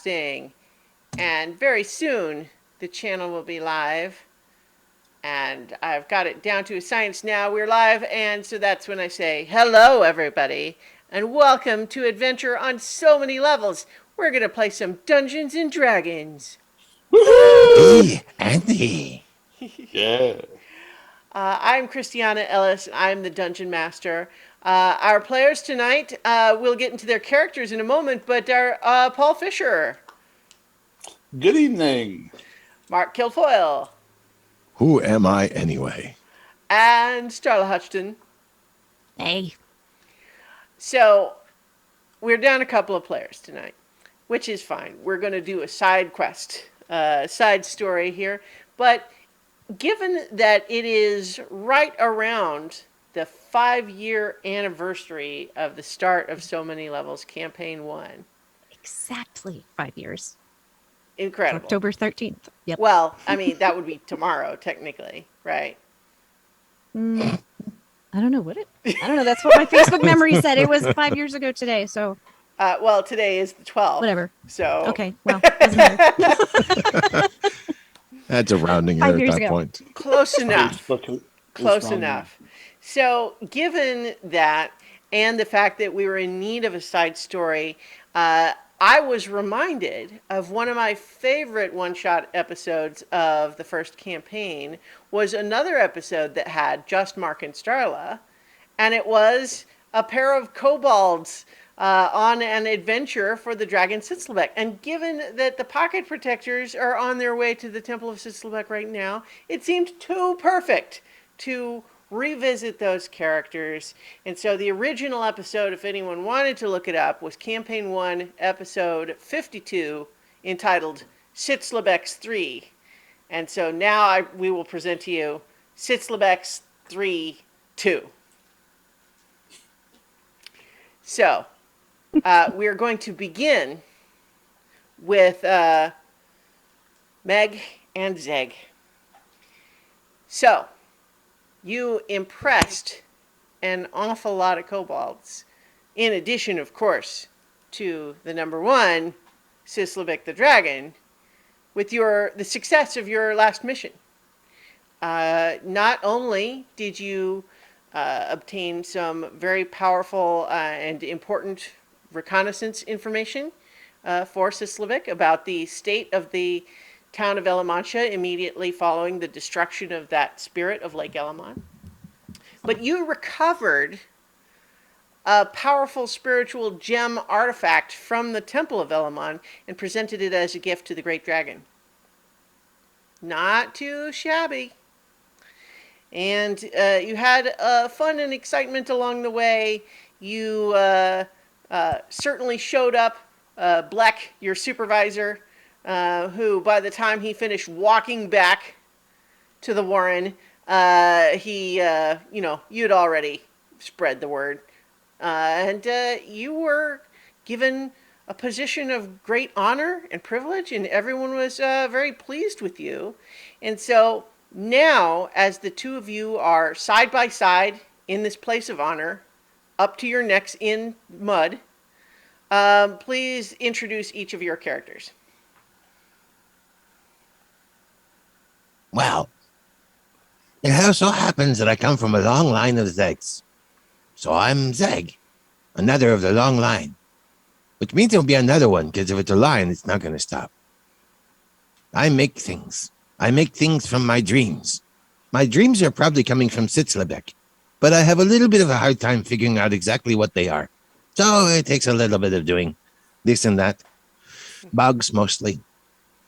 broadcasting, and very soon the channel will be live. And I've got it down to a science now. We're live, and so that's when I say hello, everybody, and welcome to Adventure on So Many Levels. We're going to play some Dungeons and Dragons. Hey, Andy. Yeah. I'm Christiana Ellis. I'm the Dungeon Master. Our players tonight, we'll get into their characters in a moment, but our Paul Fisher, Good evening. Mark Kilfoyle, Who am I anyway? and Starla Hutchton. Hey. So, we're down a couple of players tonight, which is fine. We're going to do a side quest, side story here. But given that it is right around the 5-year anniversary of the start of So Many Levels Campaign 1. Exactly 5 years. Incredible. October 13th. Yep. Well, I mean, that would be tomorrow, technically, right? I don't know I don't know. That's what my Facebook memory said. It was 5 years ago today. So. Well, today is the 12th. Whatever. So. Okay. Well, doesn't matter. That's a rounding error 5 years at that ago. point. Close enough. Facebook Close wrong. enough. So, given that, and the fact that we were in need of a side story, I was reminded of one of my favorite one-shot episodes of the first campaign was another episode that had just Mark and Starla, and it was a pair of kobolds on an adventure for the dragon Sitslebik. And given that the pocket protectors are on their way to the Temple of Sitslebik right now, it seemed too perfect to revisit those characters. And so the original episode, if anyone wanted to look it up, was Campaign 1, Episode 52, entitled Sitslebek's 3. And so now we will present to you Sitslebek's 3-2. So, we are going to begin with Meg and Zeg. So, you impressed an awful lot of kobolds, in addition, of course, to the number one, Sitslebik the dragon, with the success of your last mission. Not only did you obtain some very powerful and important reconnaissance information for Sitslebik about the state of the town of Elamantia immediately following the destruction of that spirit of Lake Elamon. But you recovered a powerful spiritual gem artifact from the Temple of Elamon and presented it as a gift to the Great Dragon. Not too shabby. And you had fun and excitement along the way. You certainly showed up. Bleck, your supervisor, who by the time he finished walking back to the Warren, you'd already spread the word. And you were given a position of great honor and privilege, and everyone was very pleased with you. And so now, as the two of you are side by side in this place of honor, up to your necks in mud, please introduce each of your characters. Well, it so happens that I come from a long line of Zegs. So I'm Zeg, another of the long line. Which means there'll be another one, because if it's a line, it's not going to stop. I make things. I make things from my dreams. My dreams are probably coming from Sitslebik, but I have a little bit of a hard time figuring out exactly what they are. So it takes a little bit of doing this and that. Bugs, mostly.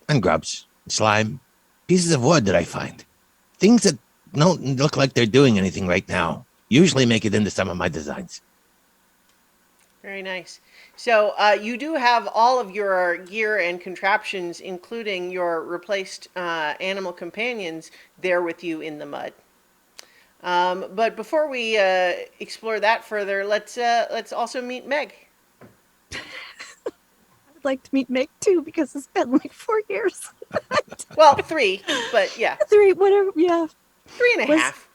And grubs. Slime. Pieces of wood that I find. Things that don't look like they're doing anything right now usually make it into some of my designs. Very nice. So you do have all of your gear and contraptions, including your replaced animal companions, there with you in the mud. But before we explore that further, let's also meet Meg. I'd like to meet Meg too, because it's been like 4 years. Well, 3, but yeah. 3, whatever. Yeah. 3.5.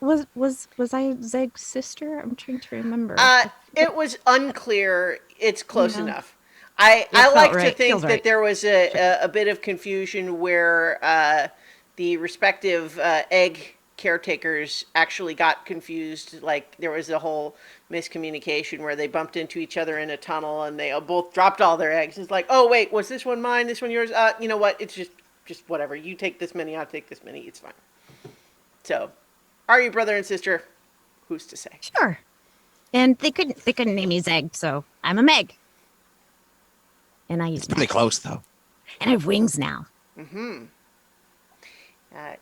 Was I Zeg's sister? I'm trying to remember. It was unclear. It's close enough. I felt like to right. think Feels that right. there was a bit of confusion where the respective egg caretakers actually got confused. Like there was a whole miscommunication where they bumped into each other in a tunnel and they both dropped all their eggs. It's like, oh wait, was this one mine? This one yours? You know what? It's just whatever. You take this many, I'll take this many. It's fine. So, are you brother and sister? Who's to say? Sure. And they couldn't name me Zeg, so I'm a Meg. And I It's use pretty magic. close, though. And I have wings now.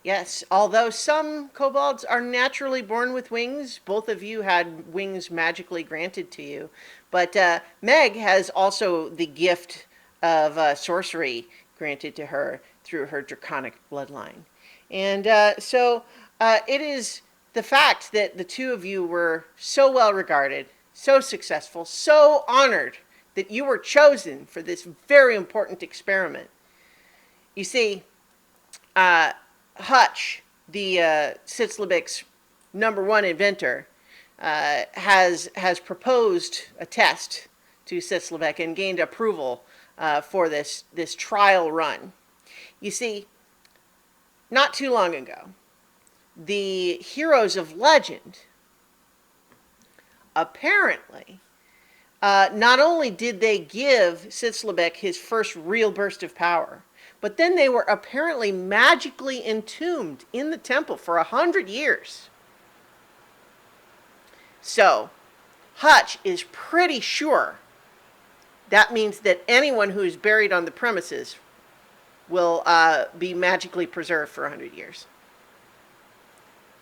Yes, although some kobolds are naturally born with wings, both of you had wings magically granted to you. But Meg has also the gift of sorcery granted to her through her draconic bloodline. And it is the fact that the two of you were so well regarded, so successful, so honored that you were chosen for this very important experiment. You see, Hutch, the Sitslebik's #1 inventor, has proposed a test to Sitslebik and gained approval for this trial run. You see, not too long ago, the heroes of legend apparently not only did they give Sitslebik his first real burst of power, but then they were apparently magically entombed in the temple for 100 years. So, Hutch is pretty sure that means that anyone who is buried on the premises will be magically preserved for 100 years.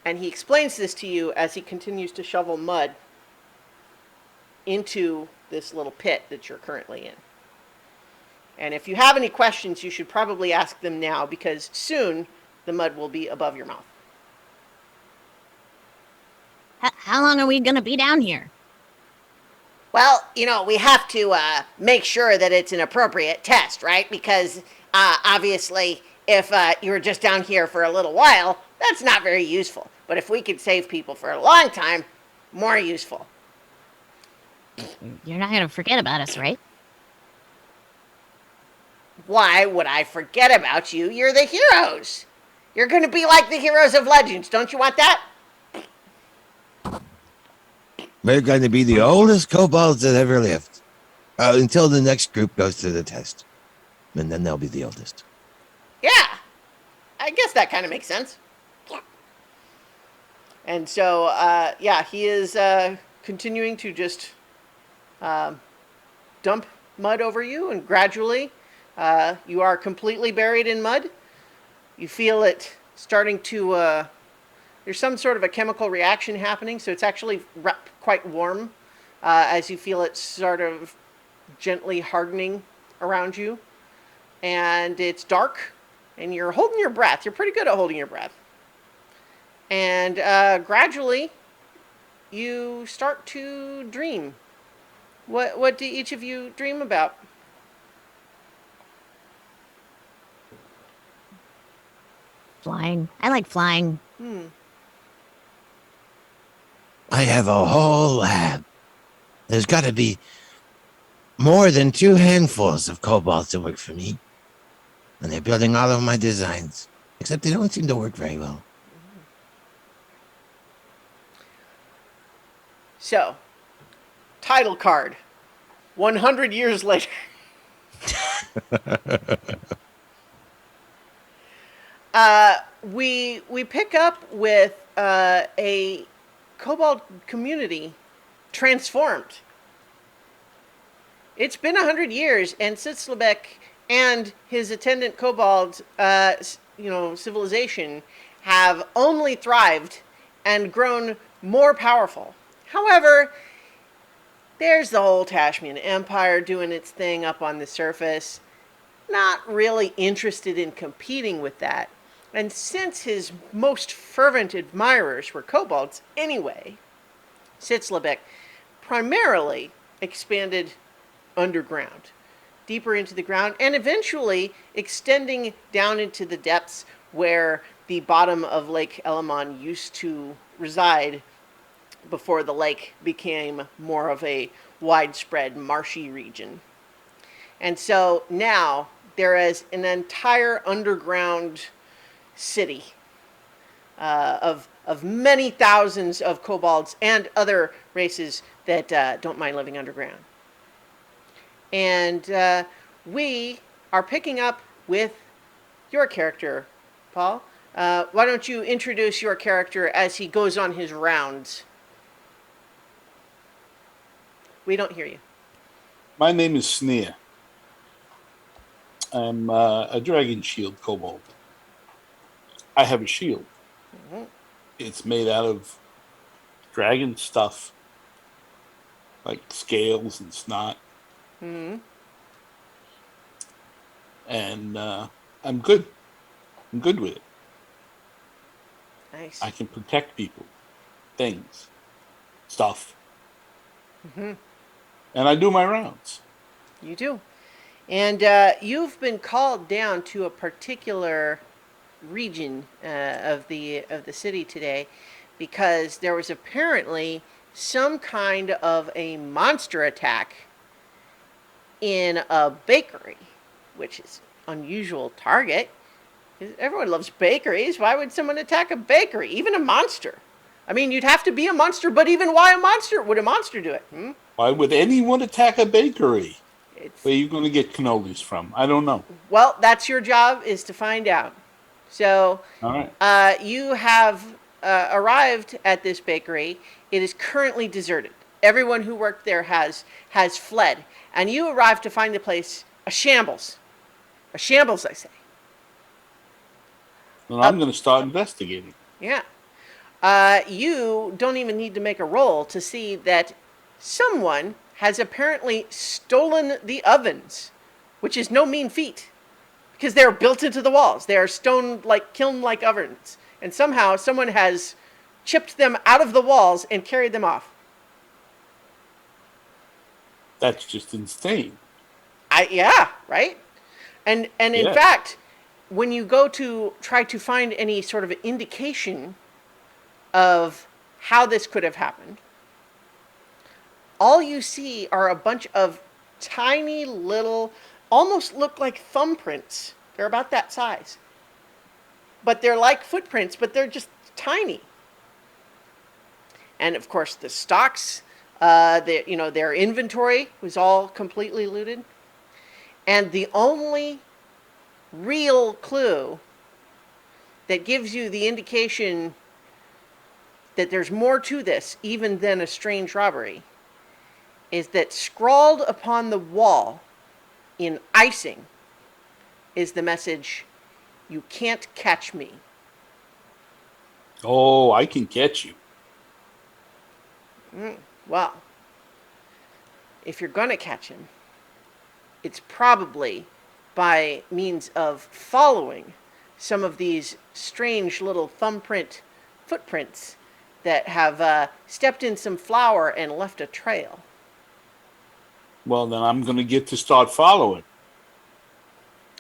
And he explains this to you as he continues to shovel mud into this little pit that you're currently in. And if you have any questions, you should probably ask them now because soon the mud will be above your mouth. How long are we going to be down here? Well, we have to make sure that it's an appropriate test, right? Because obviously, if you were just down here for a little while, that's not very useful. But if we could save people for a long time, more useful. You're not going to forget about us, right? Why would I forget about you? You're the heroes. You're going to be like the heroes of legends. Don't you want that? We're going to be the oldest kobolds that ever lived until the next group goes through the test. And then they'll be the oldest. Yeah. I guess that kind of makes sense. Yeah. And so, he is continuing to just dump mud over you, and gradually you are completely buried in mud. You feel it starting to, there's some sort of a chemical reaction happening, so it's actually quite warm as you feel it sort of gently hardening around you. And it's dark, and you're holding your breath. You're pretty good at holding your breath. And gradually, you start to dream. What do each of you dream about? Flying. I like flying. I have a whole lab. There's got to be more than 2 handfuls of kobolds that work for me. And they're building all of my designs. Except they don't seem to work very well. So, title card. 100 years later. We pick up with a kobold community transformed. It's been 100 years, and Sitslebik and his attendant kobold, civilization have only thrived and grown more powerful. However, there's the whole Tashmian Empire doing its thing up on the surface, not really interested in competing with that. And since his most fervent admirers were kobolds anyway, Sitslebik primarily expanded underground, deeper into the ground, and eventually extending down into the depths where the bottom of Lake Elamon used to reside before the lake became more of a widespread marshy region. And so now there is an entire underground city of many thousands of kobolds and other races that don't mind living underground. And we are picking up with your character, Paul. Why don't you introduce your character as he goes on his rounds? We don't hear you. My name is Sneer. I'm a dragon shield kobold. I have a shield. Mm-hmm. It's made out of dragon stuff, like scales and snot. Mm-hmm. And I'm good. I'm good with it. Nice. I can protect people, things, stuff. Mm-hmm. And I do my rounds. You do. And you've been called down to a particular region of the city today because there was apparently some kind of a monster attack in a bakery, which is unusual target. Everyone loves bakeries. Why would someone attack a bakery? Even a monster. I mean, you'd have to be a monster, but even why a monster? Would a monster do it? Hmm? Why would anyone attack a bakery? It's Where are you going to get cannolis from? I don't know. well, that's your job is to find out. So All right. you have arrived at this bakery. It is currently deserted. Everyone who worked there has fled, and you arrived to find the place a shambles. A shambles, I say. Then I'm going to start investigating. Yeah. You don't even need to make a roll to see that someone has apparently stolen the ovens, which is no mean feat because they're built into the walls. They are stone like kiln like ovens. And somehow someone has chipped them out of the walls and carried them off. That's just insane. Yeah, right? And in Yeah. fact, when you go to try to find any sort of indication of how this could have happened, all you see are a bunch of tiny little, almost look like thumbprints. They're about that size. But they're like footprints, but they're just tiny. And of course, the stocks, their inventory was all completely looted. And the only real clue that gives you the indication that there's more to this, even than a strange robbery, is that scrawled upon the wall in icing is the message, "You can't catch me." Oh, I can catch you. Well, if you're going to catch him, it's probably by means of following some of these strange little thumbprint footprints that have stepped in some flour and left a trail. Well, then I'm going to get to start following.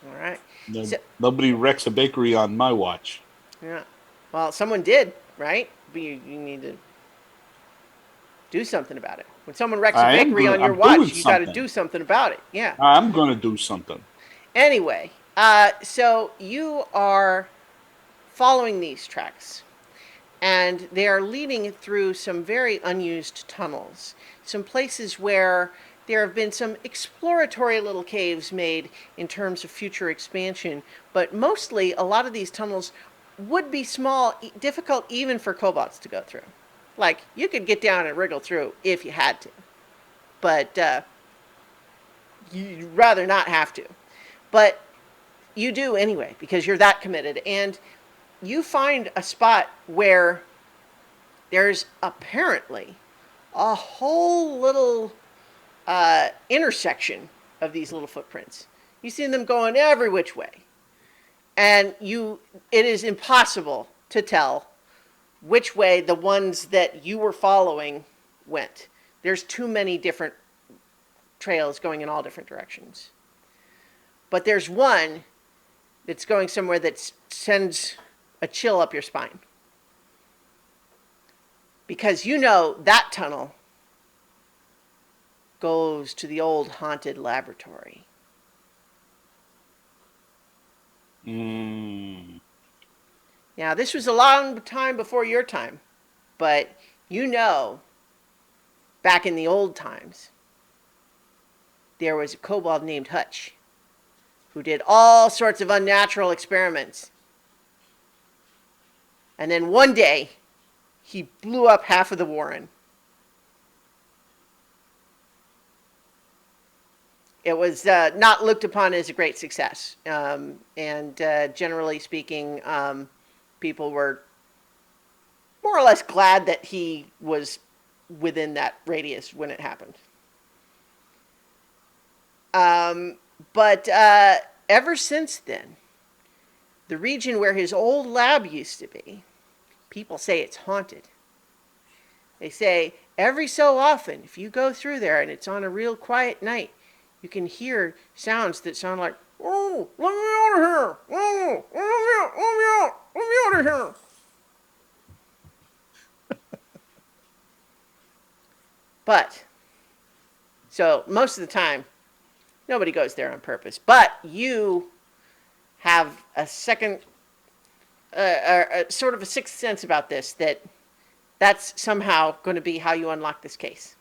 All right. Then So, nobody wrecks a bakery on my watch. yeah. Well, someone did, right? But you need to do something about it. When someone wrecks a bakery on your I'm doing watch, you got to something. do something about it. Yeah. I'm going to do something. Anyway, so you are following these tracks, and they are leading through some very unused tunnels, some places where there have been some exploratory little caves made in terms of future expansion, but mostly a lot of these tunnels would be small, difficult even for kobolds to go through. Like, you could get down and wriggle through if you had to, but you'd rather not have to. But you do anyway, because you're that committed. And you find a spot where there's apparently a whole little intersection of these little footprints. You see them going every which way. And it is impossible to tell which way the ones that you were following went. There's too many different trails going in all different directions. But there's one that's going somewhere that sends a chill up your spine. Because you know that tunnel goes to the old haunted laboratory. Now, this was a long time before your time, but you know, back in the old times, there was a kobold named Hutch who did all sorts of unnatural experiments. And then one day, he blew up half of the warren. It was not looked upon as a great success. And generally speaking, people were more or less glad that he was within that radius when it happened. But ever since then, the region where his old lab used to be, people say it's haunted. They say every so often, if you go through there and it's on a real quiet night, you can hear sounds that sound like, "Oh, let me out of here! Oh, let me out of here!" But, so most of the time, nobody goes there on purpose. But you have a second, sort of a sixth sense about this, that's somehow going to be how you unlock this case.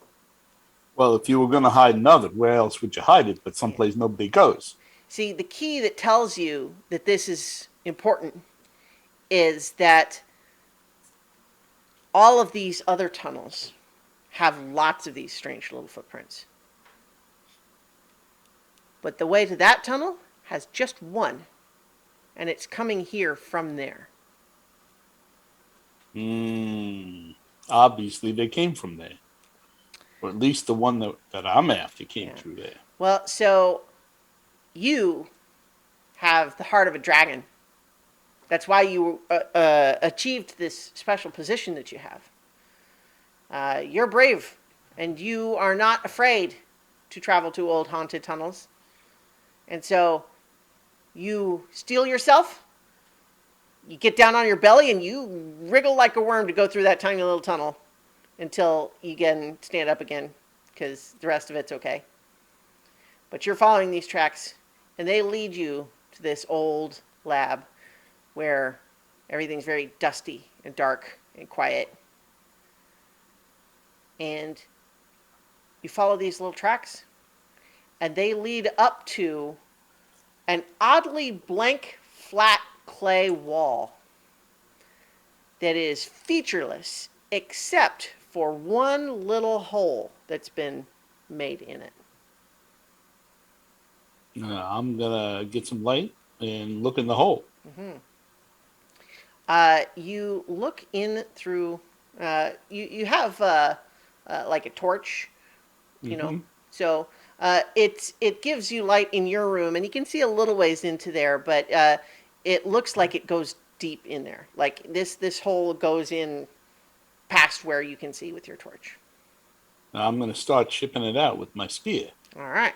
Well, if you were going to hide another, where else would you hide it but someplace nobody goes? See, the key that tells you that this is important is that all of these other tunnels have lots of these strange little footprints. But the way to that tunnel has just one, and it's coming here from there. Obviously, they came from there. Or at least the one that I'm after came Yeah. through there. Well, so you have the heart of a dragon. That's why you achieved this special position that you have. You're brave, and you are not afraid to travel to old haunted tunnels. And so you steel yourself, you get down on your belly, and you wriggle like a worm to go through that tiny little tunnel until you can stand up again, because the rest of it's okay. But you're following these tracks, and they lead you to this old lab where everything's very dusty and dark and quiet. And you follow these little tracks, and they lead up to an oddly blank, flat clay wall that is featureless except for one little hole that's been made in it. I'm going to get some light and look in the hole. You look in through, you have like a torch, you know, so it gives you light in your room, and you can see a little ways into there, but it looks like it goes deep in there. Like this hole goes in past where you can see with your torch. I'm going to start chipping it out with my spear. All right.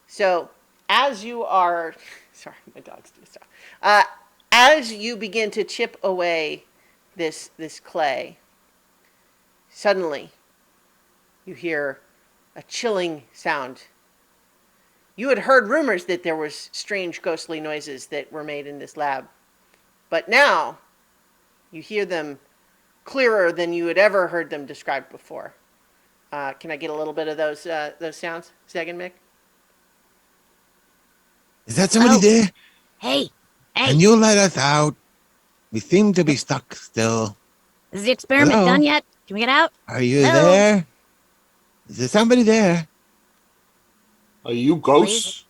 So as you are, sorry, my dog's doing stuff. As you begin to chip away this clay, suddenly you hear a chilling sound. You had heard rumors that there was strange ghostly noises that were made in this lab, but now you hear them clearer than you had ever heard them described before. Can I get a little bit of those sounds, Zeg and Mick? Is that somebody Oh. there? Hey, Can you let us out? We seem to be stuck still. is the experiment Hello? done yet? Can we get out? Are you Hello? there? Is there somebody there? Are you ghosts?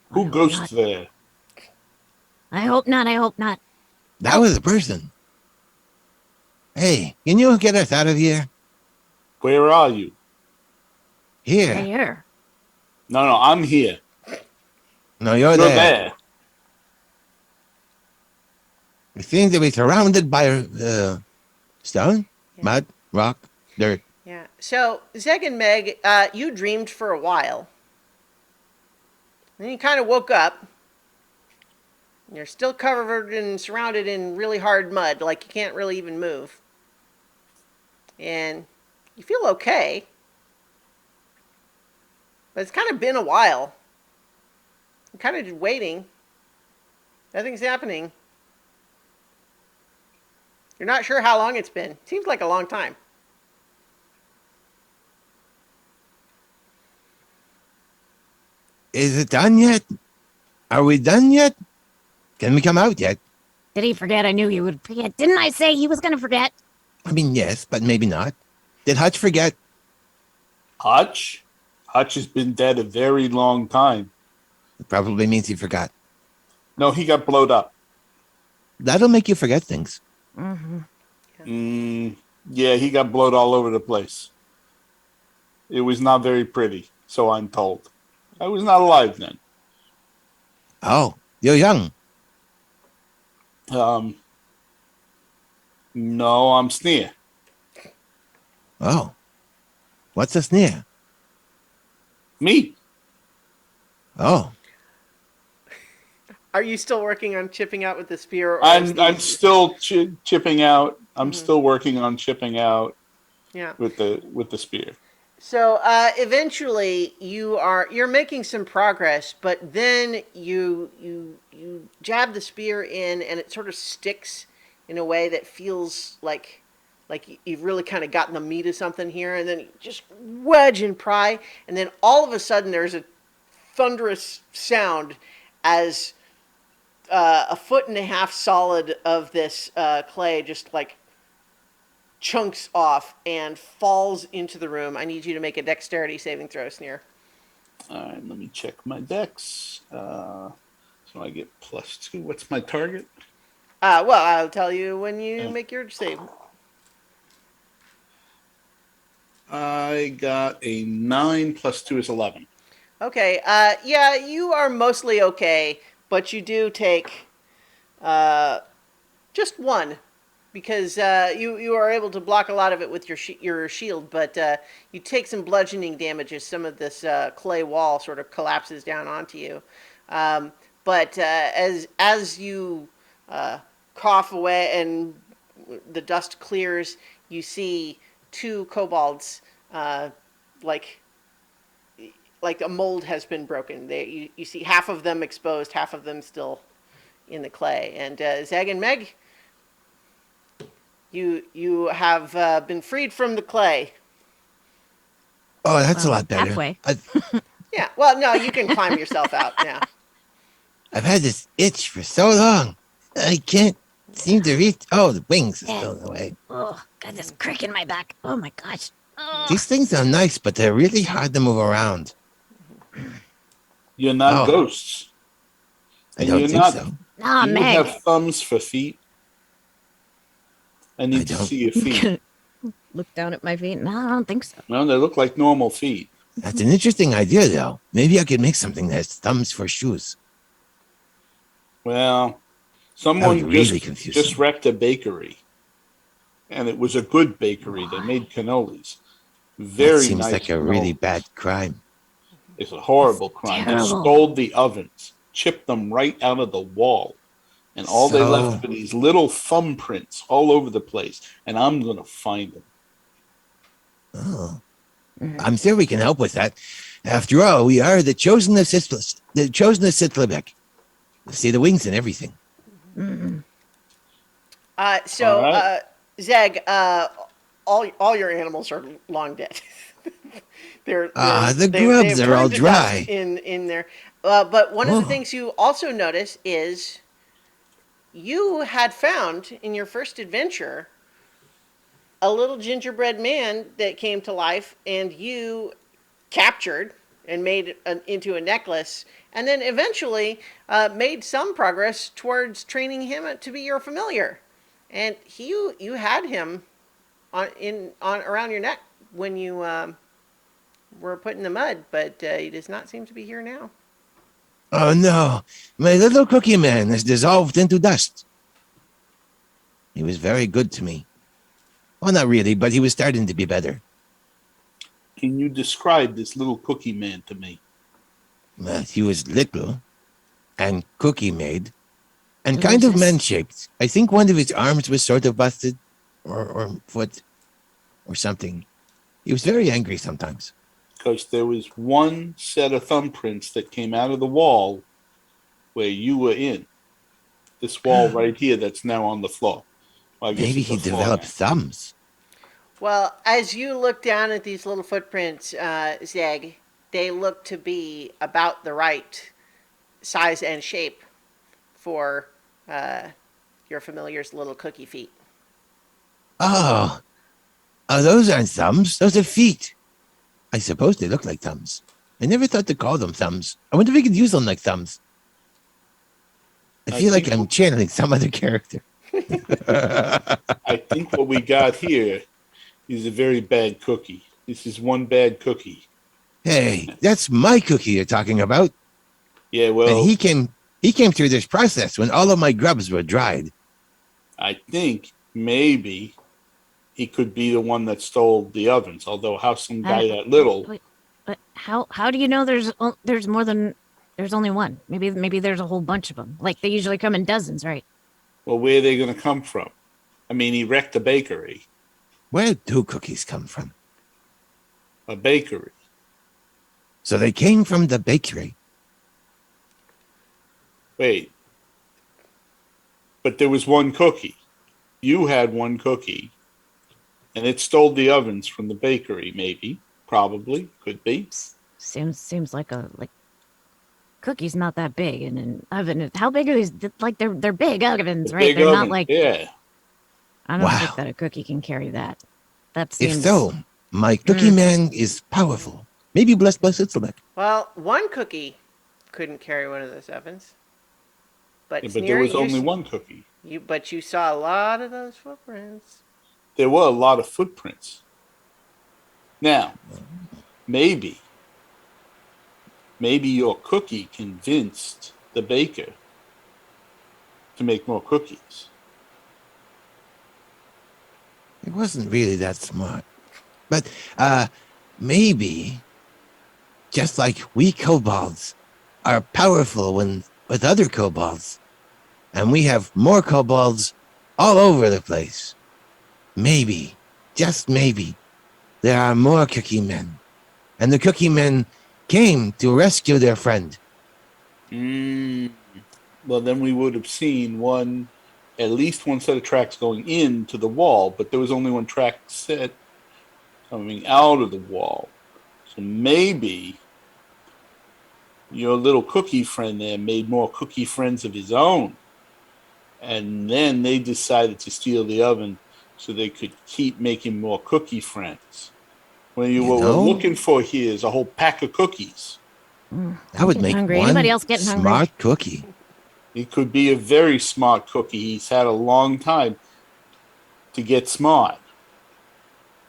I Who hope ghosts not. there? I hope not. I hope not. That was a person. Hey, can you get us out of here? Where are you? Here. Here. No, I'm here. No, you're You're there. there. We seem to be surrounded by stone, Yeah. mud, rock, dirt. Yeah. So, Zeg and Meg, you dreamed for a while. Then you kind of woke up. You're still covered and surrounded in really hard mud, like you can't really even move. And you feel okay. But it's kind of been a while. You're kind of just waiting. Nothing's happening. You're not sure how long it's been. Seems like a long time. Is it done yet? Are we done yet? Can we come out yet? Did he forget? I knew he would forget. Didn't I say he was going to forget? I mean, yes, but maybe not. Did Hutch forget? Hutch? Hutch has been dead a very long time. It probably means he forgot. No, he got blowed up. That'll make you forget things. Yeah, he got blowed all over the place. It was not very pretty, so I'm told. I was not alive then. Oh, you're young. No, I'm Sneer. Oh. What's a sneer? Me. Oh. Are you still working on chipping out with the spear? Or I'm still chipping out. I'm still working on chipping out yeah. with the spear. So eventually you're making some progress, but then you jab the spear in, and it sort of sticks in a way that feels like you've really kind of gotten the meat of something here, and then you just wedge and pry, and then all of a sudden there's a thunderous sound as a foot and a half solid of this clay just like chunks off and falls into the room. I need you to make a dexterity saving throw, Sneer. All right, let me check my dex. So I get +2. What's my target? Well, I'll tell you when you make your save. I got a 9 +2 is 11. Okay. Yeah, you are mostly okay, but you do take just one because you are able to block a lot of it with your shield, but you take some bludgeoning damage as some of this clay wall sort of collapses down onto you. But as you cough away and the dust clears, you see two kobolds like a mold has been broken. You see half of them exposed, half of them still in the clay. And Zeg and Meg, you have been freed from the clay. Oh, that's a lot better. Halfway. Yeah. Well, no, you can climb yourself out now. I've had this itch for so long. I can't seem to reach. Oh, the wings are still in the way. Oh, got this crick in my back. Oh my gosh. Oh. These things are nice, but they're really hard to move around. You're not ghosts. I don't think so. Nah, You Meg. have thumbs for feet. I need to see your feet. Look down at my feet. No, I don't think so. Well, they look like normal feet. That's an interesting idea, though. Maybe I could make something that has thumbs for shoes. Well, someone really just wrecked a bakery. And it was a good bakery. They made cannolis. Very That seems nice like a cannolis. really bad crime. It's a horrible crime. They terrible. stole the ovens, chipped them right out of the wall. And all they left were these little thumbprints all over the place. And I'm going to find them. Oh. I'm sure we can help with that. After all, we are the chosen of Sitslebik. See the wings and everything. Zeg, all your animals are long dead. The grubs are all dry in there. But one of the things you also notice is you had found in your first adventure a little gingerbread man that came to life, and you captured and made into a necklace, and then eventually made some progress towards training him to be your familiar. And you had him around your neck when you were put in the mud, but he does not seem to be here now. Oh no, my little cookie man has dissolved into dust. He was very good to me. Well, not really, but he was starting to be better. Can you describe this little cookie man to me? He was little and cookie made and kind of man-shaped. I think one of his arms was sort of busted or foot or something. He was very angry sometimes. Because there was one set of thumbprints that came out of the wall where you were in. this wall right here that's now on the floor. Well, I guess Maybe it's a he floor developed now. thumbs. Well, as you look down at these little footprints, Zeg, they look to be about the right size and shape for uh, your familiar's little cookie feet. Oh, those aren't thumbs. Those are feet. I suppose they look like thumbs. I never thought to call them thumbs. I wonder if we could use them like thumbs. I I feel like think I'm channeling some other character. I think what we got here is a very bad cookie. This is one bad cookie. Hey, that's my cookie you're talking about. Yeah, And well, he came through this process when all of my grubs were dried. I think maybe he could be the one that stole the ovens. Although how some Uh, guy that little, Wait, but how do you know there's more than there's only one? Maybe there's a whole bunch of them. Like they usually come in dozens, right? well, where are they going to come from? I mean, he wrecked a bakery. Where do cookies come from? A bakery. So they came from the bakery. Wait, but there was one cookie. You had one cookie, and it stole the ovens from the bakery. Maybe, probably, could be. Seems like a cookie's not that big, and an oven. How big are these? Like they're big ovens, The right? big They're not oven. like Yeah. I don't think Wow. that a cookie can carry that. That If seems. so, my cookie man is powerful. Maybe blessed by Sitslebik. Well, one cookie couldn't carry one of those ovens, but Yeah, it's but there near was you. only one cookie. But you saw a lot of those footprints. There were a lot of footprints. Now, maybe your cookie convinced the baker to make more cookies. It wasn't really that smart. But maybe, just like we kobolds are powerful when with other kobolds, and we have more kobolds all over the place. Maybe, just maybe, there are more cookie men. And the cookie men came to rescue their friend. Well, then we would have seen at least one set of tracks going into the wall, but there was only one track set coming out of the wall. So maybe your little cookie friend there made more cookie friends of his own. And then they decided to steal the oven so they could keep making more cookie friends. What we're looking for here is a whole pack of cookies. That would make hungry. one Anybody else getting hungry? smart cookie. It could be a very smart cookie. He's had a long time to get smart.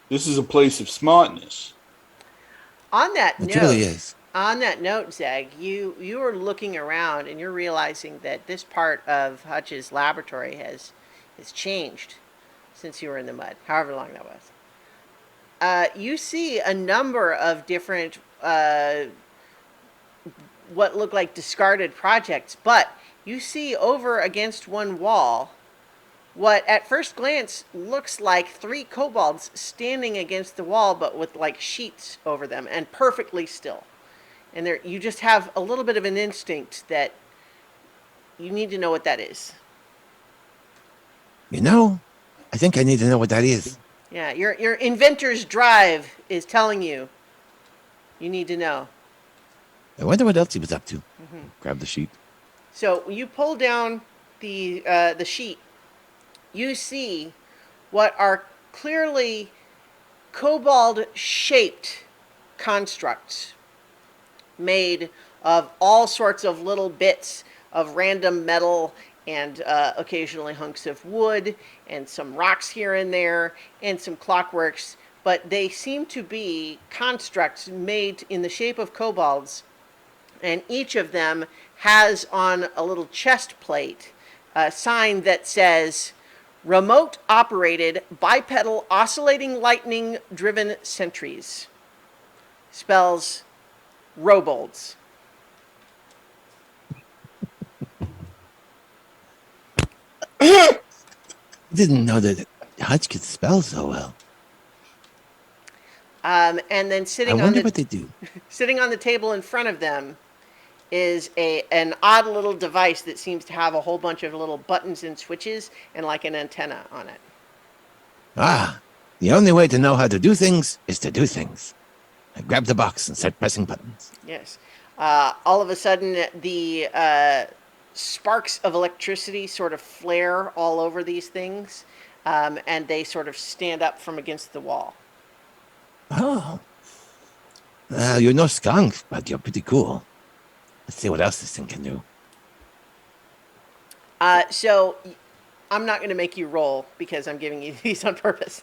This is a place of smartness. On that It note, really is. On that note, Zeg, you are looking around and you're realizing that this part of Hutch's laboratory has changed since you were in the mud, however long that was. You see a number of different what look like discarded projects, but you see over against one wall what at first glance looks like three kobolds standing against the wall, but with like sheets over them and perfectly still. And there, you just have a little bit of an instinct that you need to know what that is. You know, I think I need to know what that is. Yeah, your inventor's drive is telling you. You need to know. I wonder what else he was up to. Grab the sheet. So you pull down the sheet. You see what are clearly kobold-shaped constructs made of all sorts of little bits of random metal and occasionally hunks of wood and some rocks here and there and some clockworks, but they seem to be constructs made in the shape of kobolds, and each of them has on a little chest plate a sign that says remote operated bipedal oscillating lightning driven sentries. Spells robolds. I didn't know that Hutch could spell so well. And then I wonder what they do. sitting on the table in front of them is an odd little device that seems to have a whole bunch of little buttons and switches and like an antenna on it. Ah, the only way to know how to do things is to do things. I grab the box and start pressing buttons. Yes. All of a sudden, the sparks of electricity sort of flare all over these things, and they sort of stand up from against the wall. Oh. You're no skunk, but you're pretty cool. Let's see what else this thing can do. So I'm not going to make you roll because I'm giving you these on purpose.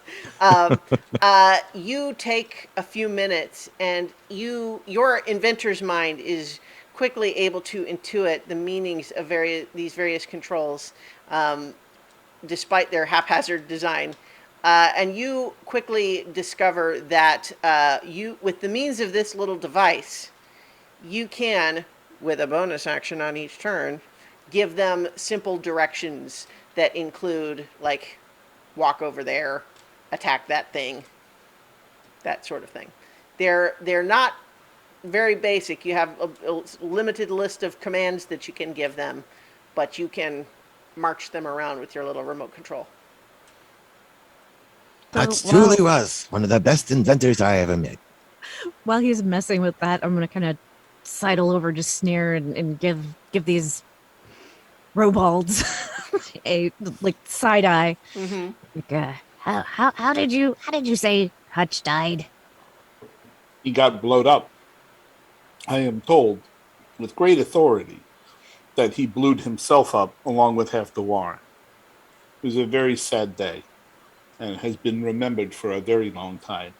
You take a few minutes, and your inventor's mind is quickly able to intuit the meanings of these various controls, despite their haphazard design. And you quickly discover that with the means of this little device, you can, with a bonus action on each turn, give them simple directions that include, like, walk over there, attack that thing, that sort of thing. They're not very basic. You have a limited list of commands that you can give them, but you can march them around with your little remote control. That So truly was one of the best inventors I ever met. while he's messing with that, I'm gonna kind of sidle over to Sneer and give these robalds a like side eye. Mm-hmm. Like, how did you say Hutch died? He got blowed up. I am told, with great authority, that he blew himself up along with half the warrant. It was a very sad day, and has been remembered for a very long time.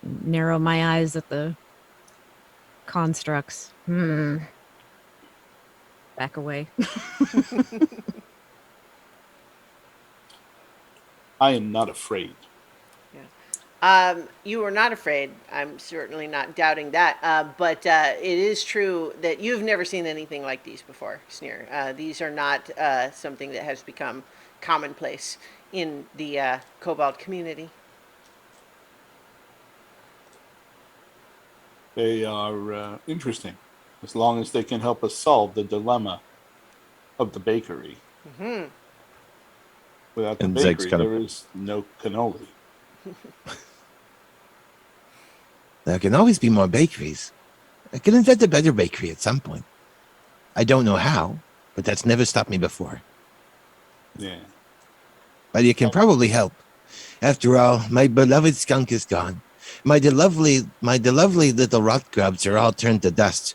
Narrow my eyes at the constructs. Back away. I am not afraid. You are not afraid. I'm certainly not doubting that. But it is true that you've never seen anything like these before, Sneer. These are not something that has become commonplace in the Cobalt community. They are interesting, as long as they can help us solve the dilemma of the bakery. Mm-hmm. Without the And Zeg's bakery, kind of- there is no cannoli. There can always be more bakeries. I can invent a better bakery at some point. I don't know how, but that's never stopped me before. Yeah. But you can probably help. After all, my beloved skunk is gone. My lovely little rot grubs are all turned to dust.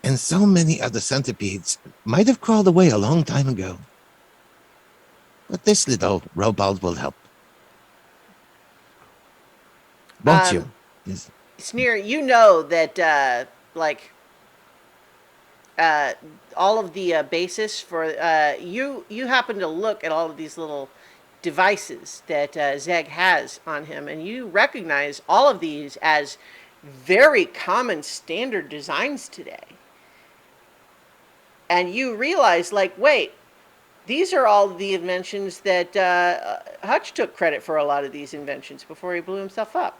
And so many other centipedes might have crawled away a long time ago. But this little robot will help. Won't you? Yes. Sneer, you know that all of the basis for you happen to look at all of these little devices that Zeg has on him, and you recognize all of these as very common standard designs today. And you realize, like, wait, these are all the inventions that Hutch took credit for. A lot of these inventions before he blew himself up.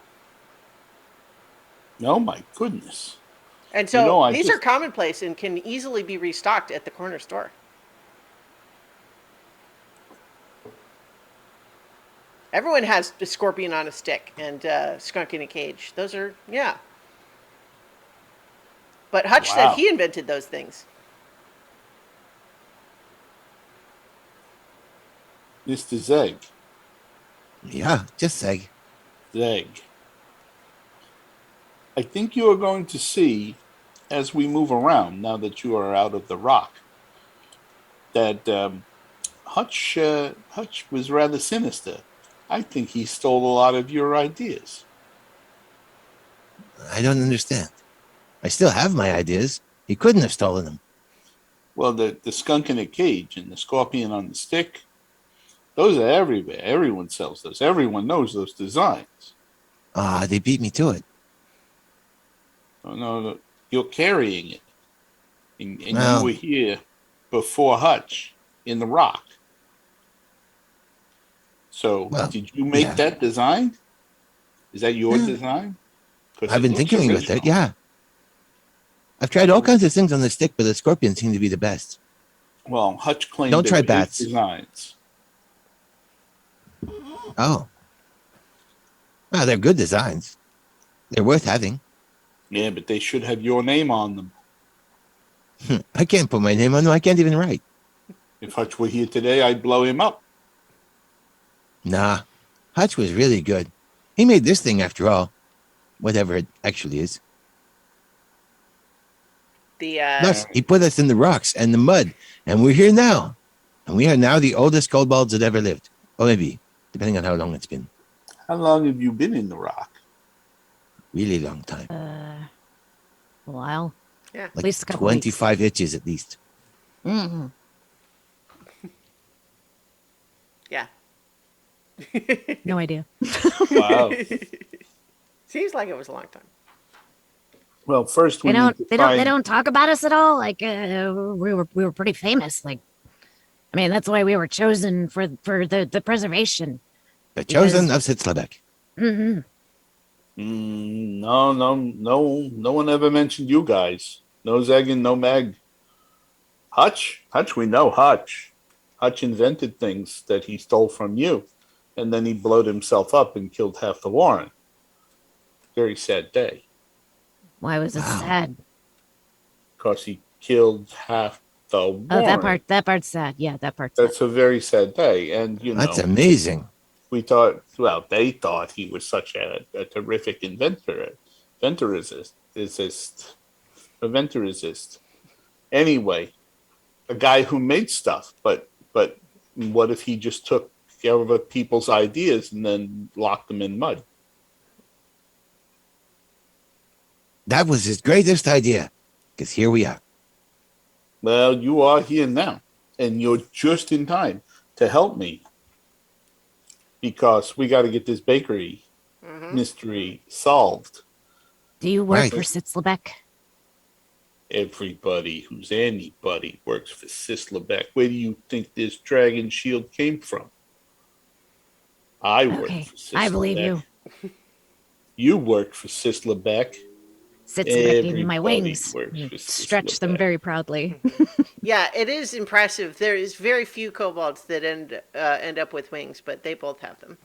No, my goodness. And so You know, these are commonplace and can easily be restocked at the corner store. Everyone has a scorpion on a stick and skunk in a cage. Those are, yeah. But Hutch said Wow. he invented those things. Mr. Zeg. Yeah, just say. Zeg. I think you are going to see, as we move around, now that you are out of the rock, that Hutch was rather sinister. I think he stole a lot of your ideas. I don't understand. I still have my ideas. He couldn't have stolen them. Well, the skunk in a cage and the scorpion on the stick, those are everywhere. Everyone sells those. Everyone knows those designs. Ah, they beat me to it. Oh, no, you're carrying it. And Well- you were here before Hutch in the rock. So, Well, did you make yeah. that design? Is that your Yeah. design? 'Cause I've it been looks tinkering with it, original. yeah. I've tried all kinds of things on the stick, but the scorpion seemed to be the best. Well, Hutch claimed Don't they try were his bats. designs. Oh. Well, they're good designs. They're worth having. Yeah, but they should have your name on them. I can't put my name on them. I can't even write. If Hutch were here today, I'd blow him up. Nah. Hutch was really good. He made this thing after all. Whatever it actually is. Plus, he put us in the rocks and the mud, and we're here now. And we are now the oldest kobolds that ever lived. Or maybe, depending on how long it's been. How long have you been in the rock? Really long time. A while. Yeah. Like at least a couple 25 inches at least. Mm-hmm. Yeah. No idea. Wow. Seems like it was a long time. Well, first we They need to they find... don't talk about us at all. Like we were pretty famous. Like, I mean, that's why we were chosen for the preservation. The chosen of Sitslebik. Mm-hmm. No one ever mentioned you guys. No Zeg and no Meg. Hutch, we know Hutch. Hutch invented things that he stole from you, and then he blowed himself up and killed half the Warren. Very sad day. Why was it sad? Because he killed half the Warren. Oh, that part's sad. Yeah, that part's sad. That's a very sad day, and you know That's amazing. we thought. Well, they thought he was such a terrific inventorist. Anyway, a guy who made stuff, but what if he just took other people's ideas and then locked them in mud? That was his greatest idea. Because here we are. Well, you are here now, and you're just in time to help me because we got to get this bakery mystery solved. Do you work Right. for Sitslebik? Everybody who's anybody works for Sitslebik. Where do you think this dragon shield came from? I work Okay, for Sitslebik. I believe you. You work for Sitslebik. Sitslebik gave me my Everybody wings. works You for stretch them Sitslebik. very proudly. Yeah, it is impressive. There is very few kobolds that end up with wings, but they both have them.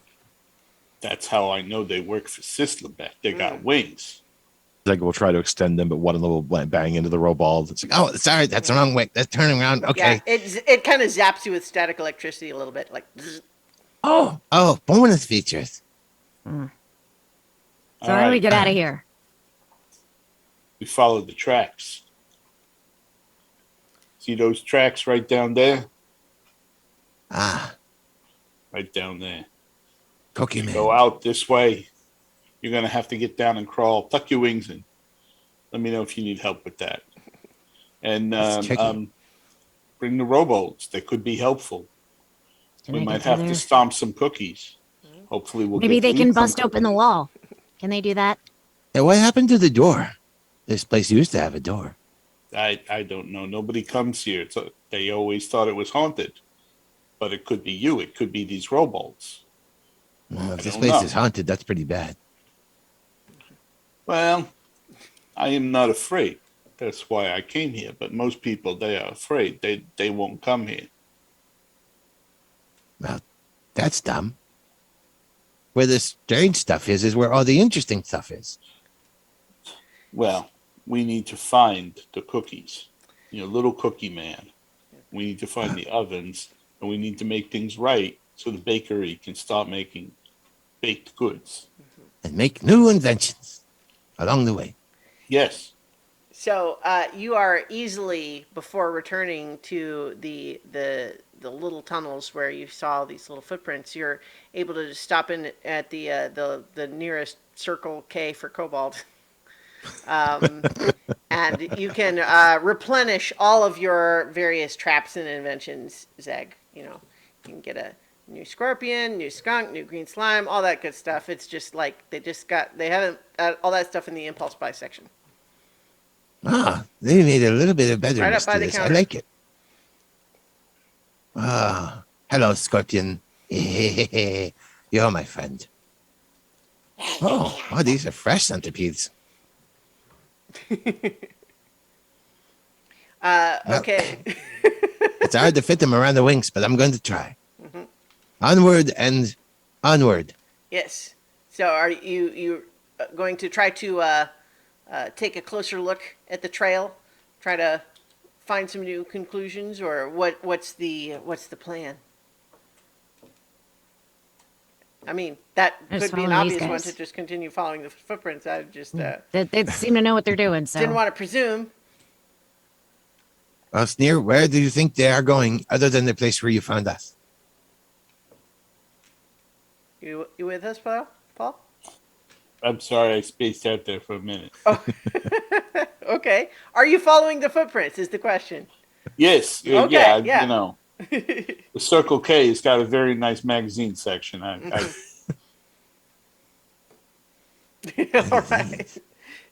That's how I know they work for Sitslebik. They got wings. Zeg will try to extend them, but one of them will bang into the robald. It's like, Oh, sorry, that's the wrong way. Let's turn around. Okay. Yeah, it kind of zaps you with static electricity a little bit, like. Zzz. Oh, bonus features. So All how do we right. get out of here? We followed the tracks. See those tracks right down there? Ah, Right down there. Cookie You Man. go out this way. You're going to have to get down and crawl. Tuck your wings in. Let me know if you need help with that. And That's tricky. bring the rowboats. They could be helpful. Can We I might get have through to there? stomp some cookies. Hopefully we'll Maybe get they to can eat some bust open the cookies. wall. Can they do that? Hey, what happened to the door? This place used to have a door. I don't know. Nobody comes here. They always thought it was haunted. But it could be you. It could be these rowboats. Well, I if this don't place know. is haunted, that's pretty bad. Well, I am not afraid. That's why I came here. But most people, they are afraid. They won't come here. Well, that's dumb. Where the strange stuff is where all the interesting stuff is. Well, we need to find the cookies. Little cookie man. We need to find the ovens, and we need to make things right so the bakery can start making baked goods. And make new inventions along the way. Yes. So you are easily, before returning to the little tunnels where you saw these little footprints, you're able to just stop in at the nearest Circle K for Cobalt, and you can replenish all of your various traps and inventions. Zeg, you can get a new scorpion, new skunk, new green slime, all that good stuff. It's just like they haven't all that stuff in the impulse buy section. Ah, they made a little bit of betterness Right up by to the this. I counter. like it. Ah, hello, Scorpion. You're my friend. Oh, these are fresh centipedes. Well, Okay. it's hard to fit them around the wings, but I'm going to try. Onward and onward. Yes. So are you going to try to take a closer look at the trail, try to find some new conclusions, or what's the plan? I mean, that Just could be an following these obvious one guys. to just continue following the footprints. I just They seem to know what they're doing. So didn't want to presume. Well, Sneer, where do you think they are going other than the place where you found us? You with us, Paul? Paul? I'm sorry, I spaced out there for a minute. Oh, okay. Are you following the footprints? Is the question. Yes, Okay, yeah, yeah. you know, the Circle K has got a very nice magazine section. All right.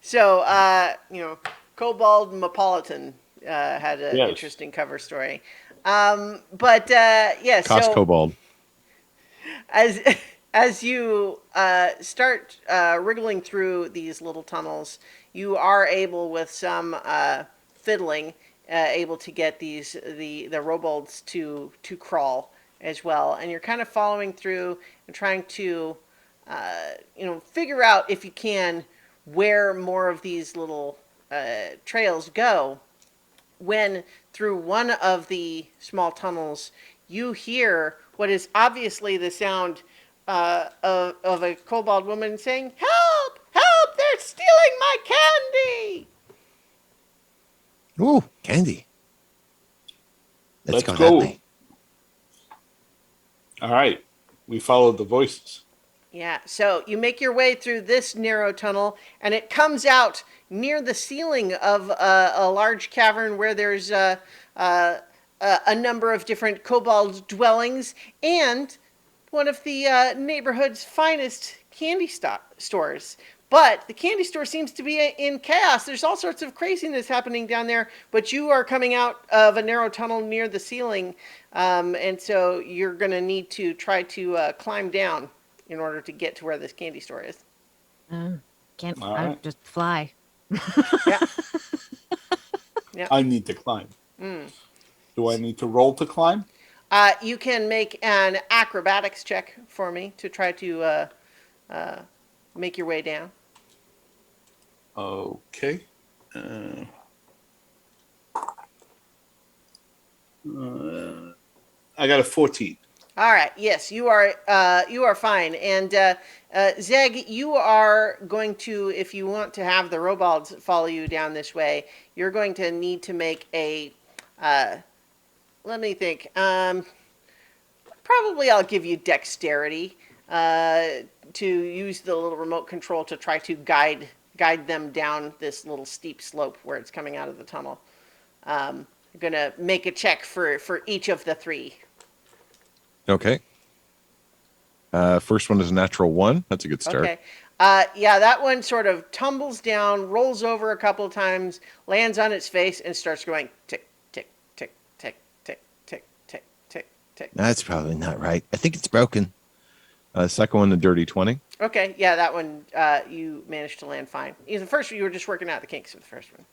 So, Cobalt Metropolitan had an Yes. interesting cover story. Yes. Cost So Cobalt. as as you start wriggling through these little tunnels, you are able, with some fiddling, able to get the robolds to crawl as well, and you're kind of following through and trying to figure out, if you can, where more of these little trails go, when through one of the small tunnels you hear what is obviously the sound of a kobold woman saying, "Help! Help! They're stealing my candy!" Ooh, candy. Let's Let's go that go. way. All right, we followed the voices. Yeah, so you make your way through this narrow tunnel, and it comes out near the ceiling of a large cavern where there's a number of different kobold dwellings and one of the neighborhood's finest candy stores. But the candy store seems to be in chaos. There's all sorts of craziness happening down there, but you are coming out of a narrow tunnel near the ceiling, and so you're going to need to try to climb down in order to get to where this candy store is. can't All I right. just fly? Yeah. Yeah. I need to climb. Do I need to roll to climb? You can make an acrobatics check for me to try to make your way down. Okay. I got a 14. All right. Yes, you are fine. And Zeg, you are going to, if you want to have the robots follow you down this way, you're going to need to make a. Let me think. Probably I'll give you dexterity to use the little remote control to try to guide them down this little steep slope where it's coming out of the tunnel. I'm gonna make a check for each of the three. Okay. First one is a natural 1. That's a good start. Okay. Yeah, that one sort of tumbles down, rolls over a couple of times, lands on its face, and starts going tick, tick, tick, tick, tick, tick, tick, tick, tick. That's probably not right. I think it's broken. Second one, the dirty 20. Okay, yeah, that one you managed to land fine. The first one, you were just working out the kinks of the first one.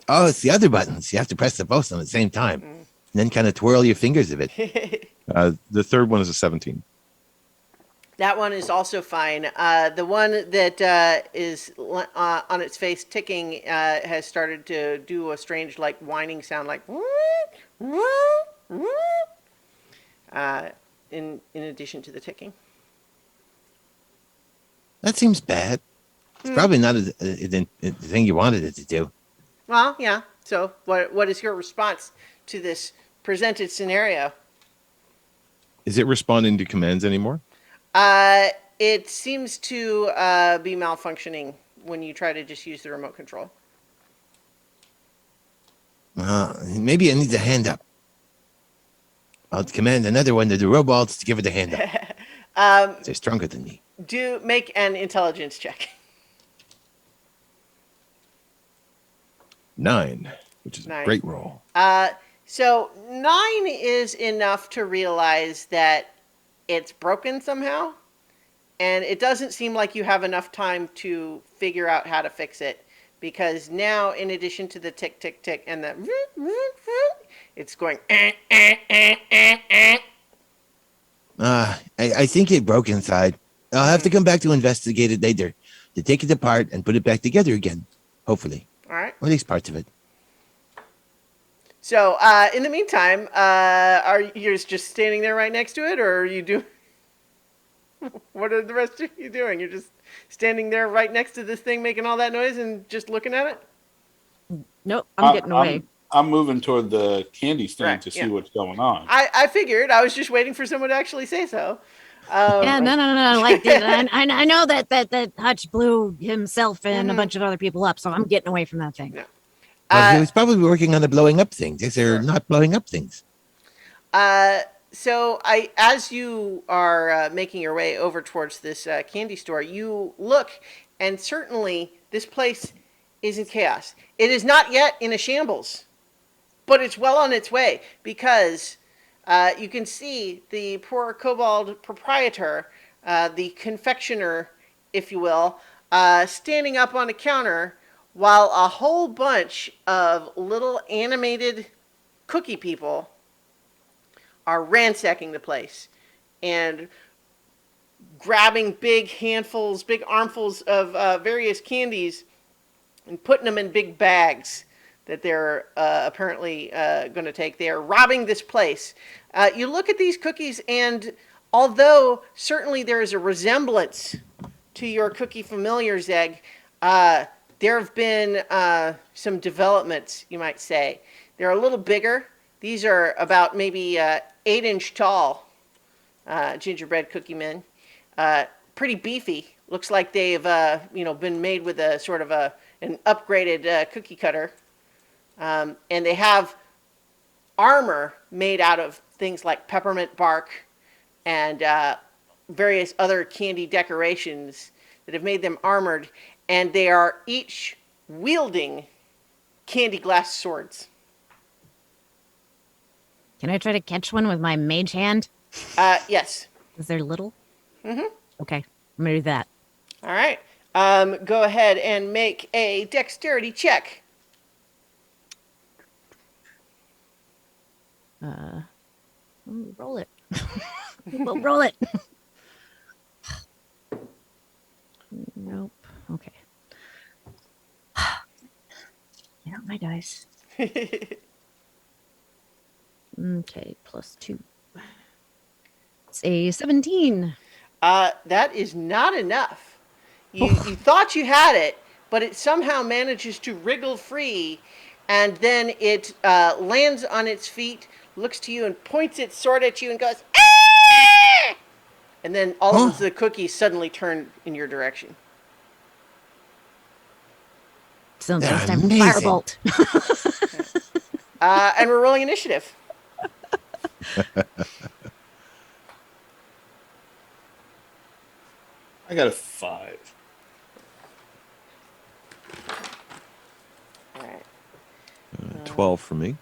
Oh, it's the other buttons. You have to press the both at the same time. And then kind of twirl your fingers a bit. The third one is a 17. That one is also fine. The one that is on its face ticking has started to do a strange, like, whining sound, like in addition to the ticking. That seems bad. It's probably not the thing you wanted it to do. Well, yeah. So, what is your response to this presented scenario? Is it responding to commands anymore? It seems to be malfunctioning when you try to just use the remote control. Maybe it needs a hand up. I'll command another one of the robots to give it a hand up. They're stronger than me. Do make an intelligence check. 9, which is 9. a great roll. So 9 is enough to realize that it's broken somehow, and it doesn't seem like you have enough time to figure out how to fix it. because now, in addition to the tick, tick, tick, and the it's going. I think it broke inside. I'll have to come back to investigate it later, to take it apart and put it back together again. Hopefully, All right. or at least parts of it. So, in the meantime, are you just standing there right next to it, or are you doing? What are the rest of you doing? You're just standing there right next to this thing, making all that noise, and just looking at it. Nope, I'm getting away. I'm moving toward the candy stand Right, to see yeah. what's going on. I figured. I was just waiting for someone to actually say so. Yeah, no. Like, I know that Hutch blew himself and a bunch of other people up, so I'm getting away from that thing. Yeah. Well, he was probably working on the blowing up things. If they're Sure. not blowing up things. So as you are making your way over towards this candy store, you look, and certainly this place is in chaos. It is not yet in a shambles, but it's well on its way, because you can see the poor kobold proprietor, the confectioner, if you will, standing up on a counter while a whole bunch of little animated cookie people are ransacking the place and grabbing big handfuls, big armfuls of various candies and putting them in big bags that they're apparently going to take. They are robbing this place. You look at these cookies, and although certainly there is a resemblance to your cookie familiars, Zeg, there have been some developments, you might say. They're a little bigger. These are about maybe 8-inch tall gingerbread cookie men. Pretty beefy. Looks like they've been made with a sort of an upgraded cookie cutter. And they have armor made out of things like peppermint bark and various other candy decorations that have made them armored. And they are each wielding candy glass swords. Can I try to catch one with my mage hand? Yes. Is they're little? Mm-hmm. Okay, I'm gonna do that. All right. Go ahead and make a dexterity check. Roll it. We'll roll it. Nope. Okay. Get out my dice. Okay, +2. It's a 17. That is not enough. You thought you had it, but it somehow manages to wriggle free, and then it lands on its feet, looks to you, and points its sword at you and goes, "Ah!" And then all of the cookies suddenly turn in your direction. Sounds They're like time for amazing. firebolt. And we're rolling initiative. I got a 5. All right. 12 for me.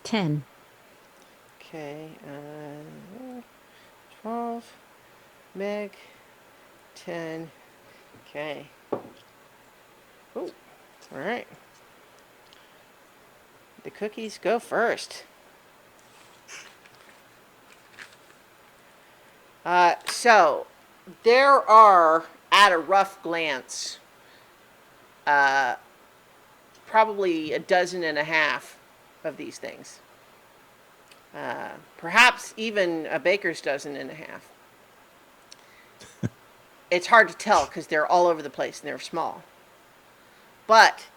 10. Okay. 12. Meg. 10. Okay. Oh, all right. The cookies go first. So, there are, at a rough glance, probably a dozen and a half of these things. Perhaps even a baker's dozen and a half. It's hard to tell because they're all over the place and they're small. But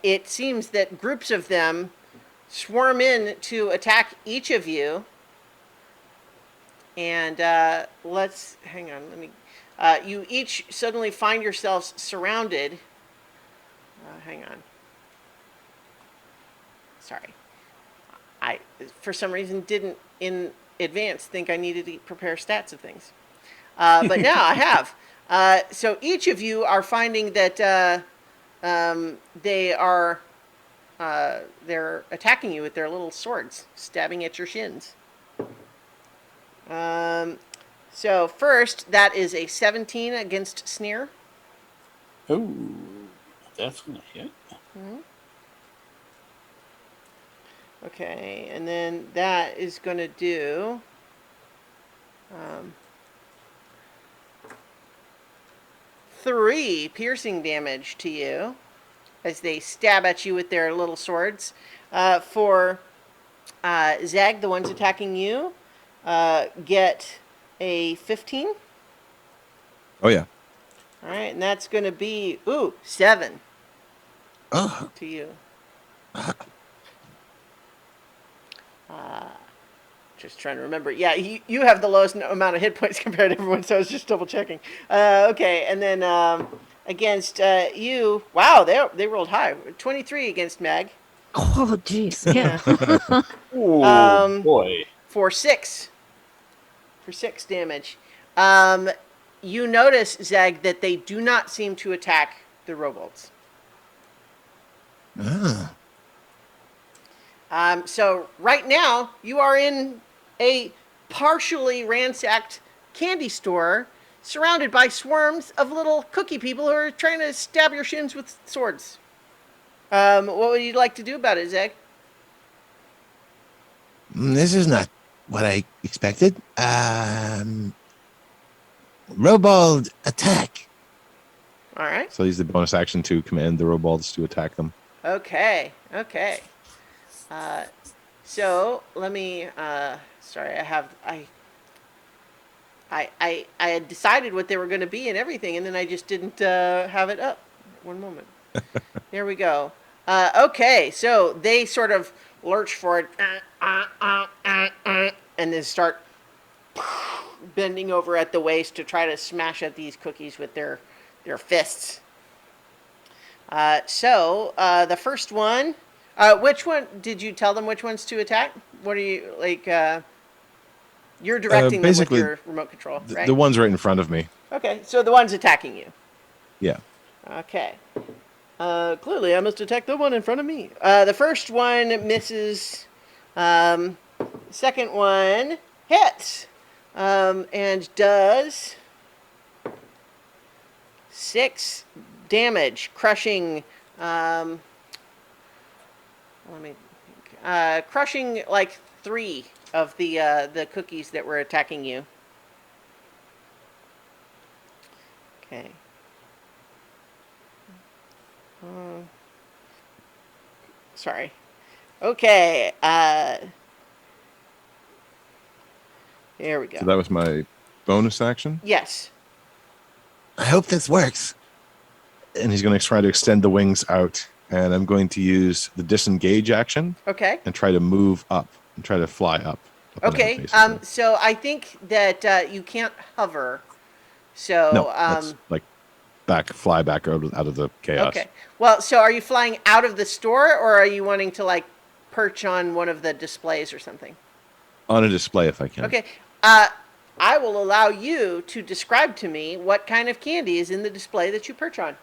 it seems that groups of them swarm in to attack each of you. And let's hang on. Let me. You each suddenly find yourselves surrounded. Hang on. Sorry, I for some reason didn't in advance think I needed to prepare stats of things, but now I have. So each of you are finding that they are they're attacking you with their little swords, stabbing at your shins. So first, that is a 17 against Sneer. Oh, That's gonna hit. Okay, and then that is going to do 3 piercing damage to you as they stab at you with their little swords. For Zag, the ones attacking you get a 15. Oh yeah. All right, and that's going to be 7 Oh, to you. Just trying to remember. Yeah, you have the lowest amount of hit points compared to everyone, so I was just double checking. Okay, and then against you, wow, they rolled high. 23 against Mag. Oh, jeez. Yeah. Oh boy. For 6. For 6 damage. You notice, Zag, that they do not seem to attack the robots. ah. So right now, you are in a partially ransacked candy store surrounded by swarms of little cookie people who are trying to stab your shins with swords. What would you like to do about it, Zeg? This is not what I expected. Robold attack. All right. So use the bonus action to command the robots to attack them. Okay. So let me. Sorry, I had decided what they were going to be and everything, and then I just didn't have it up. One moment. There we go. Okay, so they sort of lurch forward and then start bending over at the waist to try to smash at these cookies with their fists. So the first one, which one did you tell them which ones to attack? What are you like? You're directing them with basically, your remote control, right? The one's right in front of me. Okay, so the one's attacking you. Yeah. Okay. Clearly, I must attack the one in front of me. The first one misses. Second one hits and does 6 damage, crushing. Crushing like 3 of the cookies that were attacking you. Okay. Sorry. Okay. Here we go. So that was my bonus action. Yes. I hope this works. And he's going to try to extend the wings out. And I'm going to use the disengage action Okay. and try to move up and try to fly up. Okay. Basically. So I think that you can't hover. So No, that's like fly back out of the chaos. okay. Well, so are you flying out of the store, or are you wanting to like perch on one of the displays or something? On a display if I can. Okay. I will allow you to describe to me what kind of candy is in the display that you perch on.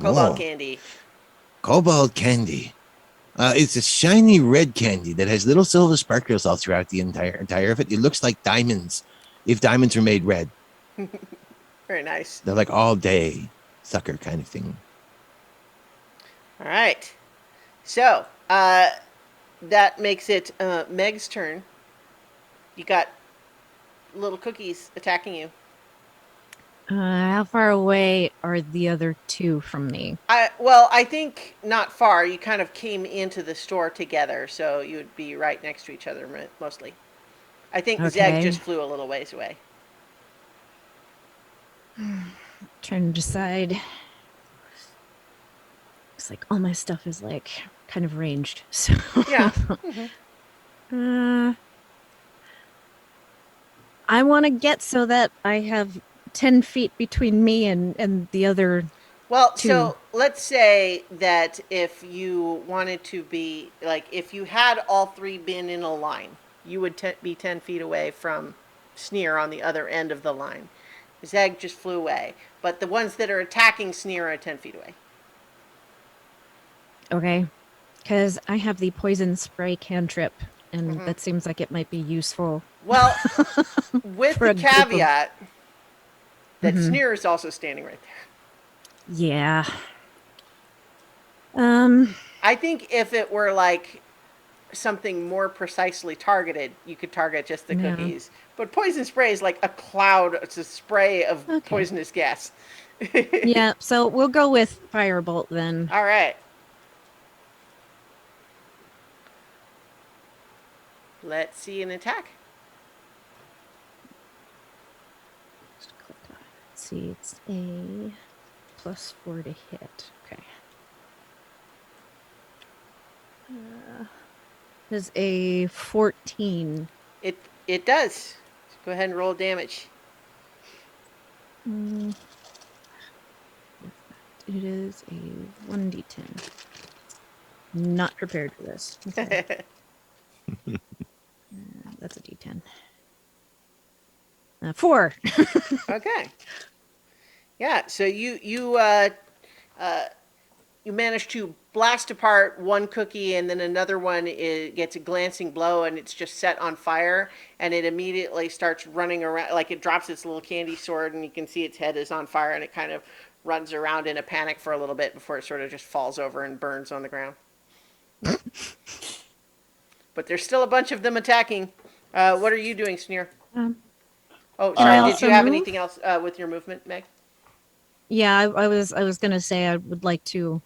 Cobalt candy. Cobalt candy. It's a shiny red candy that has little silver sparkles all throughout the entire of it. It looks like diamonds, if diamonds were made red. Very nice. They're like all day sucker kind of thing. All right. So that makes it Meg's turn. You got little cookies attacking you. How far away are the other 2 from me? Well, I think not far. You kind of came into the store together, so you would be right next to each other mostly. I think Okay. Zeg just flew a little ways away. Trying to decide. Looks like all my stuff is like kind of ranged. So Yeah. I want to get so that I have 10 feet between me and the other. Well, 2. so let's say that if you wanted to be, like, if you had all 3 been in a line, you would be 10 feet away from Sneer on the other end of the line. Zeg just flew away. But the ones that are attacking Sneer are 10 feet away. Okay. Because I have the poison spray cantrip, and that seems like it might be useful. Well, with For the a group of- caveat that Sneer is also standing right there. Yeah. Um. I think if it were like something more precisely targeted, you could target just the Yeah. cookies. But poison spray is like a cloud, it's a spray of Okay. poisonous gas. Yeah. So we'll go with firebolt then. All right. Let's see an attack. Just click on it. Let's see, it's a +4 to hit. Okay. Is a 14. It does. Go ahead and roll damage. Mm, it is a 1d10. Not prepared for this. Okay. That's a d10. 4. Okay. Yeah. So you manage to blast apart one cookie, and then another one gets a glancing blow, and it's just set on fire, and it immediately starts running around, like it drops its little candy sword, and you can see its head is on fire, and it kind of runs around in a panic for a little bit before it sort of just falls over and burns on the ground. But there's still a bunch of them attacking. What are you doing, Sneer? Um, Oh, Can I sorry. Did also you have move? anything else with your movement, Meg? yeah, I was gonna say I would like to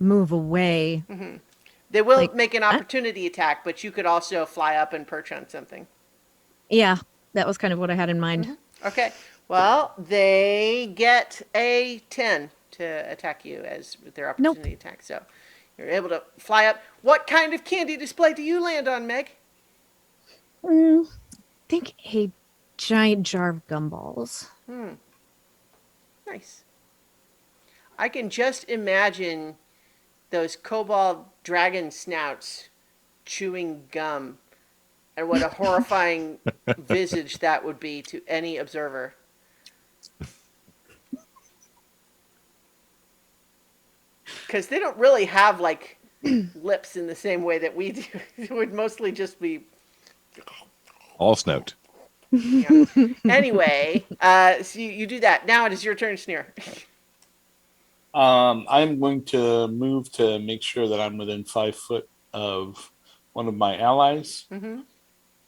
move away. They will Like, make an I, opportunity attack, but you could also fly up and perch on something. yeah, that was kind of what I had in mind. Okay. Well, they get a 10 to attack you as their Nope. opportunity attack. So you're able to fly up. What kind of candy display do you land on, Meg? Think a giant jar of gumballs. Nice. I can just imagine those kobold dragon snouts chewing gum, and what a horrifying visage that would be to any observer. Because they don't really have like lips in the same way that we do. It would mostly just be, All snout. yeah. Anyway, so you do that. Now it is your turn, Sneer. I'm going to move to make sure that I'm within 5 foot of one of my allies,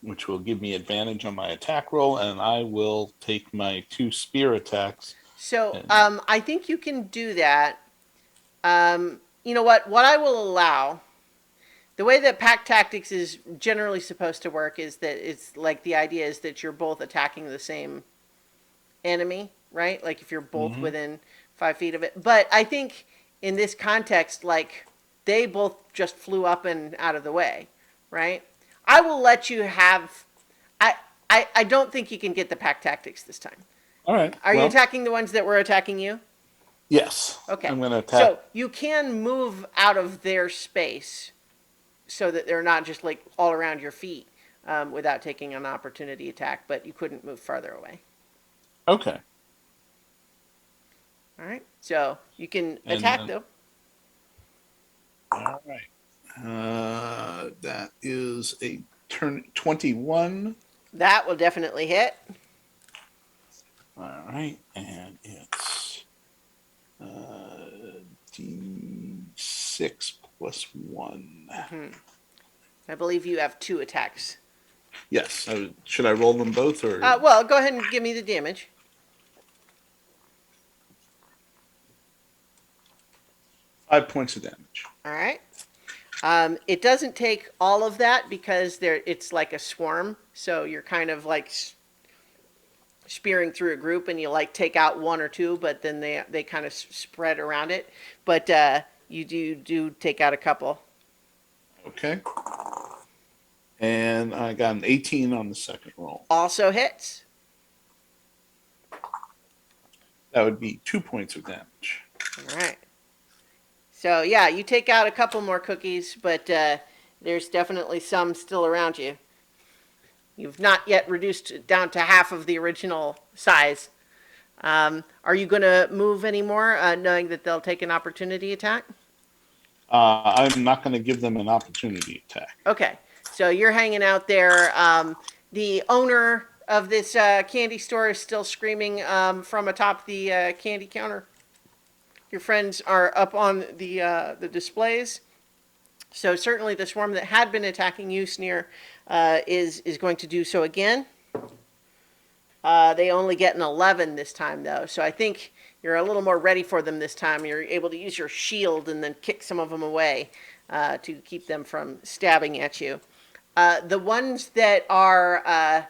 which will give me advantage on my attack roll, and I will take my 2 spear attacks. So I think you can do that. You know what? What I will allow, the way that pack tactics is generally supposed to work is that it's like the idea is that you're both attacking the same enemy, right? Like if you're both within 5 feet of it. But I think in this context, like they both just flew up and out of the way, right? I will let you have. I don't think you can get the pack tactics this time. All right. Are you well, attacking the ones that were attacking you? Yes. Okay. I'm going to attack. So you can move out of their space so that they're not just like all around your feet without taking an opportunity attack, but you couldn't move farther away. Okay. All right. So you can And attack though. All right. That is a turn 21. That will definitely hit. All right. And it's D6 plus 1. I believe you have 2 attacks. Yes. Should I roll them both or? Well, go ahead and give me the damage. 5 points of damage. All right. It doesn't take all of that because it's like a swarm. So you're kind of like spearing through a group, and you like take out 1 or 2, but then they kind of spread around it. But you do take out a couple. Okay. And I got an 18 on the second roll. Also hits. That would be 2 points of damage. All right. So yeah, you take out a couple more cookies, but there's definitely some still around you. You've not yet reduced it down to half of the original size. Are you going to move anymore, knowing that they'll take an opportunity attack? I'm not going to give them an opportunity attack. Okay, so you're hanging out there. The owner of this candy store is still screaming from atop the candy counter. your friends are up on the displays. So certainly the swarm that had been attacking you, Sneer, is going to do so again. They only get an 11 this time, though. So I think you're a little more ready for them this time. You're able to use your shield and then kick some of them away to keep them from stabbing at you. The ones that are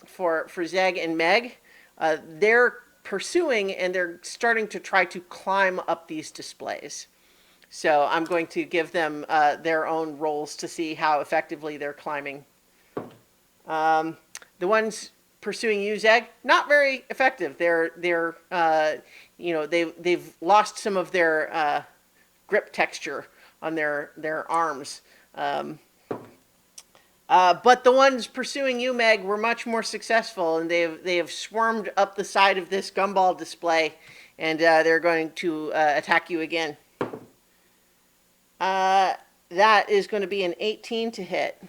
for Zeg and Meg, they're pursuing and they're starting to try to climb up these displays. So I'm going to give them their own rolls to see how effectively they're climbing. The ones pursuing you, Zeg, not very effective. They're they've lost some of their grip texture on their arms. But the ones pursuing you, Meg, were much more successful, and they have swarmed up the side of this gumball display, and they're going to attack you again. That is going to be an 18 to hit.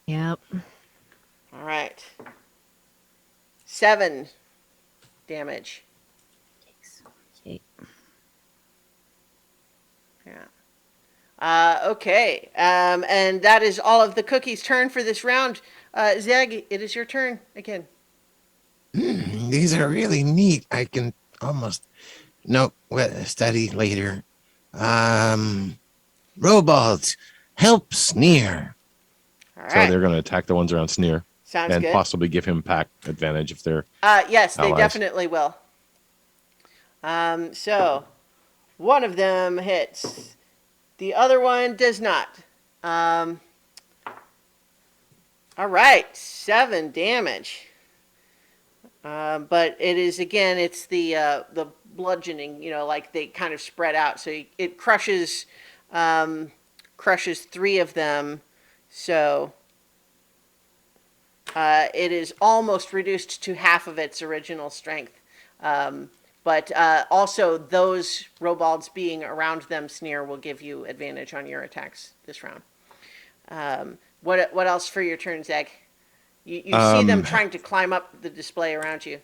Yep. All right. 7 damage. Okay. Yeah. Okay. And that is all of the cookies' turn for this round. Zeg, it is your turn again. These are really neat. I can almost study later. Robots, help Sneer. All So right. they're going to attack the ones around Sneer Sounds and good. possibly give him pack advantage if they're Yes, they allies. definitely will. So one of them hits. The other one does not. All right, 7 damage. But it is again, it's the bludgeoning. Like they kind of spread out, so it crushes 3 of them. So it is almost reduced to half of its original strength. But also, those robalds being around them, Sneer, will give you advantage on your attacks this round. What else for your turn, Zeg? You see them trying to climb up the display around you.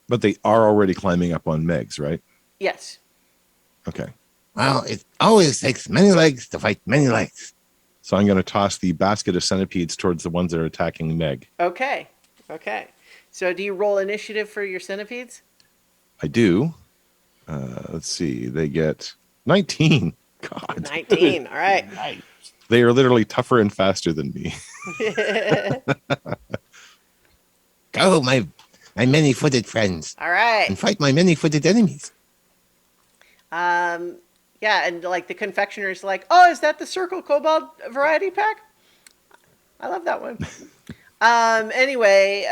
But they are already climbing up on Meg's, right? Yes. Okay. Well, it always takes many legs to fight many legs. So I'm going to toss the basket of centipedes towards the ones that are attacking Meg. Okay. So do you roll initiative for your centipedes? I do. Let's see. They get 19. God. 19. All right. Nice. They are literally tougher and faster than me. Go, my many-footed friends, All right. and fight my many-footed enemies. Yeah, and like the confectioner's like, oh, is that the Circle Cobalt variety pack? I love that one. Anyway,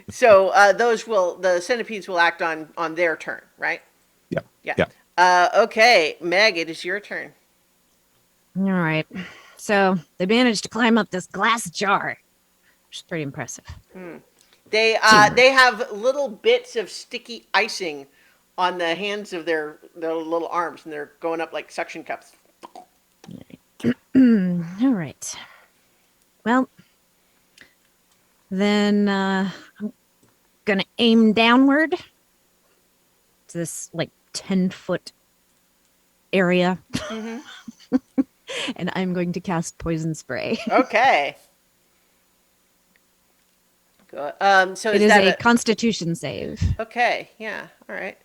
so the centipedes will act on their turn, right? Yeah. Yeah. Okay, Meg, it is your turn. All right. So they managed to climb up this glass jar, which is pretty impressive. They have little bits of sticky icing on the hands of their little arms, and they're going up like suction cups. All right. Well, then I'm gonna aim downward to this like 10-foot area, and I'm going to cast poison spray. Okay. Good. So It is is that a Constitution save. okay? Yeah. All right.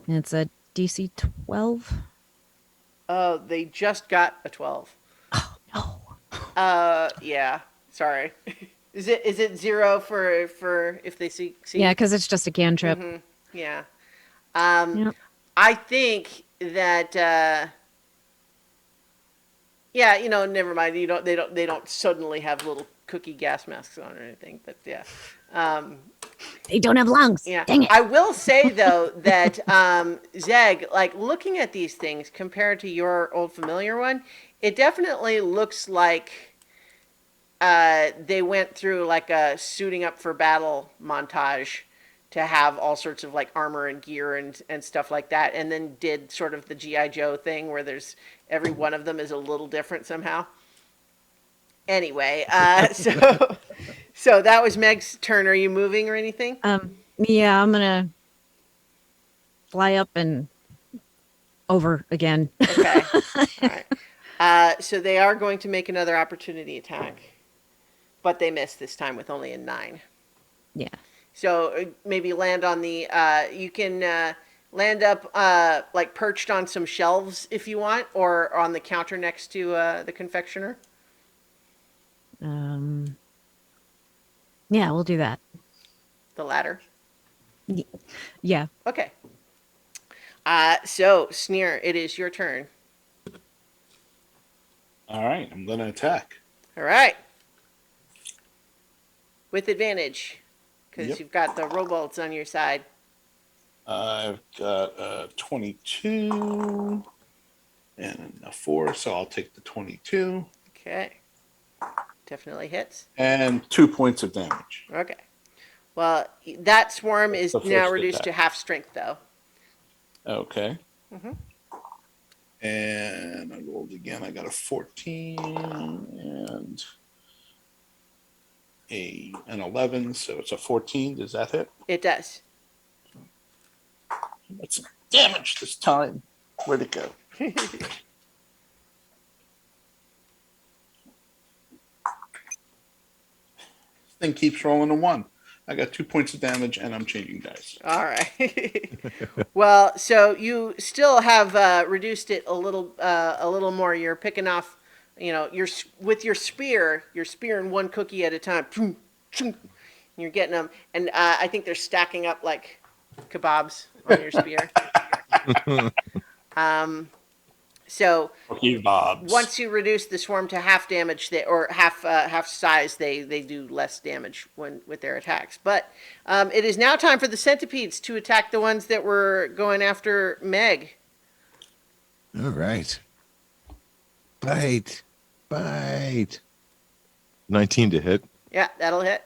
And it's a DC 12. Oh, they just got a 12. Oh no. Yeah. Sorry. Is it 0 for if they see? Yeah, because it's just a cantrip. Yeah. Yep. I think that. Yeah, never mind. They don't suddenly have little cookie gas masks on or anything. But yeah. They don't have lungs. Yeah. Dang it. I will say though that Zeg, like looking at these things compared to your old familiar one, it definitely looks like they went through like a suiting up for battle montage to have all sorts of like armor and gear and stuff like that, and then did sort of the G.I. Joe thing where there's every one of them is a little different somehow. Anyway, so that was Meg's turn. Are you moving or anything? Yeah, I'm gonna fly up and over again. Okay. All right. So they are going to make another opportunity attack, but they missed this time with only a 9. Yeah. So maybe land on the. You can land up like perched on some shelves if you want, or on the counter next to the confectioner. Yeah, we'll do that. The ladder. Yeah. Okay. So Sneer, it is your turn. All right, I'm going to attack. All right. With advantage, because Yep. you've got the robots on your side. I've got a 22 and a 4, so I'll take the 22. Okay. Definitely hits. And 2 points of damage. Okay. Well, that swarm is The now first reduced attack. to half strength, though. Okay. Mhm. And I rolled again. I got a 14 and an 11, so it's a 14. Does that hit? It does. That's some damage this time. Where'd it go? This thing keeps rolling a 1. I got 2 points of damage, and I'm changing dice. All right. Well, so you still have reduced it a little more. You're picking off, you're with your spear. You're spearing one cookie at a time. You're getting them, and I think they're stacking up like kebabs on your spear. So Cookie Bobs. once you reduce the swarm to half damage, or half size, they do less damage with their attacks. But it is now time for the centipedes to attack the ones that were going after Meg. All right. Bite. Bite. 19 to hit. Yeah, that'll hit.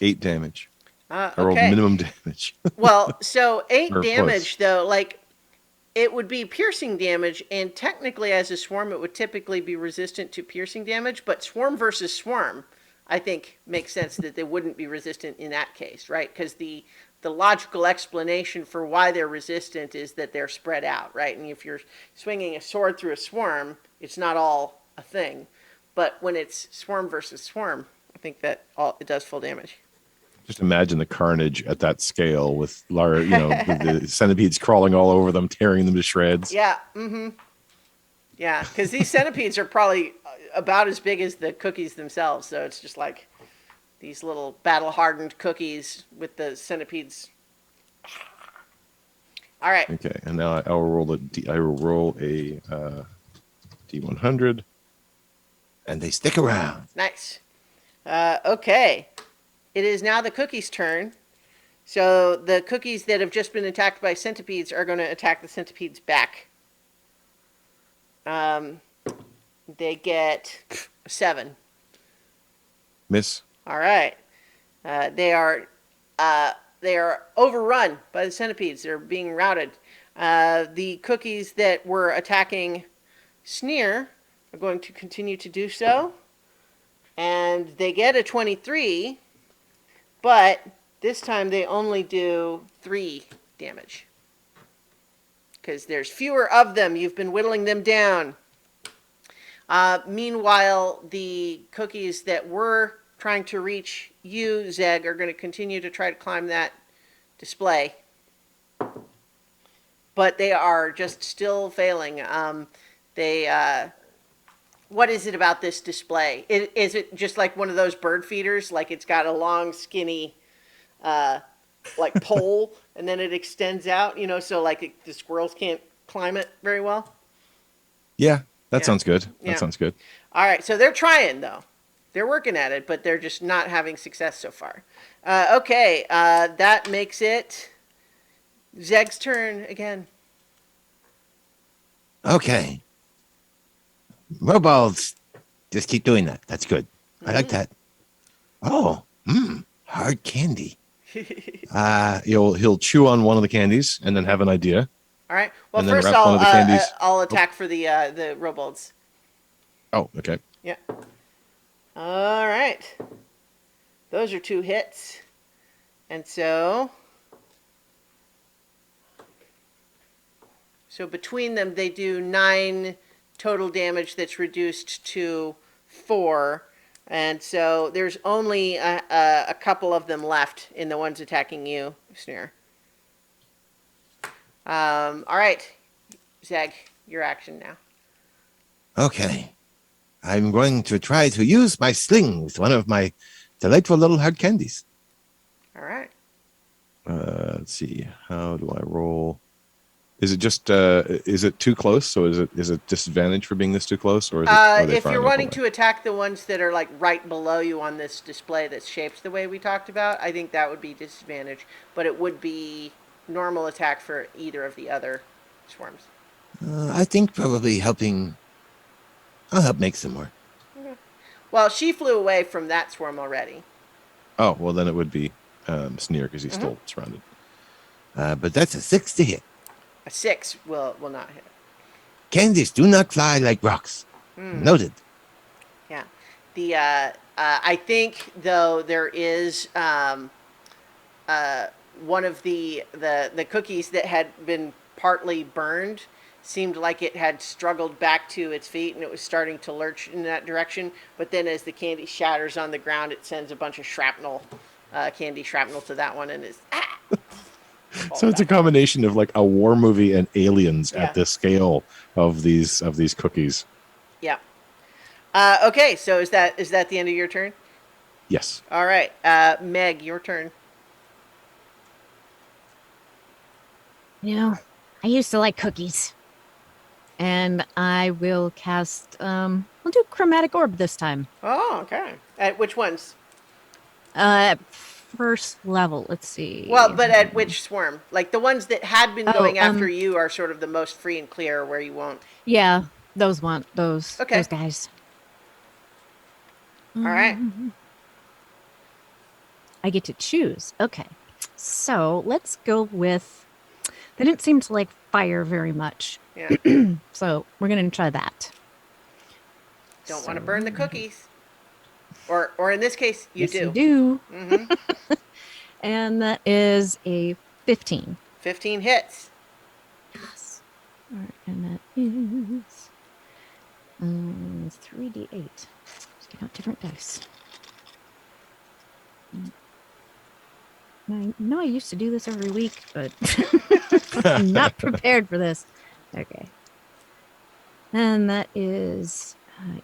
8 damage. I rolled Okay. minimum damage. Well, so 8 Or damage plus. though, like it would be piercing damage, and technically as a swarm, it would typically be resistant to piercing damage. But swarm versus swarm, I think makes sense that they wouldn't be resistant in that case, right? Because the logical explanation for why they're resistant is that they're spread out, right? And if you're swinging a sword through a swarm, it's not all a thing. But when it's swarm versus swarm, I think that it does full damage. Just imagine the carnage at that scale with the centipedes crawling all over them, tearing them to shreds. Yeah. Mm-hmm. Yeah, because these centipedes are probably about as big as the cookies themselves. So it's just like these little battle-hardened cookies with the centipedes. All right. Okay, and now I will roll a D100. And they stick around. Nice. Okay. It is now the cookies' turn. So the cookies that have just been attacked by centipedes are going to attack the centipedes back. They get 7. Miss. All right. They are overrun by the centipedes. They're being routed. The cookies that were attacking Sneer are going to continue to do so. And they get a 23, but this time they only do 3 damage. Because there's fewer of them. You've been whittling them down. Meanwhile, the cookies that were trying to reach you, Zeg, are going to continue to try to climb that display. But they are just still failing. What is it about this display? Is it just like one of those bird feeders? Like it's got a long, skinny, like pole, and then it extends out, so like the squirrels can't climb it very well? Yeah, that Yeah. sounds good. Yeah. That sounds good. All right, so they're trying, though. They're working at it, but they're just not having success so far. Okay, that makes it Zeg's turn again. Okay. Robots. Just keep doing that. That's good. I like that. Oh, hard candy. He'll chew on one of the candies and then have an idea. All right. Well, And then first wrap one of the candies. I'll attack for the robolds. Oh, okay. Yeah. All right. Those are 2 hits. And so between them, they do 9 total damage that's reduced to 4. And so there's only a couple of them left in the ones attacking you, Sneer. All right, Zeg, your action now. Okay. I'm going to try to use my sling with one of my delightful little hard candies. All right. Let's see. How do I roll? Is it just is it too close? So is it disadvantage for being this too close, or is it? Are they If you're firing wanting away? to attack the ones that are like right below you on this display that's shaped the way we talked about, I think that would be disadvantage. But it would be normal attack for either of the other swarms. I think probably helping. I'll help make some more. Well, she flew away from that swarm already. Oh well, then it would be Sneer because he's still surrounded. But that's a 6 to hit. A 6 will not hit. Candies do not fly like rocks. Noted. Yeah. The I think though there is one of the cookies that had been partly burned seemed like it had struggled back to its feet and it was starting to lurch in that direction. But then as the candy shatters on the ground, it sends a bunch of shrapnel, candy shrapnel to that one and is So it's a combination of like a war movie and aliens Yeah. at the scale of these cookies. Yeah. Okay, so is that the end of your turn? Yes. All right, Meg, your turn. You know, I used to like cookies. And I will cast, we'll do Chromatic Orb this time. Oh, okay. At which ones? First level, let's see. Well, but at which swarm? Like the ones that had been going after um, you are sort of the most free and clear, where you won't. Yeah, those Okay. those guys. All right. I get to choose. Okay. So let's go with, they didn't seem to like fire very much. Yeah. So we're going to try that. Don't want to burn the cookies. Or in this case, you Yes, do. you do. Mm-hmm. And that is a 15. 15 hits. Yes. All right, and that is 3d8. Let's get out different dice. I know I used to do this every week, but I'm not prepared for this. Okay. And that is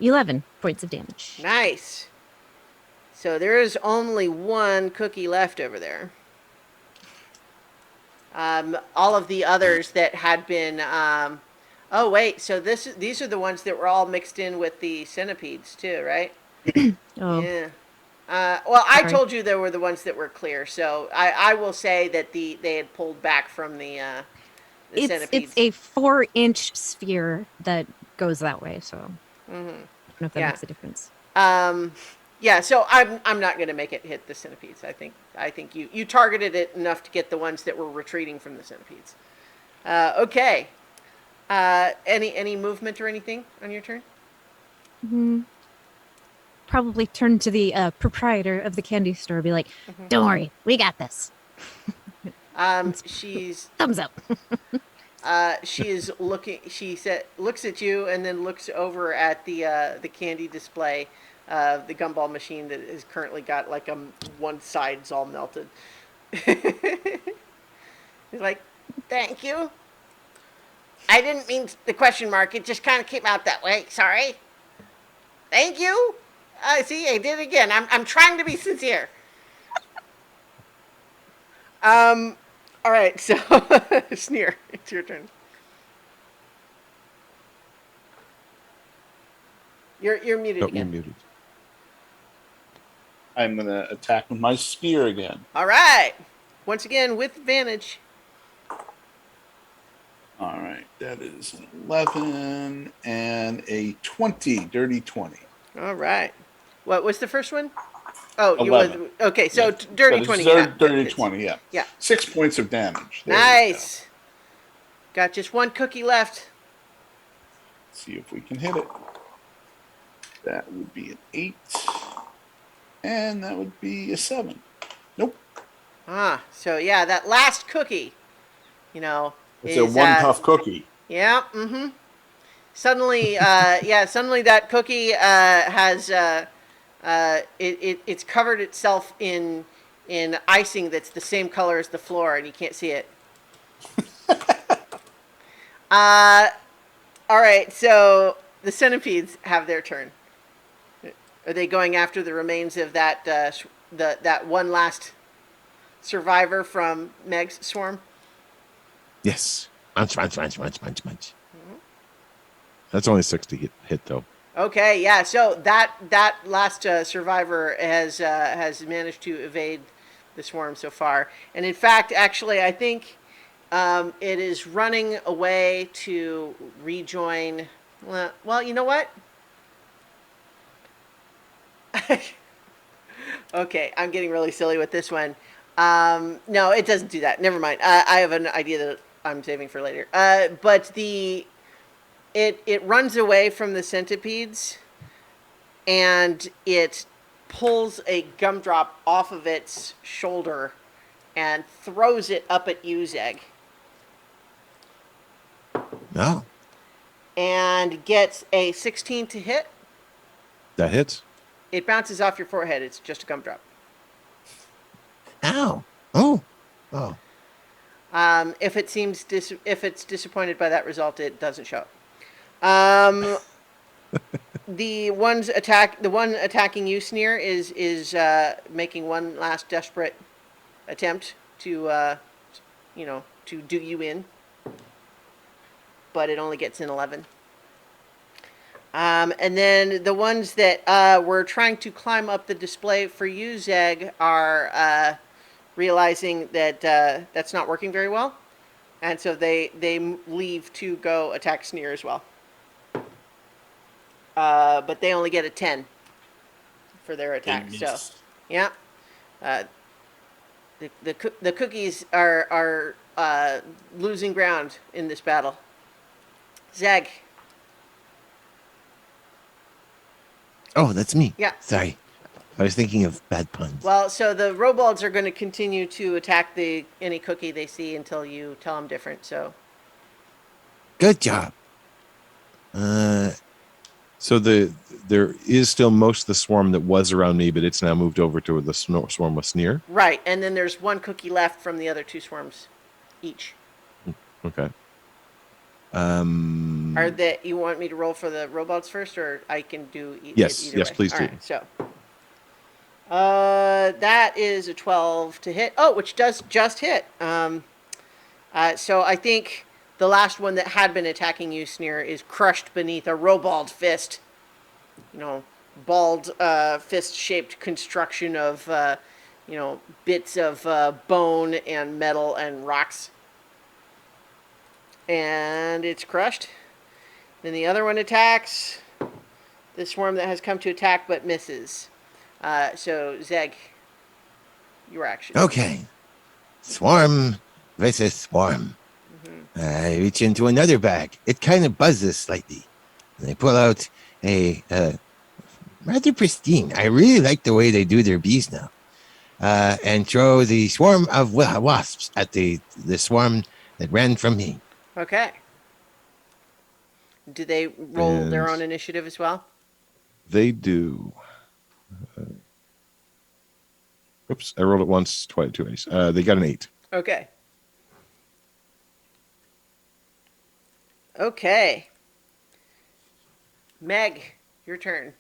11 points of damage. Nice. So there is only one cookie left over there. All of the others that had been. Oh wait, so these are the ones that were all mixed in with the centipedes too, right? Oh, Yeah. Well, I Sorry. told you there were the ones that were clear, so I will say that they had pulled back from the centipedes. it's a 4-inch sphere that goes that way, so I don't know if that Yeah. makes a difference. Yeah, so I'm not going to make it hit the centipedes. I think you targeted it enough to get the ones that were retreating from the centipedes. Okay. Any movement or anything on your turn? Probably turn to the proprietor of the candy store, be like, "Don't worry, we got this." She's Thumbs up. she is looking. She looks at you and then looks over at the candy display, the gumball machine that has currently got like one side's all melted. He's like, "Thank you. I didn't mean the question mark. It just kind of came out that way. Sorry. Thank you. See, I did it again. I'm trying to be sincere." All right, so Sneer, it's your turn. You're muted Oh, again. you're muted. I'm going to attack with my spear again. All right. Once again with advantage. All right, that is an 11 and a 20, dirty 20. All right. What was the first one? Oh, 11. okay. So Yeah. dirty But 20. it's Yeah, dirty it's- 20, yeah. Yeah. 6 points of damage. There we Nice. Got just one cookie left. Let's see if we can hit it. That would be an 8. And that would be a 7. Nope. So yeah, that last cookie, you know, It's a is one tough cookie. yeah. Suddenly, suddenly that cookie has it's covered itself in icing that's the same color as the floor, and you can't see it. Uh, all right, so the centipedes have their turn. Are they going after the remains of that that one last survivor from Meg's swarm? Yes. Munch, munch, munch, munch, munch, munch. That's only 60 hit though. Okay, yeah. So that last survivor has managed to evade the swarm so far, and in fact, actually, I think it is running away to rejoin. Well, you know what? Okay, I'm getting really silly with this one. No, it doesn't do that. Never mind. I have an idea that I'm saving for later. But it runs away from the centipedes, and it pulls a gumdrop off of its shoulder and throws it up at you, Zeg, No. and gets a 16 to hit. That hits. It bounces off your forehead. It's just a gumdrop. Ow. Oh. Oh. If if it's disappointed by that result, it doesn't show. Um, the one attacking you, Sneer, is making one last desperate attempt to to do you in, but it only gets in 11. And then the ones that were trying to climb up the display for you, Zeg, are realizing that that's not working very well, and so they leave to go attack Sneer as well. But they only get a 10 for their attack. So, yeah, the cookies are losing ground in this battle. Zeg. Oh, that's me. Yeah. Sorry. I was thinking of bad puns. Well, so the robots are going to continue to attack any cookie they see until you tell them different. So. Good job. So there is still most of the swarm that was around me, but it's now moved over to the swarm with Sneer. Right, and then there's one cookie left from the other two swarms, each. Okay. Are that you want me to roll for the robots first, or I can do yes, either yes, way? please All do. right, so. That is a 12 to hit. Oh, which does just hit. So I think the last one that had been attacking you, Sneer, is crushed beneath a robald fist. Bald fist-shaped construction of, bits of bone and metal and rocks. And it's crushed. Then the other one attacks the swarm that has come to attack but misses. So, Zeg, your action. Okay. Swarm versus swarm. I reach into another bag. It kind of buzzes slightly. And I pull out a rather pristine. I really like the way they do their bees now. And throw the swarm of wasps at the swarm that ran from me. Okay. Do they roll their And- own initiative as well? They do. Oops, I rolled it once, twice, twice. They got an 8. Okay. Okay. Meg, your turn.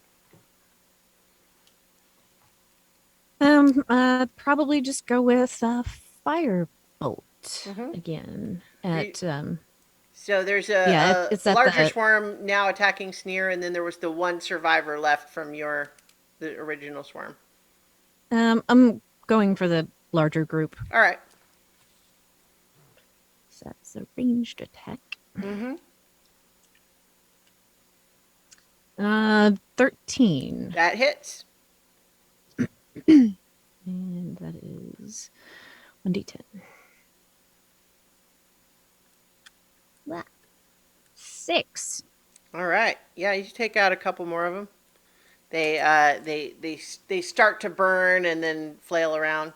Probably just go with firebolt Mhm. again at So there's Yeah, it's a at larger the- swarm now attacking Sneer, and then there was the one survivor left from the original swarm. I'm going for the larger group. All right. So that's a ranged attack. Mm-hmm. 13. That hits. And that is 1d10. Wow. 6. All right. Yeah, you take out a couple more of them. They start to burn and then flail around.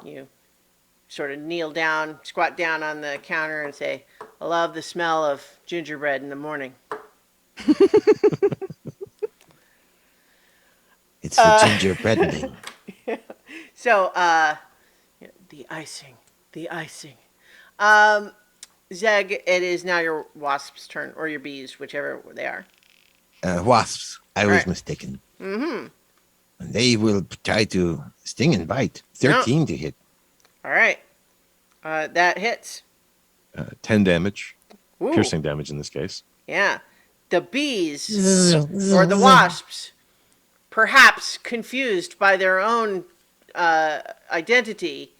You sort of kneel down, squat down on the counter and say, I love the smell of gingerbread in the morning. It's the gingerbread thing. So, the icing, the icing. Um, Zeg, it is now your wasp's turn, or your bees, whichever they are. Wasps. I All was right. mistaken. Mm-hmm. And they will try to sting and bite. No. 13 to hit. All right. That hits. 10 damage, Ooh. piercing damage in this case. Yeah. The bees, or the wasps, perhaps confused by their own identity,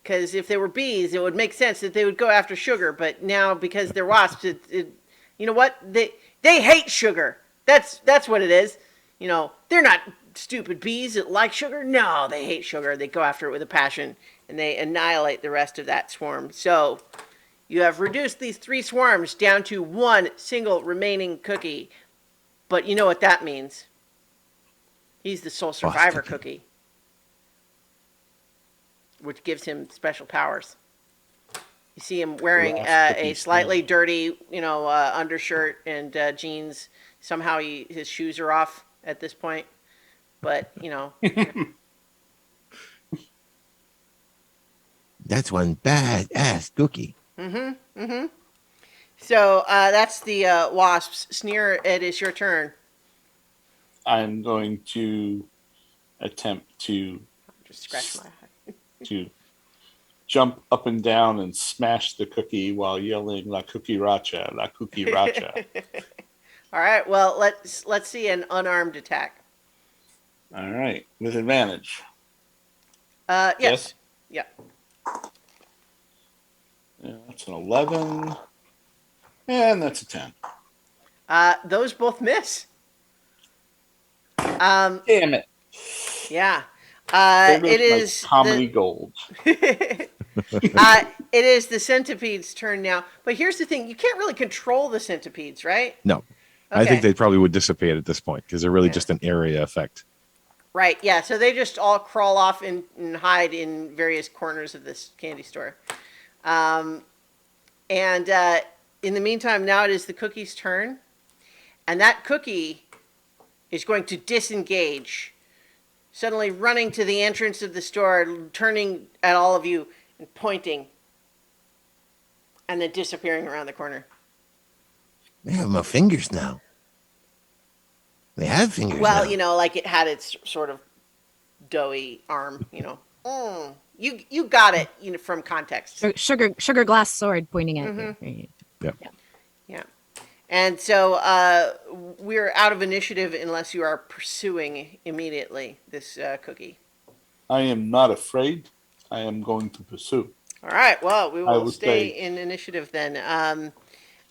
because if they were bees, it would make sense that they would go after sugar. But now, because they're wasps, you know what? They hate sugar. That's what it is. You know, they're not stupid bees that like sugar. No, they hate sugar. They go after it with a passion, and they annihilate the rest of that swarm. So you have reduced these 3 swarms down to 1 single remaining cookie. But you know what that means. He's the sole survivor cookie, which gives him special powers. You see him wearing a slightly dirty, undershirt and jeans. Somehow his shoes are off at this point. But, That's one badass cookie. So that's the wasps. Sneer, it is your turn. I'm going to attempt to Just scratch my eye. to jump up and down and smash the cookie while yelling "La cookie racha, la cookie racha." All right. Well, let's see an unarmed attack. All right, with advantage. Yes. Yeah. Yeah, that's an 11, and that's a 10. Those both miss. Damn it! Yeah. There goes It my is comedy gold. it is the centipede's turn now. But here's the thing: you can't really control the centipedes, right? No. I Okay. think they probably would dissipate at this point because they're really Yeah. just an area effect. Right. Yeah. So they just all crawl off and hide in various corners of this candy store. And in the meantime, now it is the cookie's turn, and that cookie is going to disengage, suddenly running to the entrance of the store, turning at all of you and pointing, and then disappearing around the corner. They have my fingers now. They have fingers Well, now. like it had its sort of doughy arm. You got it. From context. Sugar glass sword pointing at you. Right. Yep. Yeah. And so we're out of initiative unless you are pursuing immediately this cookie. I am not afraid. I am going to pursue. All right. Well, we will would stay say- in initiative then. Everyone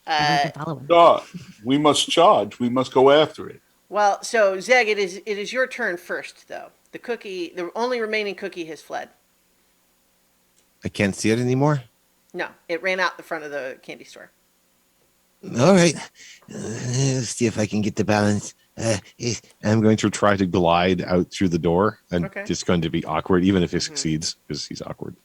can follow him. We must charge. We must go after it. Well, so Zeg, it is your turn first, though. The only remaining cookie has fled. I can't see it anymore. No, it ran out the front of the candy store. All right. Let's see if I can get the balance. I'm going to try to glide out through the door, and Okay. it's going to be awkward, even if he succeeds, because he's awkward.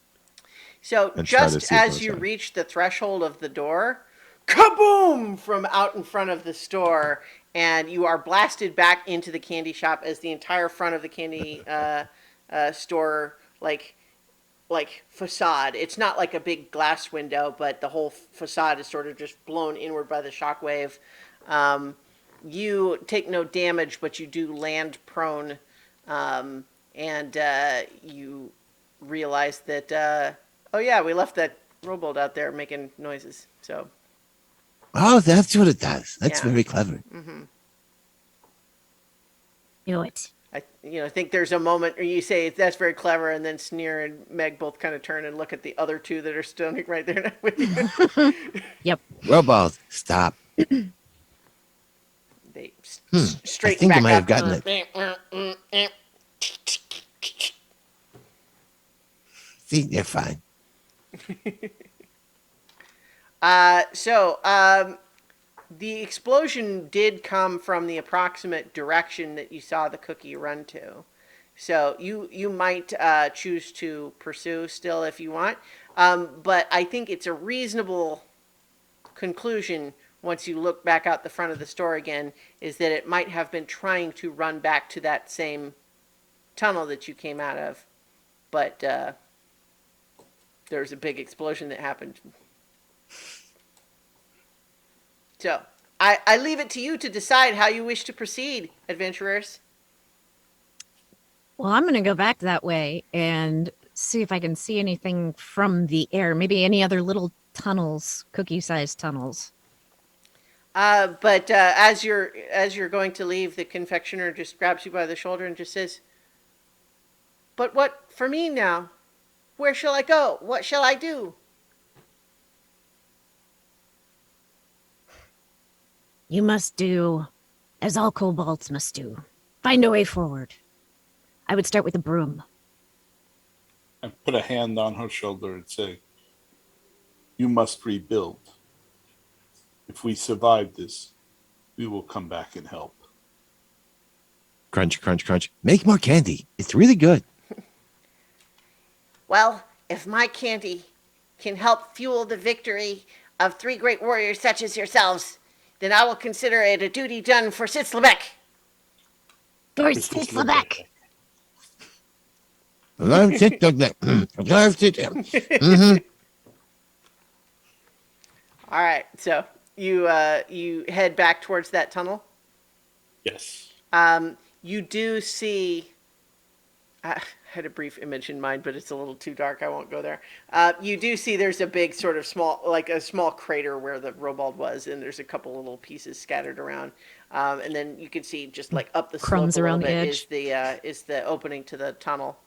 So And try to just see it as goes you down. reach the threshold of the door, kaboom! From out in front of the store, and you are blasted back into the candy shop as the entire front of the candy store, like facade. It's not like a big glass window, but the whole facade is sort of just blown inward by the shockwave. You take no damage, but you do land prone, and you realize that oh yeah, we left that rowboat out there making noises. So Oh, that's what it does. That's Yeah. very clever. Do it. I think there's a moment where you say that's very clever, and then Sneer and Meg both kind of turn and look at the other two that are standing right there with you. Yep. Robots, stop. They I straighten think I back might have up. gotten it. See, they're fine. The explosion did come from the approximate direction that you saw the cookie run to. So you might choose to pursue still if you want, but I think it's a reasonable conclusion once you look back out the front of the store again is that it might have been trying to run back to that same tunnel that you came out of, but there was a big explosion that happened. So I leave it to you to decide how you wish to proceed, adventurers. Well, I'm going to go back that way and see if I can see anything from the air. Maybe any other little tunnels, cookie-sized tunnels. But as you're going to leave, the confectioner just grabs you by the shoulder and just says, "But what for me now? Where shall I go? What shall I do?" You must do as all kobolds must do. Find a way forward. I would start with a broom. I put a hand on her shoulder and say, "You must rebuild. If we survive this, we will come back and help." Crunch, crunch, crunch. Make more candy. It's really good. Well, if my candy can help fuel the victory of three great warriors such as yourselves, then I will consider it a duty done for Sitslebik. For Sitslebik. Sitslebik! Alarm sit, dog that. Alarm sit. Mm-hmm. All right, so you head back towards that tunnel. Yes. You do see. I had a brief image in mind, but it's a little too dark. I won't go there. You do see there's a big sort of small, like a small crater where the Robald was, and there's a couple little pieces scattered around. And then you can see just like up the Crumbs slope a around little the bit edge. is the opening to the tunnel.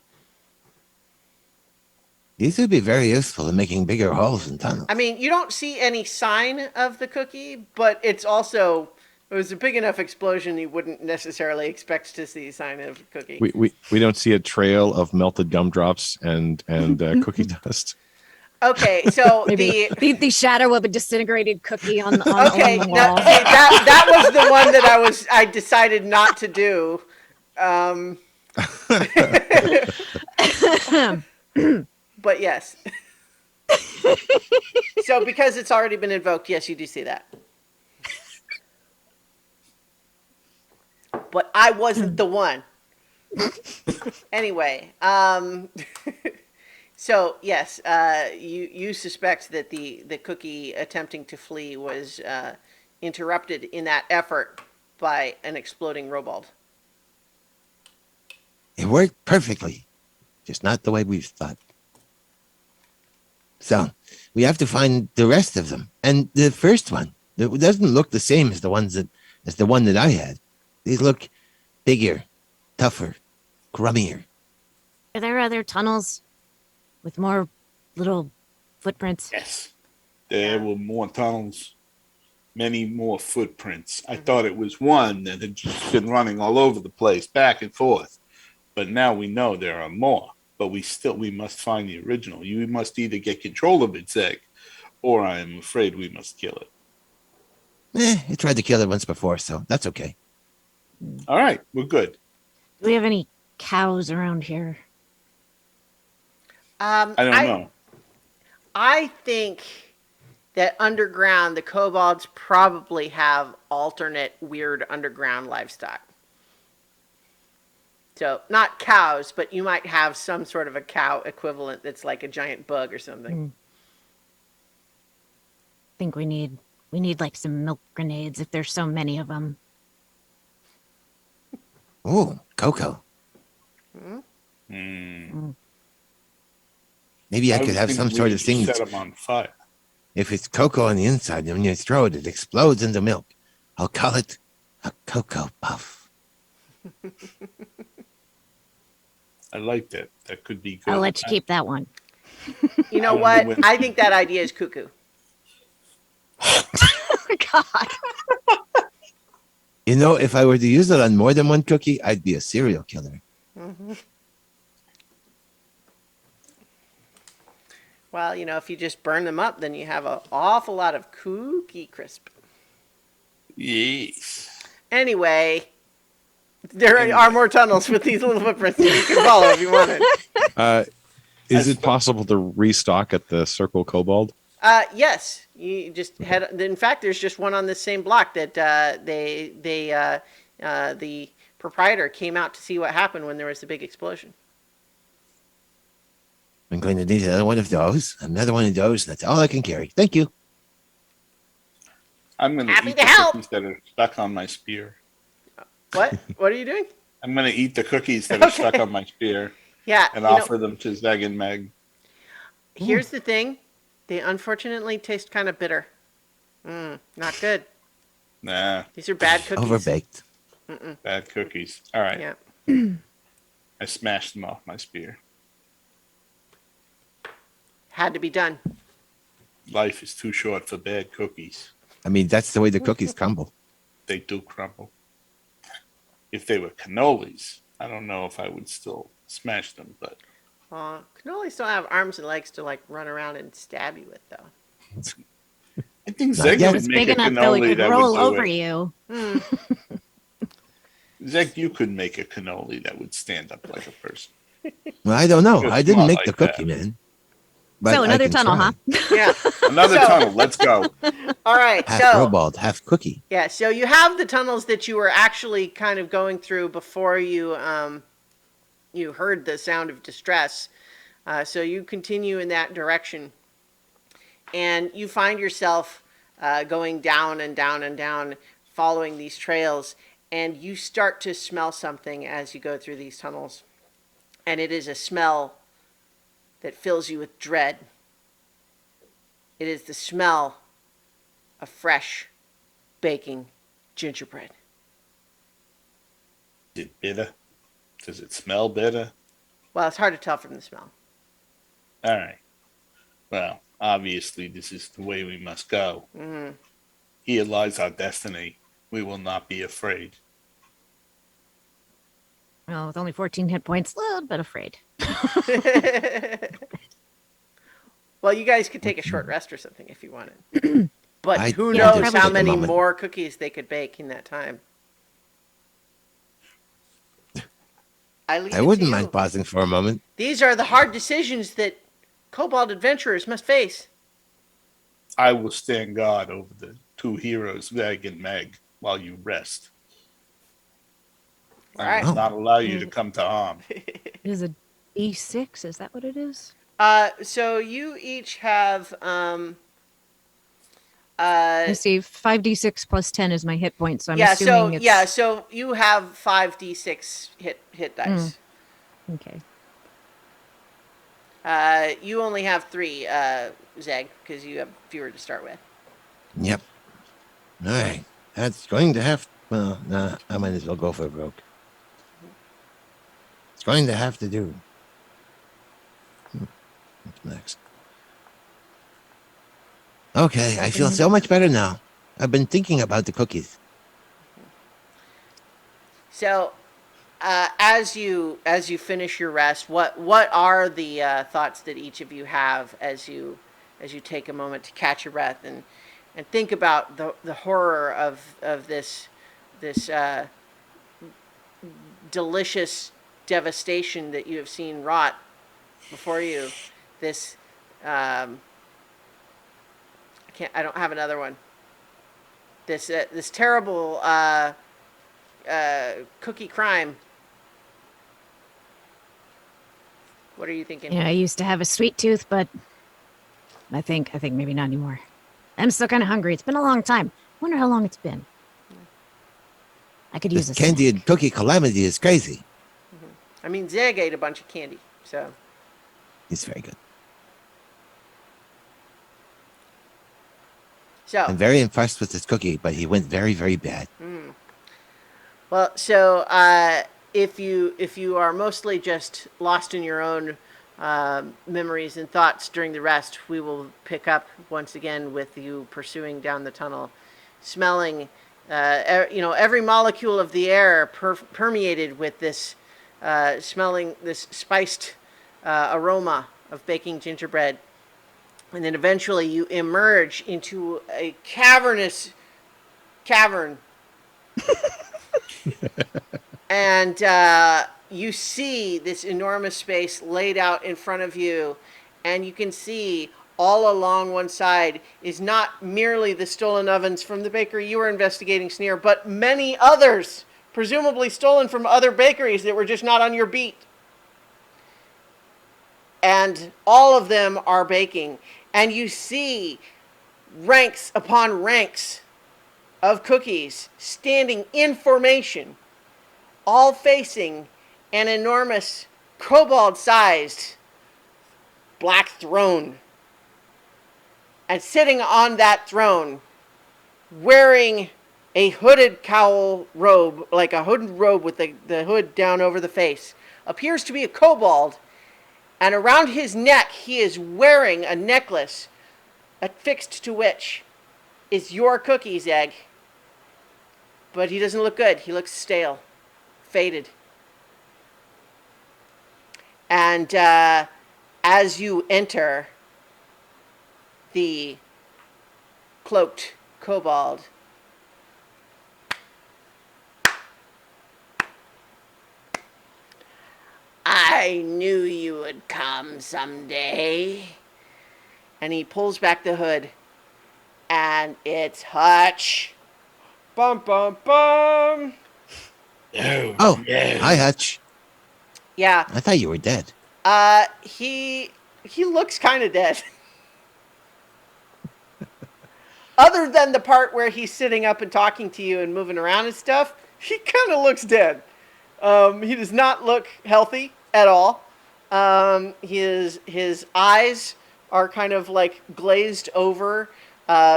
These would be very useful in making bigger holes in tunnels. I mean, you don't see any sign of the cookie, but it was a big enough explosion you wouldn't necessarily expect to see a sign of a cookie. We don't see a trail of melted gumdrops and cookie dust. Okay, so Maybe the shadow of a disintegrated cookie on okay, along the now, wall. see, that was the one that I decided not to do. But yes. So because it's already been invoked, yes, you do see that. But I wasn't the one. Anyway, so yes, you suspect that the cookie attempting to flee was interrupted in that effort by an exploding Robald. It worked perfectly, just not the way we thought. So we have to find the rest of them. And the first one, it doesn't look the same as the one that I had. These look bigger, tougher, grummier. Are there other tunnels with more little footprints? Yes. There were more tunnels, many more footprints. I thought it was one that had just been running all over the place, back and forth. But now we know there are more. But we must find the original. You must either get control of its egg, or I am afraid we must kill it. I tried to kill it once before, so that's okay. All right, we're good. Do we have any cows around here? I don't know. I think that underground, the kobolds probably have alternate weird underground livestock. So not cows, but you might have some sort of a cow equivalent that's like a giant bug or something. I think we need like some milk grenades if there's so many of them. Ooh, cocoa. Mm. Maybe I was could have thinking some we sort of should thing. Set them on fire. If it's cocoa on the inside, and when you throw it, it explodes into milk. I'll call it a cocoa puff. I like that. That could be good. I'll let you keep that one. You know I what? I think that idea is cuckoo. God. You know, if I were to use it on more than one cookie, I'd be a serial killer. Mm-hmm. Well, if you just burn them up, then you have an awful lot of cookie crisp. Yes. Anyway, There Anyway. are more tunnels with these little footprints that you can follow if you wanted. Is I it possible to restock at the Circle Kobold? Yes, you just head. In fact, there's just one on this same block that the proprietor came out to see what happened when there was the big explosion. I'm going to need another one of those. Another one of those. That's all I can carry. Thank you. I'm going to Happy eat to the help. cookies that are stuck on my spear. What? What are you doing? I'm going to eat the cookies that are Okay. stuck on my spear Yeah, and offer them to Zeg and Meg. here's the thing: they unfortunately taste kind of bitter. Not good. Nah, These are bad cookies. Overbaked. bad cookies. All right. Yeah. I smashed them off my spear. Had to be done. Life is too short for bad cookies. I mean, that's the way the cookies crumble. They do crumble. If they were cannolis, I don't know if I would still smash them, but Cannolis don't have arms and legs to like run around and stab you with, though. I think Not Zeg yet. would It's make big a enough that we cannoli could that roll would do over it. you. Zeg, you could make a cannoli that would stand up like a person. Well, I don't know. You're I didn't smart make like the cookie, that. man. But So I another can tunnel, try. huh? Yeah. Another So- tunnel. Let's go. All right. Half So kobold, half cookie. yeah. So you have the tunnels that you were actually kind of going through before you you heard the sound of distress. So you continue in that direction, and you find yourself going down and down and down, following these trails, and you start to smell something as you go through these tunnels, and it is a smell that fills you with dread. It is the smell of fresh baking gingerbread. Is it bitter? Does it smell bitter? Well, it's hard to tell from the smell. All right. Well, obviously, this is the way we must go. Mm. Here lies our destiny. We will not be afraid. Well, with only 14 hit points, a little bit afraid. Well, you guys could take a short rest or something if you wanted. But I- who Yeah, knows probably how take a many moment. more cookies they could bake in that time. I leave I it wouldn't to mind you. pausing for a moment. These are the hard decisions that kobold adventurers must face. I will stand guard over the two heroes, Zeg and Meg, while you rest. I Alright. will not allow you to come to harm. It is a D6. Is that what it is? So you each have I see 5d6 plus 10 is my hit point, so I'm yeah, assuming it's so you have 5d6 hit dice. okay. You only have 3, Zeg, because you have fewer to start with. Yep. All right. That's going to have. Well, nah. I might as well go for broke. It's going to have to do. What's next? Okay, I feel so much better now. I've been thinking about the cookies. So, as you finish your rest, what are the thoughts that each of you have as you take a moment to catch your breath and think about the horror of this delicious devastation that you have seen wrought before you. This I don't have another one. This terrible cookie crime. What are you thinking? Yeah, I used to have a sweet tooth, but I think maybe not anymore. I'm still kind of hungry. It's been a long time. Wonder how long it's been. I could use This a candy snack. and cookie calamity is crazy. I mean, Zeg ate a bunch of candy, so It's very good. so I'm very impressed with this cookie, but he went very, very bad. well, so if you are mostly just lost in your own memories and thoughts during the rest, we will pick up once again with you pursuing down the tunnel, smelling, every molecule of the air permeated with this, smelling this spiced aroma of baking gingerbread. And then eventually you emerge into a cavern And you see this enormous space laid out in front of you, and you can see all along one side is not merely the stolen ovens from the bakery you were investigating, Sneer, but many others, presumably stolen from other bakeries that were just not on your beat. And all of them are baking. And you see ranks upon ranks of cookies standing in formation, all facing an enormous kobold-sized black throne. And sitting on that throne, wearing a hooded cowl robe, like a hooded robe with the hood down over the face, appears to be a kobold. And around his neck, he is wearing a necklace affixed to which is your cookies, Egg. But he doesn't look good. He looks stale, faded. And as you enter, the cloaked kobold I knew you would come someday. And he pulls back the hood, and it's Hutch. Bum, bum, bum. Oh, hi, Hutch. Yeah, I thought you were dead. he looks kind of dead. Other than the part where he's sitting up and talking to you and moving around and stuff, he kind of looks dead. He does not look healthy at all. His eyes are kind of like glazed over.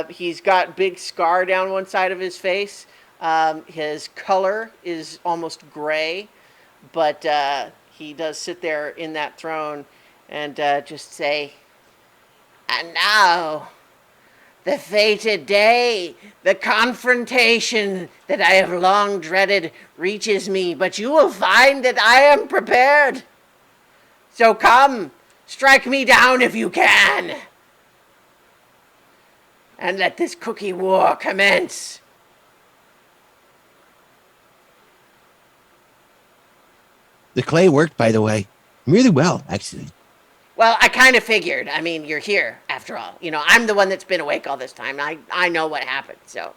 He's got big scar down one side of his face. His color is almost gray, but he does sit there in that throne and just say, "And now, the fated day, the confrontation that I have long dreaded reaches me, but you will find that I am prepared. So come, strike me down if you can, and let this cookie war commence." The clay worked, by the way, really well, actually. Well, I kind of figured. I mean, you're here, after all. You know, I'm the one that's been awake all this time. I know what happened, so,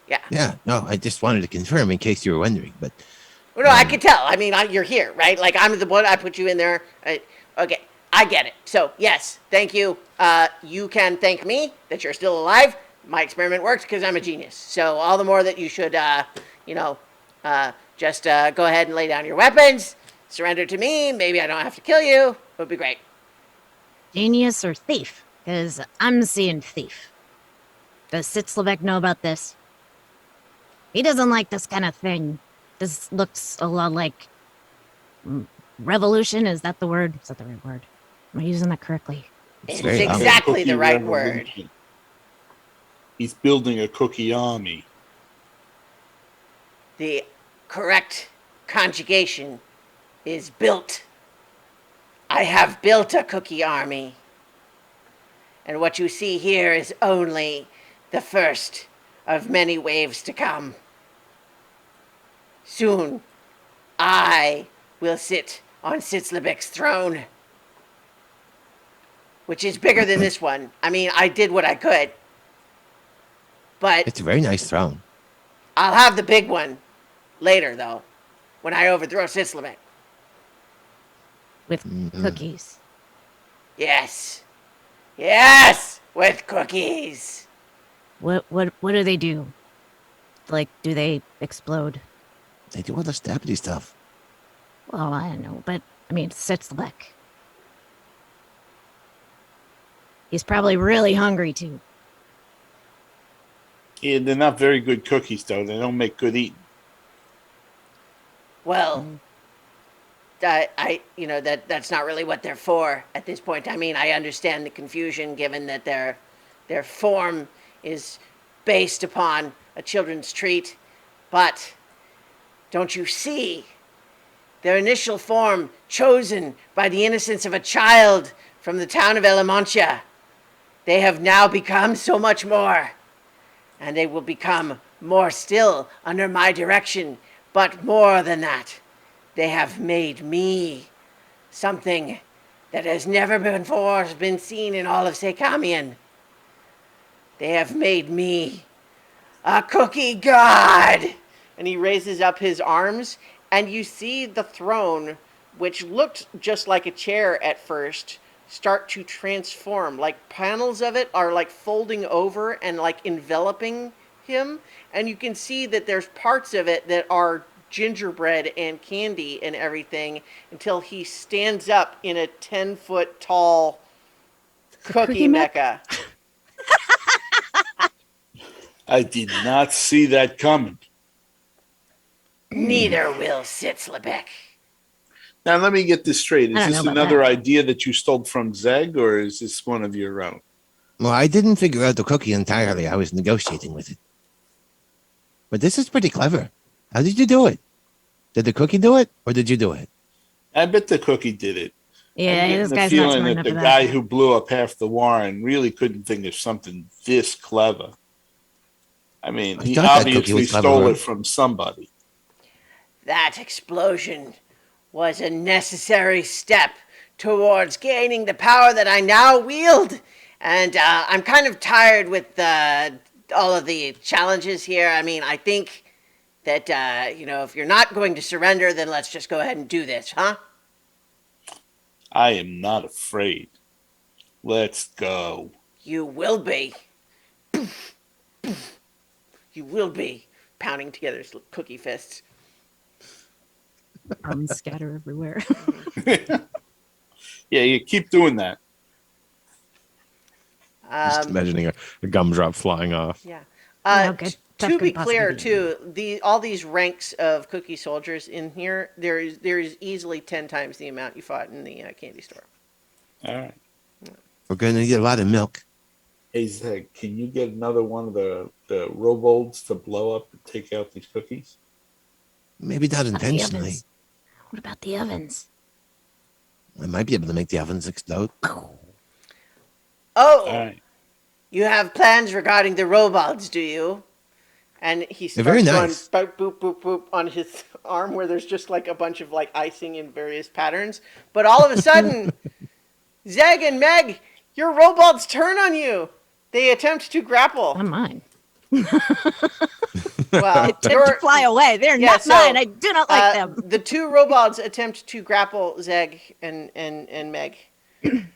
yeah. Yeah, no, I just wanted to confirm in case you were wondering, but Well, no, I could tell. I mean, you're here, right? Like, I'm the one, I put you in there. Okay, I get it. So, yes, thank you. You can thank me that you're still alive. My experiment worked because I'm a genius. So, all the more that you should, just go ahead and lay down your weapons, surrender to me. Maybe I don't have to kill you. It would be great. Genius or thief? Because I'm seeing thief. Does Sitslebik know about this? He doesn't like this kind of thing. This looks a lot like revolution. Is that the word? Is that the right word? Am I using that correctly? It's very obvious. exactly the Cookie right word. revolution. He's building a cookie army. The correct conjugation is built. I have built a cookie army. And what you see here is only the first of many waves to come. Soon, I will sit on Sitslebik's throne, which is bigger than this one. I mean, I did what I could. But it's a very nice throne. I'll have the big one later, though, when I overthrow Sitslebik. With cookies. Yes. Yes, with cookies. What do they do? Like, do they explode? They do all the stabby stuff. Well, I don't know, but I mean, Sitslebik. He's probably really hungry too. Yeah, they're not very good cookies, though. They don't make good eating. Well, that's not really what they're for at this point. I mean, I understand the confusion given that their form is based upon a children's treat, but don't you see? Their initial form chosen by the innocence of a child from the town of Elamantia. They have now become so much more, and they will become more still under my direction, But more than that, they have made me something that has never before been seen in all of Sekamian. They have made me a cookie god. And he raises up his arms, and you see the throne, which looked just like a chair at first, start to transform. Like panels of it are like folding over and like enveloping him. And you can see that there's parts of it that are gingerbread and candy and everything until he stands up in a 10-foot tall cookie mech? mecha. I did not see that coming. Neither will Sitslebik. Now, let me get this straight. I Is don't know this about another that. idea that you stole from Zeg, or is this one of your own? Well, I didn't figure out the cookie entirely. I was negotiating with it. But this is pretty clever. How did you do it? Did the cookie do it, or did you do it? I bet the cookie did it. I'm Yeah, getting this the guy's not feeling smart that enough the for guy that. who blew up half the Warren really couldn't think of something this clever. I mean, I he thought that cookie obviously was clever. stole it from somebody. That explosion was a necessary step towards gaining the power that I now wield. And I'm kind of tired with all of the challenges here. I mean, I think that, if you're not going to surrender, then let's just go ahead and do this, huh? I am not afraid. Let's go. You will be. You will be. Pounding together his cookie fists. Arms scatter everywhere. Yeah, you keep doing that. Just imagining a gumdrop flying off. Yeah. How good tough To could be it possibly clear, be? too, all these ranks of cookie soldiers in here, there is easily 10 times the amount you fought in the candy store. All right. We're going to need a lot of milk. Hey, Zeg, can you get another one of the robolds to blow up and take out these cookies? Maybe not The intentionally. ovens. What about the ovens? I might be able to make the ovens explode. Oh, All right. you have plans regarding the robots, do you? And he They're very starts going nice. boop, boop, boop, boop on his arm where there's just like a bunch of like icing in various patterns. But all of a sudden, Zeg and Meg, your robots turn on you. They attempt to grapple. Not mine. Well, Attempt to fly away. They're Yeah, not so, mine. I do not like them. The two robots attempt to grapple Zeg and Meg.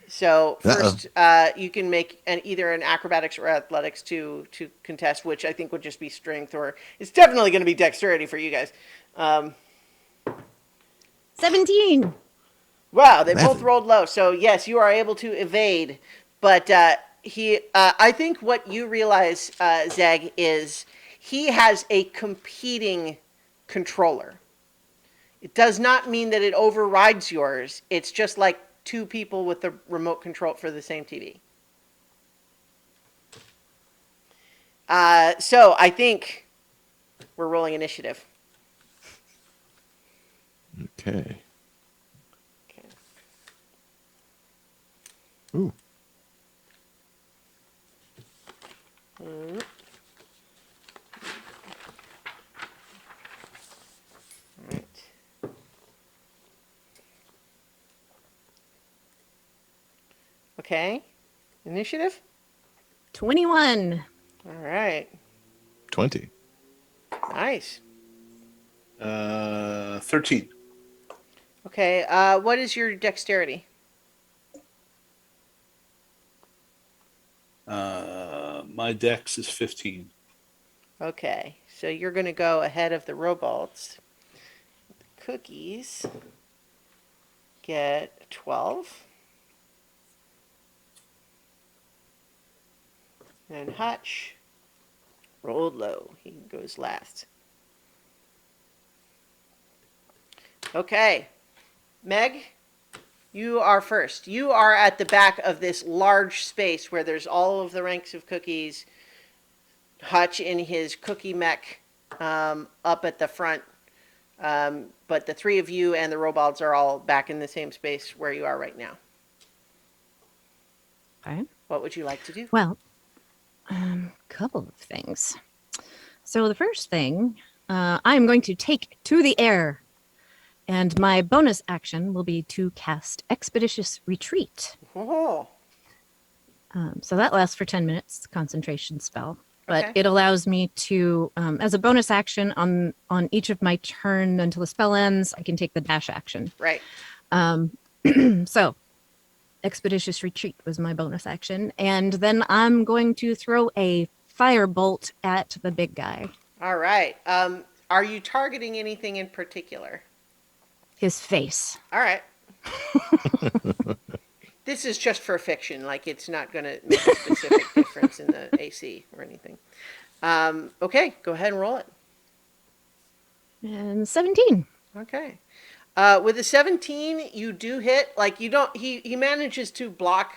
So first, you can make either an acrobatics or athletics to contest, which I think would just be strength, or it's definitely going to be dexterity for you guys. 17. Wow, they both 11. rolled low. So yes, you are able to evade, but I think what you realize, Zeg, is he has a competing controller. It does not mean that it overrides yours. It's just like two people with the remote control for the same TV. So I think we're rolling initiative. Okay. Okay. Ooh. Right. Okay. Initiative? 21. All right. 20. Nice. 13. Okay. What is your dexterity? My dex is 15. Okay. So you're going to go ahead of the robots. Cookies get 12. And Hutch rolled low. He goes last. Okay. Meg, you are first. You are at the back of this large space where there's all of the ranks of cookies. Hutch in his cookie mech up at the front. But the three of you and the robots are all back in the same space where you are right now. Okay. What would you like to do? Well, couple of things. So the first thing I'm going to take to the air. And my bonus action will be to cast Expeditious Retreat. Oh, So that lasts for 10 minutes, concentration spell. But Okay. it allows me to, as a bonus action on each of my turn until the spell ends, I can take the dash action. right. So Expeditious Retreat was my bonus action. And then I'm going to throw a firebolt at the big guy. All right. Are you targeting anything in particular? His face. All right. This is just for fiction. Like, it's not going to make a specific difference in the AC or anything. Okay, go ahead and roll it. And 17. Okay. With a 17, you do hit. Like, you don't. He manages to block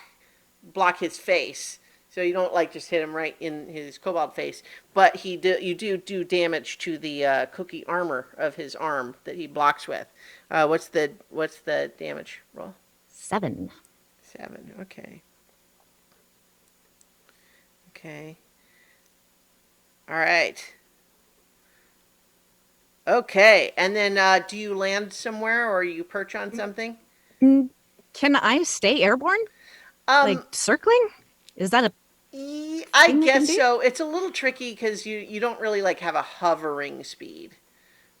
his face, so you don't like just hit him right in his kobold face. But you do damage to the cookie armor of his arm that he blocks with. What's the damage roll? 7. 7. Okay. Okay. All right. Okay, and then do you land somewhere or you perch on something? Can I stay airborne? Um, Like circling? Is that a I thing you can guess do? so. It's a little tricky because you don't really like have a hovering speed,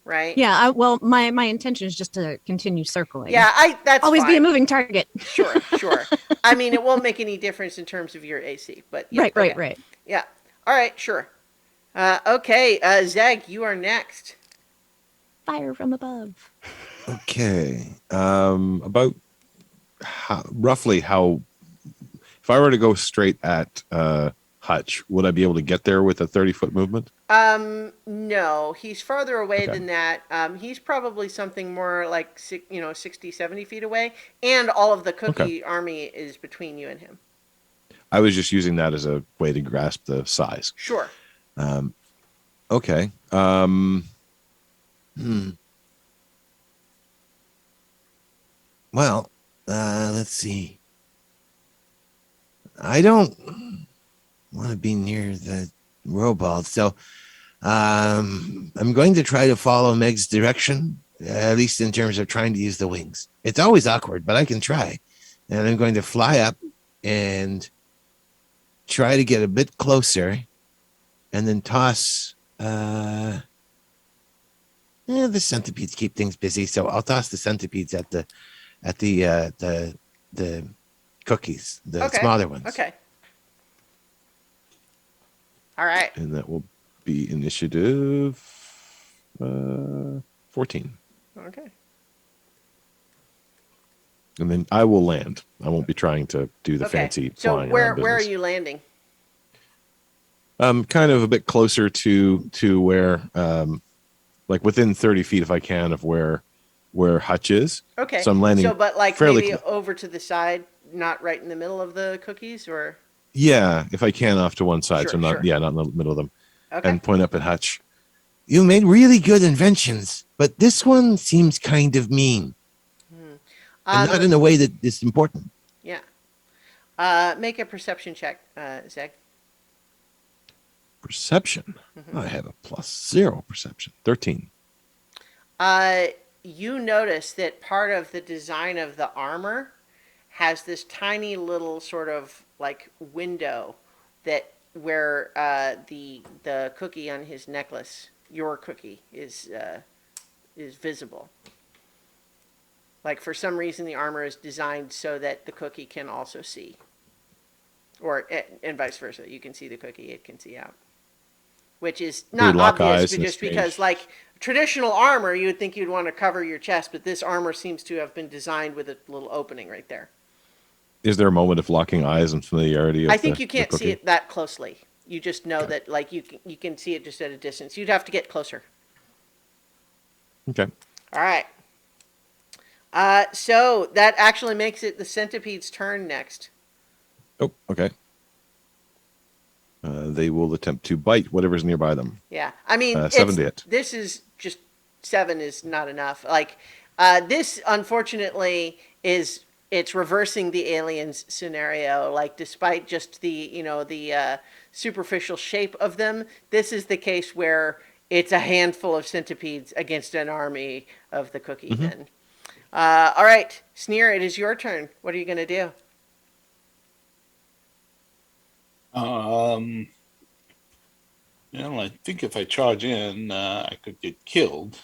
right? Yeah, well, my intention is just to continue circling. Yeah, that's Always be a fine. moving target. Sure, sure. I mean, it won't make any difference in terms of your AC, but yeah, Right, okay. right. Yeah. All right, sure. Okay, Zeg, you are next. Fire from above. Okay. About roughly how, if I were to go straight at Hutch, would I be able to get there with a 30-foot movement? No, he's farther away Okay. than that. He's probably something more like 60, 70 feet away, and all of the cookie army is between you and him. I was just using that as a way to grasp the size. Sure. Okay. Well, let's see. I don't want to be near the robot, so I'm going to try to follow Meg's direction, at least in terms of trying to use the wings. It's always awkward, but I can try. And I'm going to fly up and try to get a bit closer, and then toss. The centipedes keep things busy, so I'll toss the centipedes at the cookies, the Okay. smaller ones. Okay. All right. And that will be initiative 14. Okay. And then I will land. I won't be trying to do the Okay. fancy So flying where around are business. you landing? Kind of a bit closer to where, like within 30 feet if I can of where Hutch is. Okay. So I'm landing. So, but like fairly maybe clo- over to the side, not right in the middle of the cookies, or Yeah, if I can off to one side. Sure, so I'm not. sure. Yeah, not in the middle of them. okay. And point up at Hutch. You made really good inventions, but this one seems kind of mean, and not in a way that is important. Yeah. Make a perception check, Zeg. Perception. I have a +0 perception. 13. You notice that part of the design of the armor has this tiny little sort of like window that where the cookie on his necklace, your cookie, is visible. Like for some reason, the armor is designed so that the cookie can also see, or and vice versa. You can see the cookie; it can see out. Which is not lock obvious, eyes but and just it's because, strange. like traditional armor, you would think you'd want to cover your chest, but this armor seems to have been designed with a little opening right there. Is there a moment of locking eyes and familiarity? I think you can't the see cookie? it that closely. You just know that, like you can see it just at a distance. You'd have to get closer. Okay. All right. So that actually makes it the centipede's turn next. Oh, okay. They will attempt to bite whatever's nearby them. Yeah, I mean, 7 to hit. this is just 7 is not enough. Like, this unfortunately it's reversing the aliens scenario. Like, despite just the superficial shape of them, this is the case where it's a handful of centipedes against an army of the cookie Mhm. men. All right, Sneer, it is your turn. What are you going to do? Um, well, I think if I charge in, I could get killed.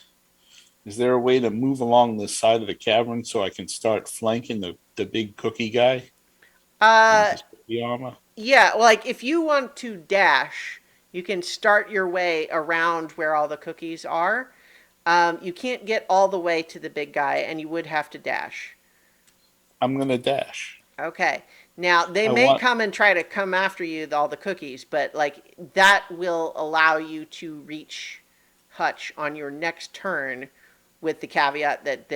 Is there a way to move along the side of the cavern so I can start flanking the big cookie guy in Uh, his cookie armor? yeah, like if you want to dash, you can start your way around where all the cookies are. You can't get all the way to the big guy, and you would have to dash. I'm gonna dash. Okay. Now they I may want. come and try to come after you, all the cookies, but like that will allow you to reach Hutch on your next turn, with the caveat that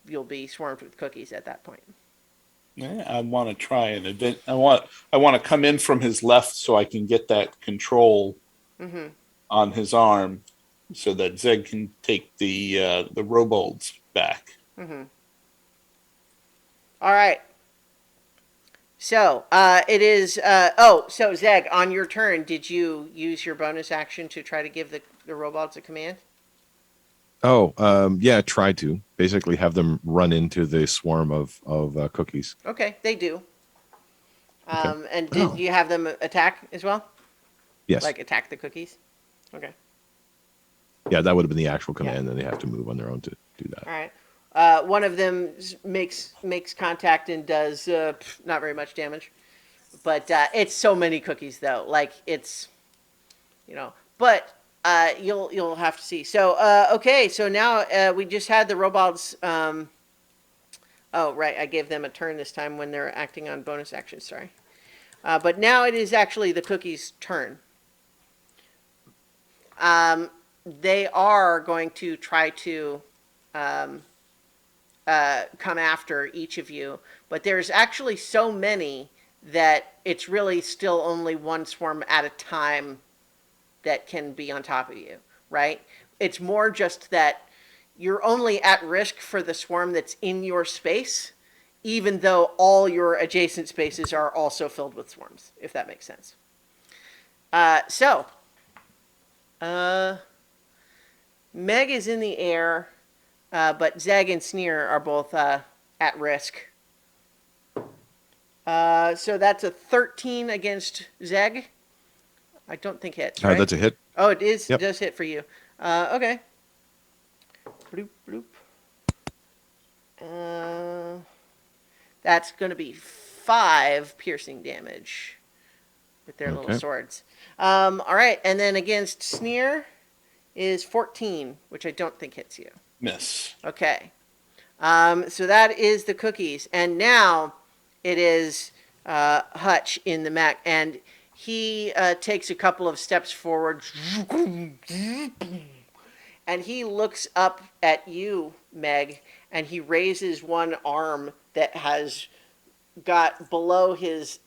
you'll be swarmed with cookies at that point. I want to try and event. I want to come in from his left so I can get that control Mm-hmm. on his arm, so that Zeg can take the robolds back. Mm-hmm. All right. So it is. So Zeg, on your turn, did you use your bonus action to try to give the robots a command? Oh, yeah, try to basically have them run into the swarm of cookies. Okay, they do. Okay. And did you have them attack as well? Yes. Like attack the cookies? Okay. Yeah, that would have been the actual Yeah. command. Then they have to move on their own to do that. All right. One of them makes contact and does not very much damage, but it's so many cookies though. Like it's, but you'll have to see. So okay, so now we just had the robots. Oh right, I gave them a turn this time when they're acting on bonus actions. Sorry, but now it is actually the cookies' turn. They are going to try to come after each of you, but there's actually so many that it's really still only one swarm at a time that can be on top of you, right? It's more just that you're only at risk for the swarm that's in your space, even though all your adjacent spaces are also filled with swarms, if that makes sense. Meg is in the air, but Zeg and Sneer are both at risk. So that's a 13 against Zeg. I don't think hits, right? That's a hit. Oh, it is. Yep. It does hit for you. Okay. Bloop, bloop. That's going to be 5 piercing damage with their little Okay. swords. All right, and then against Sneer is 14, which I don't think hits you. Miss. Okay. So that is the cookies. And now it is Hutch in the mech. And he takes a couple of steps forward. And he looks up at you, Meg, and he raises one arm that has got below his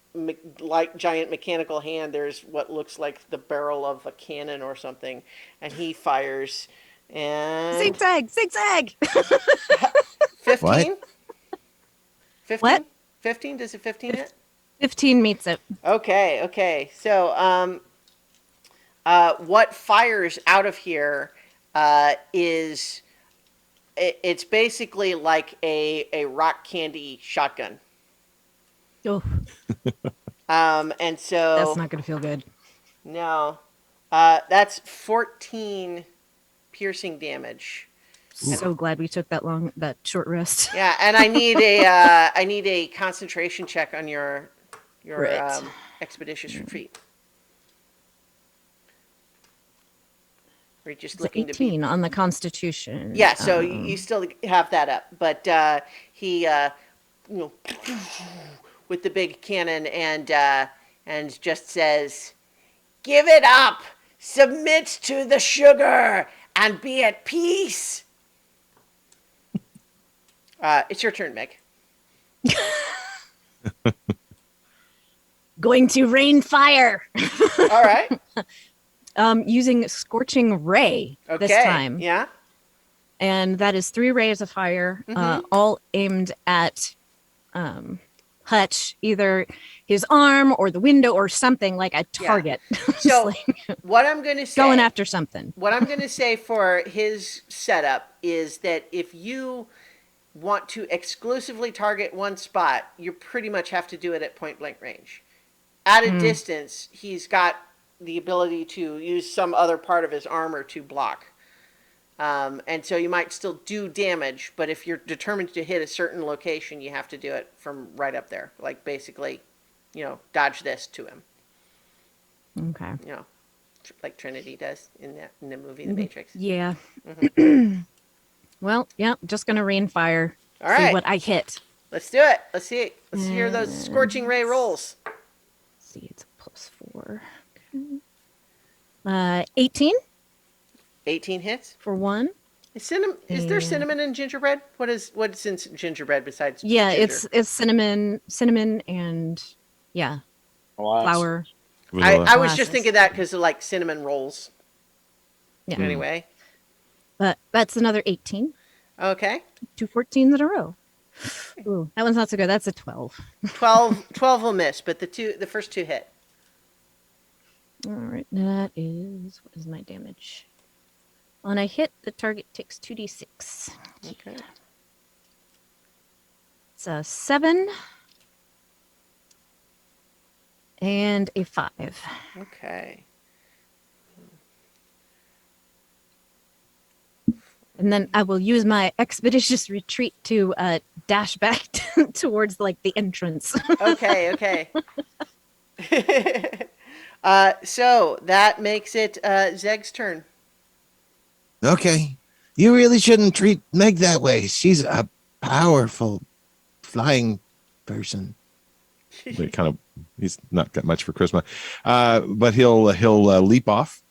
like giant mechanical hand. There's what looks like the barrel of a cannon or something. And he fires. And Zigzag, zigzag. 15? 15? What? 15? Does a 15 hit? 15 meets it. Okay. So, what fires out of here is it's basically like a rock candy shotgun. Oh, And so that's not going to feel good. no, that's 14 piercing damage. So glad we took that short rest. Yeah, and I need a concentration check on your Right. expeditious retreat. We're just It's looking to be 18 on the Constitution. yeah. So you still have that up, but he with the big cannon and just says, "Give it up, submit to the sugar, and be at peace." It's your turn, Meg. Going to rain fire. All right. Using Scorching Ray Okay. this time. Yeah. And that is 3 rays of fire, all aimed at Hutch, either his arm or the window or something like a Yeah. target. So Like what I'm going to say, going after something. what I'm going to say for his setup is that if you want to exclusively target one spot, you pretty much have to do it at point blank range. At a distance, he's got the ability to use some other part of his armor to block. And so you might still do damage, but if you're determined to hit a certain location, you have to do it from right up there. Like basically, dodge this to him. Okay. Like Trinity does in the movie The Matrix. Yeah. Well, yeah, just gonna rain fire. All see right. what I hit. Let's do it. Let's see it. Let's hear those scorching ray rolls. Let's see, it's a +4. Okay. 18 18 hits. for 1. Is there cinnamon in gingerbread? What's in gingerbread besides Yeah, ginger? it's cinnamon, and yeah, Alas. flour. Vanilla. I was just Molasses. thinking that because of like cinnamon rolls. Yeah. Anyway, But that's another 18. okay. 2 14s in a row. Ooh, that one's not so good. That's a 12. 12 will miss, but the first two hit. All right, that is, what is my damage? When I hit, the target takes 2d6. Okay. It's a 7 and a 5. Okay. And then I will use my expeditious retreat to dash back towards like the entrance. Okay. So that makes it Zeg's turn. Okay. You really shouldn't treat Meg that way. She's a powerful flying person. They kind of, he's not got much for charisma, but he'll leap off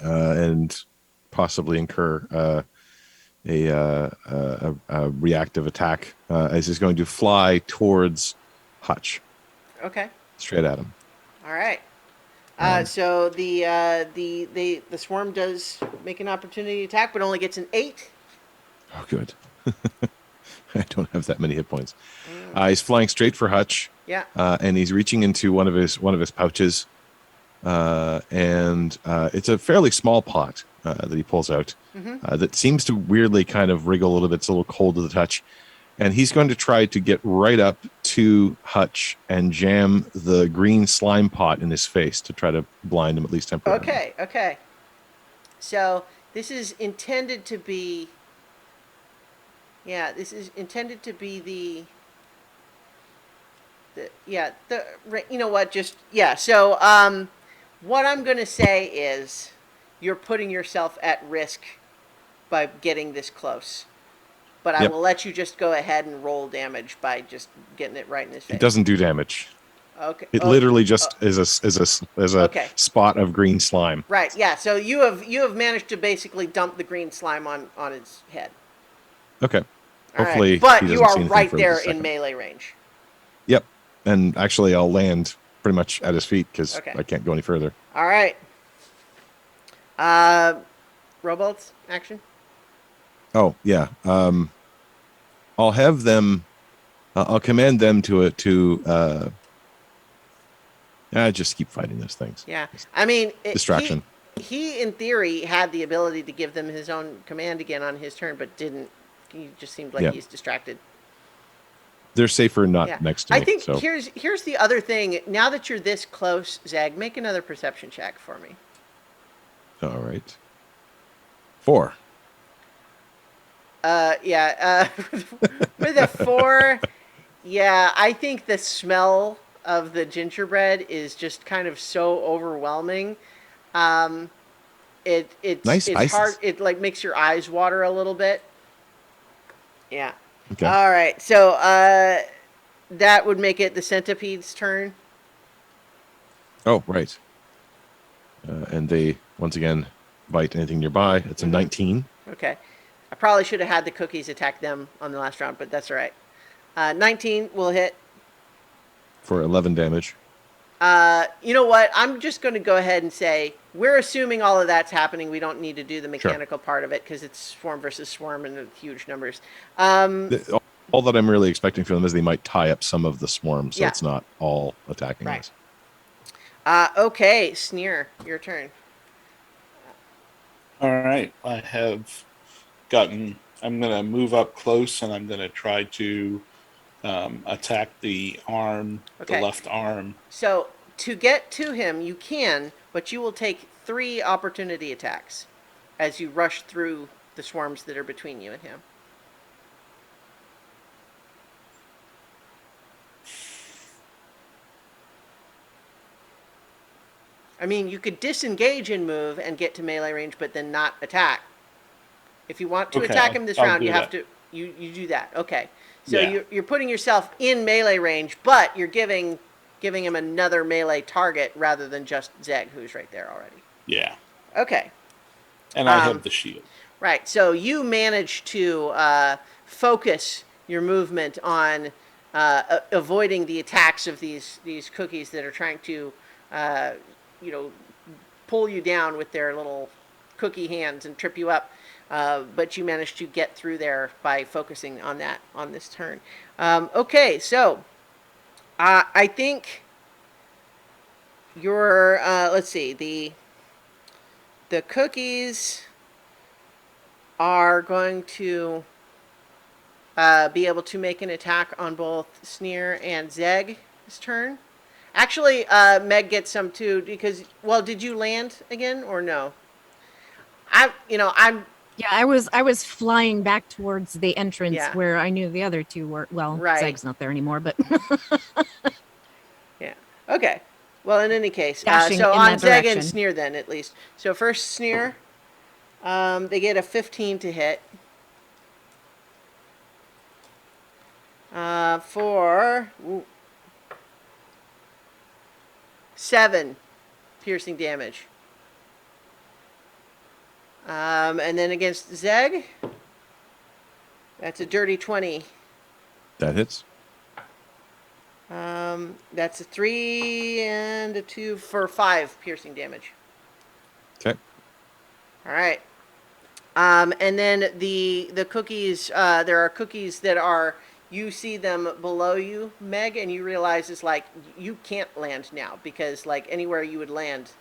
and possibly incur a reactive attack as he's going to fly towards Hutch, Okay. straight at him. All right. So the swarm does make an opportunity attack, but only gets an 8. Oh, good. I don't have that many hit points. He's flying straight for Hutch. Yeah. And he's reaching into one of his pouches, and it's a fairly small pot that he pulls out that seems to weirdly kind of wriggle a little bit. It's a little cold to the touch, and he's going to try to get right up to Hutch and jam the green slime pot in his face to try to blind him at least temporarily. Okay. So this is intended to be. Yeah, this is intended to be the you know what, just, yeah, so what I'm going to say is you're putting yourself at risk by getting this close, but I Yep. will let you just go ahead and roll damage by just getting it right in his face. It doesn't do damage. Okay. It literally just is a Okay. spot of green slime. Right, yeah, so you have managed to basically dump the green slime on his head. Okay. All right. Hopefully, But he you doesn't see are anything right for there a in second. melee range. Yep. And actually, I'll land pretty much at his feet because Okay. I can't go any further. All right. Robolts action. Oh yeah. I'll have them. I'll command them to just keep fighting those things. Yeah, I mean, Distraction. He in theory had the ability to give them his own command again on his turn, but didn't. He just seemed like Yeah. he's distracted. They're safer not Yeah, next to me. I think so. here's the other thing. Now that you're this close, Zag, make another perception check for me. All right. 4. Yeah, with a 4, yeah, I think the smell of the gingerbread is just kind of so overwhelming. It's Nice it's spices. hard. It like makes your eyes water a little bit. Yeah. Okay. All right. So that would make it the centipede's turn. Oh right. And they once again bite anything nearby. It's a 19. Okay. I probably should have had the cookies attack them on the last round, but that's all right. 19 will hit. For 11 damage. You know what? I'm just going to go ahead and say we're assuming all of that's happening. We don't need to do the mechanical part of it because it's swarm versus swarm and huge numbers. All All that I'm really expecting from them is they might tie up some of the swarm, so Yeah. it's not all attacking Right. us. Okay, Sneer, your turn. All right. I have gotten. I'm going to move up close, and I'm going to try to attack the arm, the Okay. left arm. So to get to him, you can, but you will take 3 opportunity attacks as you rush through the swarms that are between you and him. I mean, you could disengage and move and get to melee range, but then not attack. If you want to Okay, attack him this I'll round, do you have that. to you do that. Okay. So Yeah. you're putting yourself in melee range, but you're giving him another melee target rather than just Zeg, who's right there already. Yeah. Okay. And I have the shield. Right. So you manage to focus your movement on avoiding the attacks of these cookies that are trying to, uh, you know, pull you down with their little cookie hands and trip you up. But you manage to get through there by focusing on that on this turn. Okay, so I think your let's see, the cookies are going to be able to make an attack on both Sneer and Zeg this turn. Actually, Meg gets some too because, well, did you land again or no? I'm Yeah, I was flying back towards the entrance yeah, where I knew the other two were. Well, right, Zeg's not there anymore, but yeah, okay. Well, in any case, dashing so in on that Zeg and direction. Sneer then at least. So first Sneer, they get a 15 to hit. For 7 piercing damage. And then against Zeg, that's a dirty 20. That hits. That's a 3 and a 2 for 5 piercing damage. Okay. All right. And then the cookies, there are cookies that are, you see them below you, Meg, and you realize it's like you can't land now because like anywhere you would land,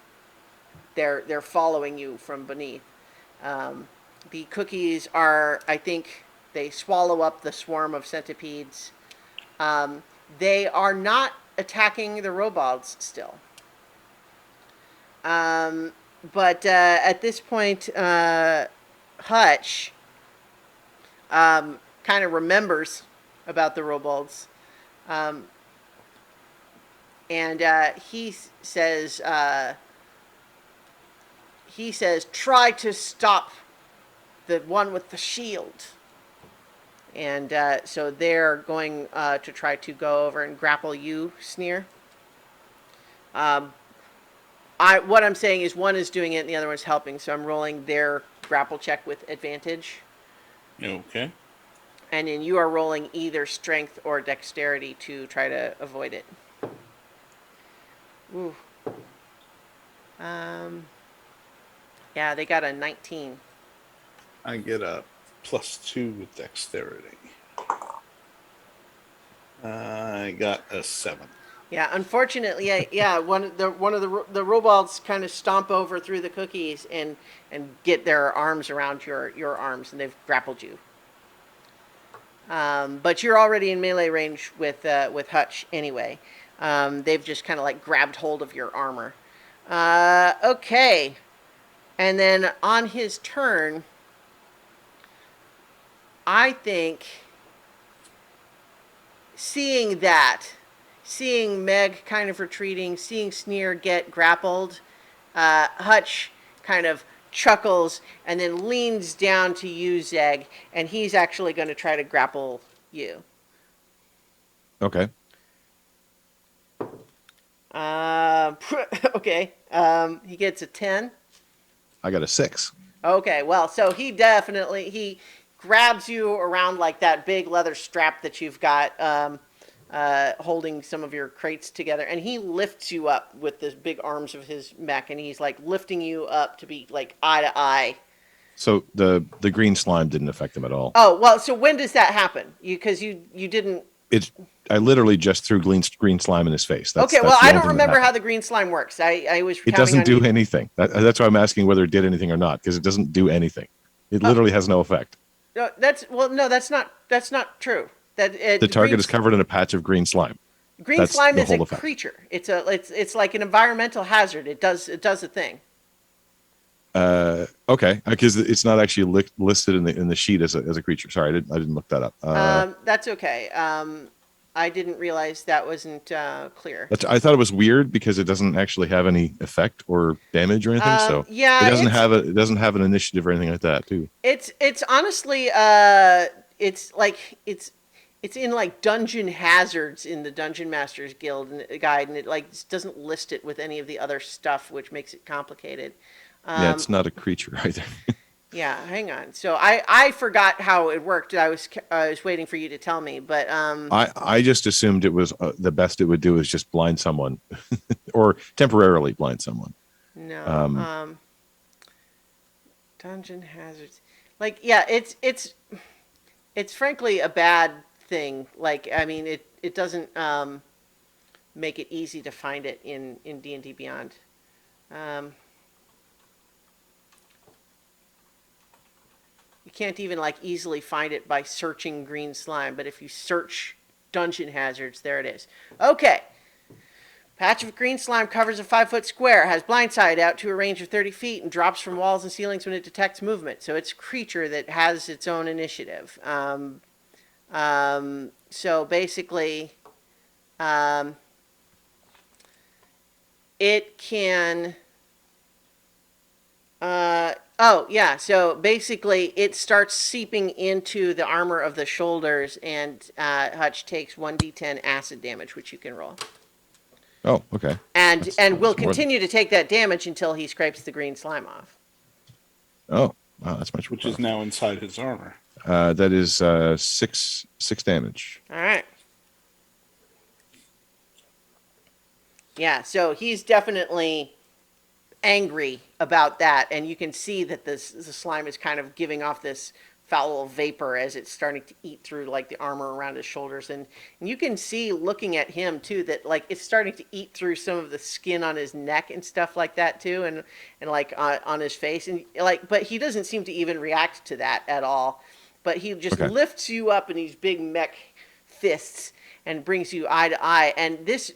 they're following you from beneath. The cookies are, I think, they swallow up the swarm of centipedes. They are not attacking the robots still. But at this point, Hutch kind of remembers about the robots. Um, and he says, try to stop the one with the shield. And so they're going to try to go over and grapple you, Sneer. What I'm saying is one is doing it and the other one's helping, so I'm rolling their grapple check with advantage. Okay. And then you are rolling either strength or dexterity to try to avoid it. Ooh. Yeah, they got a 19. I get a +2 with dexterity. I got a 7. Yeah, unfortunately, yeah, one of the robots kind of stomp over through the cookies and get their arms around your arms, and they've grappled you. But you're already in melee range with Hutch anyway. They've just kind of like grabbed hold of your armor. Okay, and then on his turn, I think seeing Meg kind of retreating, seeing Sneer get grappled, Hutch kind of chuckles and then leans down to you, Zeg, and he's actually going to try to grapple you. Okay. Okay. He gets a 10. I got a 6. Okay, well, so he grabs you around like that big leather strap that you've got holding some of your crates together, and he lifts you up with the big arms of his mech, and he's like lifting you up to be like eye to eye So the green slime didn't affect him at all. Oh, well, so when does that happen? Because you didn't. I literally just threw green slime in his face. Okay, That's well, the I only don't thing that remember how happened. the green slime works. I was It counting doesn't on do you. anything. That's why I'm asking whether it did anything or not, because it doesn't do anything. It literally has no effect. No, no, that's not true. That The green target is covered in a patch of green slime. green That's slime the is a whole effect. creature. It's like an environmental hazard. It does a thing. Okay, because it's not actually listed in the sheet as a creature. Sorry, I didn't look that up. That's okay. I didn't realize that wasn't clear. I thought it was weird because it doesn't actually have any effect or damage or anything. So Yeah, it doesn't have an initiative or anything like that too. It's honestly it's like it's in like dungeon hazards in the Dungeon Masters Guild guide, and it like doesn't list it with any of the other stuff, which makes it complicated. Yeah, it's not a creature either. Yeah, hang on. So I forgot how it worked. I was waiting for you to tell me, but I just assumed it was the best it would do is just blind someone, or temporarily blind someone. no. Um, Dungeon hazards. Like yeah, it's frankly a bad thing. Like I mean it doesn't make it easy to find it in D&D Beyond. You can't even like easily find it by searching green slime, but if you search dungeon hazards, there it is. Okay. Patch of green slime covers a 5-foot square, has blindside out to a range of 30 feet, and drops from walls and ceilings when it detects movement. So it's a creature that has its own initiative. So basically, it can. Oh, yeah. So basically, it starts seeping into the armor of the shoulders, and Hutch takes 1d10 acid damage, which you can roll. Oh, okay. And will that's more continue to take that damage until he scrapes the green slime off. Oh, wow, that's much. Which is now inside his armor. That is six damage. All right. Yeah, so he's definitely angry about that, and you can see that the slime is kind of giving off this foul vapor as it's starting to eat through like the armor around his shoulders, and you can see looking at him too that like it's starting to eat through some of the skin on his neck and stuff like that too, and like on his face, and like but he doesn't seem to even react to that at all, but he just lifts you up in these big mech fists and brings you eye to eye, and this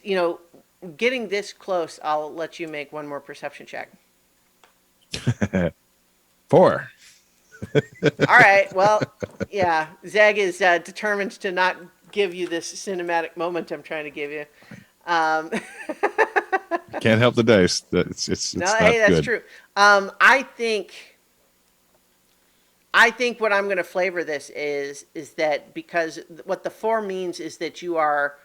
getting this close, I'll let you make one more perception check. 4. All right. Well, yeah. Zeg is determined to not give you this cinematic moment I'm trying to give you. Can't help the dice. It's no, not hey, that's good. true. I think what I'm going to flavor this is that because what the 4 means is that you are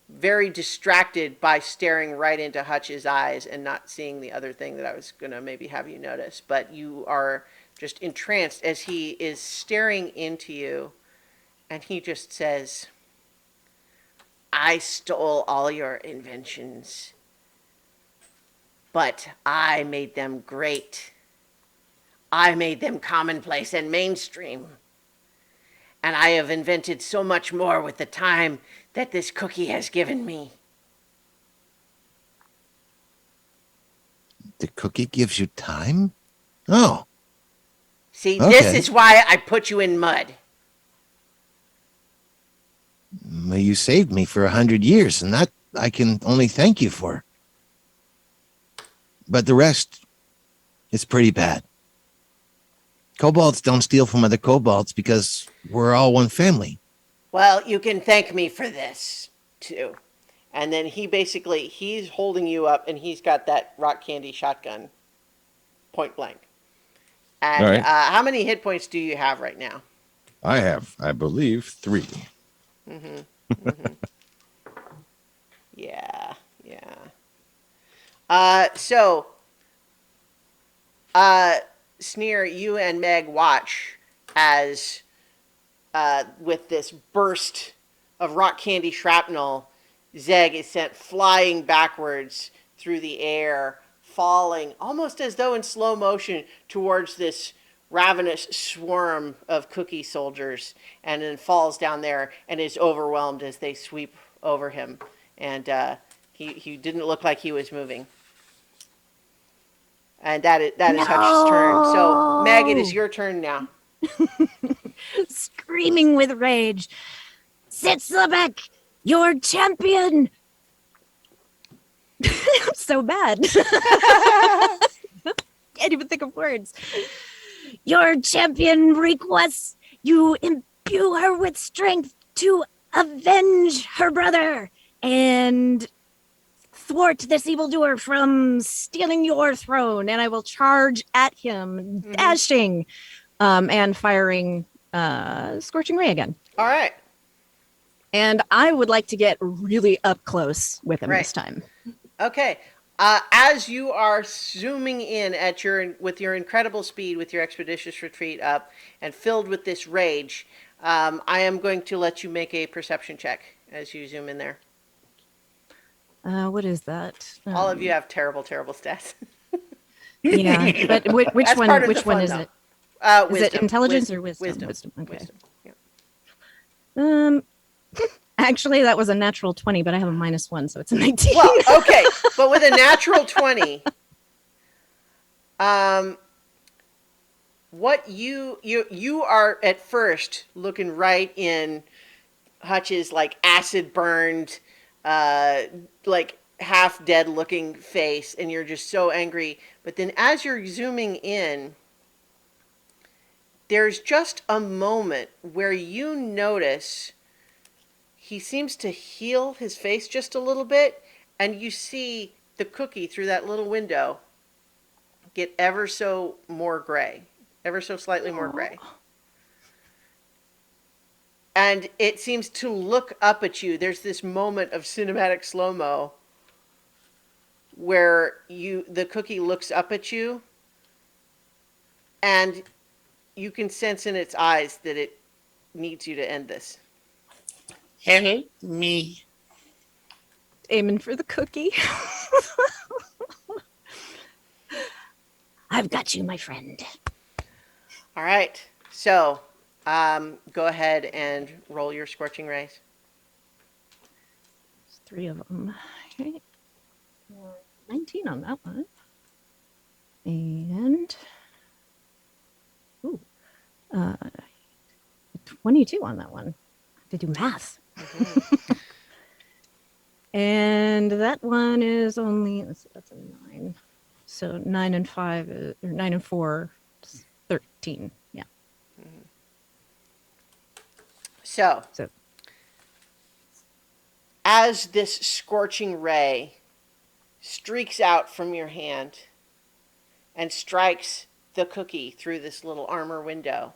very distracted by staring right into Hutch's eyes and not seeing the other thing that I was going to maybe have you notice. But you are just entranced as he is staring into you, and he just says, I stole all your inventions, but I made them great. I made them commonplace and mainstream. And I have invented so much more with the time that this cookie has given me. The cookie gives you time? Oh. See, Okay. This is why I put you in mud. Well, you saved me for 100 years, and that I can only thank you for. But the rest is pretty bad. Kobolds don't steal from other kobolds because we're all one family. Well, you can thank me for this, too. And then he's holding you up, and he's got that rock candy shotgun, point blank. And All right. How many hit points do you have right now? I have, I believe, 3. Yeah. Sneer, you and Meg watch as, with this burst of rock candy shrapnel, Zeg is sent flying backwards through the air, falling almost as though in slow motion towards this ravenous swarm of cookie soldiers, and then falls down there and is overwhelmed as they sweep over him. And he didn't look like he was moving. And that is Hutch's turn. So Meg, it is No! your turn now. Screaming with rage. Sitslebik, your champion! I'm so bad. Can't even think of words. Your champion requests you imbue her with strength to avenge her brother and thwart this evildoer from stealing your throne. And I will charge at him, dashing and firing Scorching Ray again. All right. And I would like to get really up close with him Right. this time. Okay. As you are zooming in at with your incredible speed, with your expeditious retreat up, and filled with this rage, I am going to let you make a perception check as you zoom in there. What is that? All of you have terrible, terrible stats. Yeah, but which That's one? part of the Which one fun, is though. it? Is it intelligence or wisdom? Wisdom. Okay. Yeah. Actually, that was a natural 20, but I have a -1, so it's a 19. Well, okay, but with a natural 20, what you are at first looking right in Hutch's like acid burned, like half dead looking face, and you're just so angry. But then as you're zooming in, there's just a moment where you notice he seems to heal his face just a little bit, and you see the cookie through that little window get ever so more gray, ever so slightly more gray. And it seems to look up at you. There's this moment of cinematic slow-mo where the cookie looks up at you, and you can sense in its eyes that it needs you to end this. Help me. Aiming for the cookie. I've got you, my friend. All right. So, go ahead and roll your scorching rays. There's 3 of them. Okay. 19 on that one. And 22 on that one. I have to do math. Mm-hmm. And that one is only, let's see, that's a 9. So 9 and 5, or 9 and 4, 13. Yeah. Mm-hmm. So, as this scorching ray streaks out from your hand and strikes the cookie through this little armor window,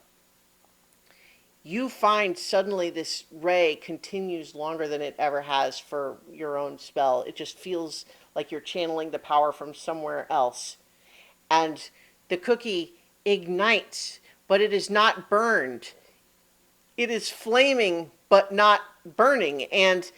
you find suddenly this ray continues longer than it ever has for your own spell. It just feels like you're channeling the power from somewhere else. And the cookie ignites, but it is not burned. It is flaming, but not burning. And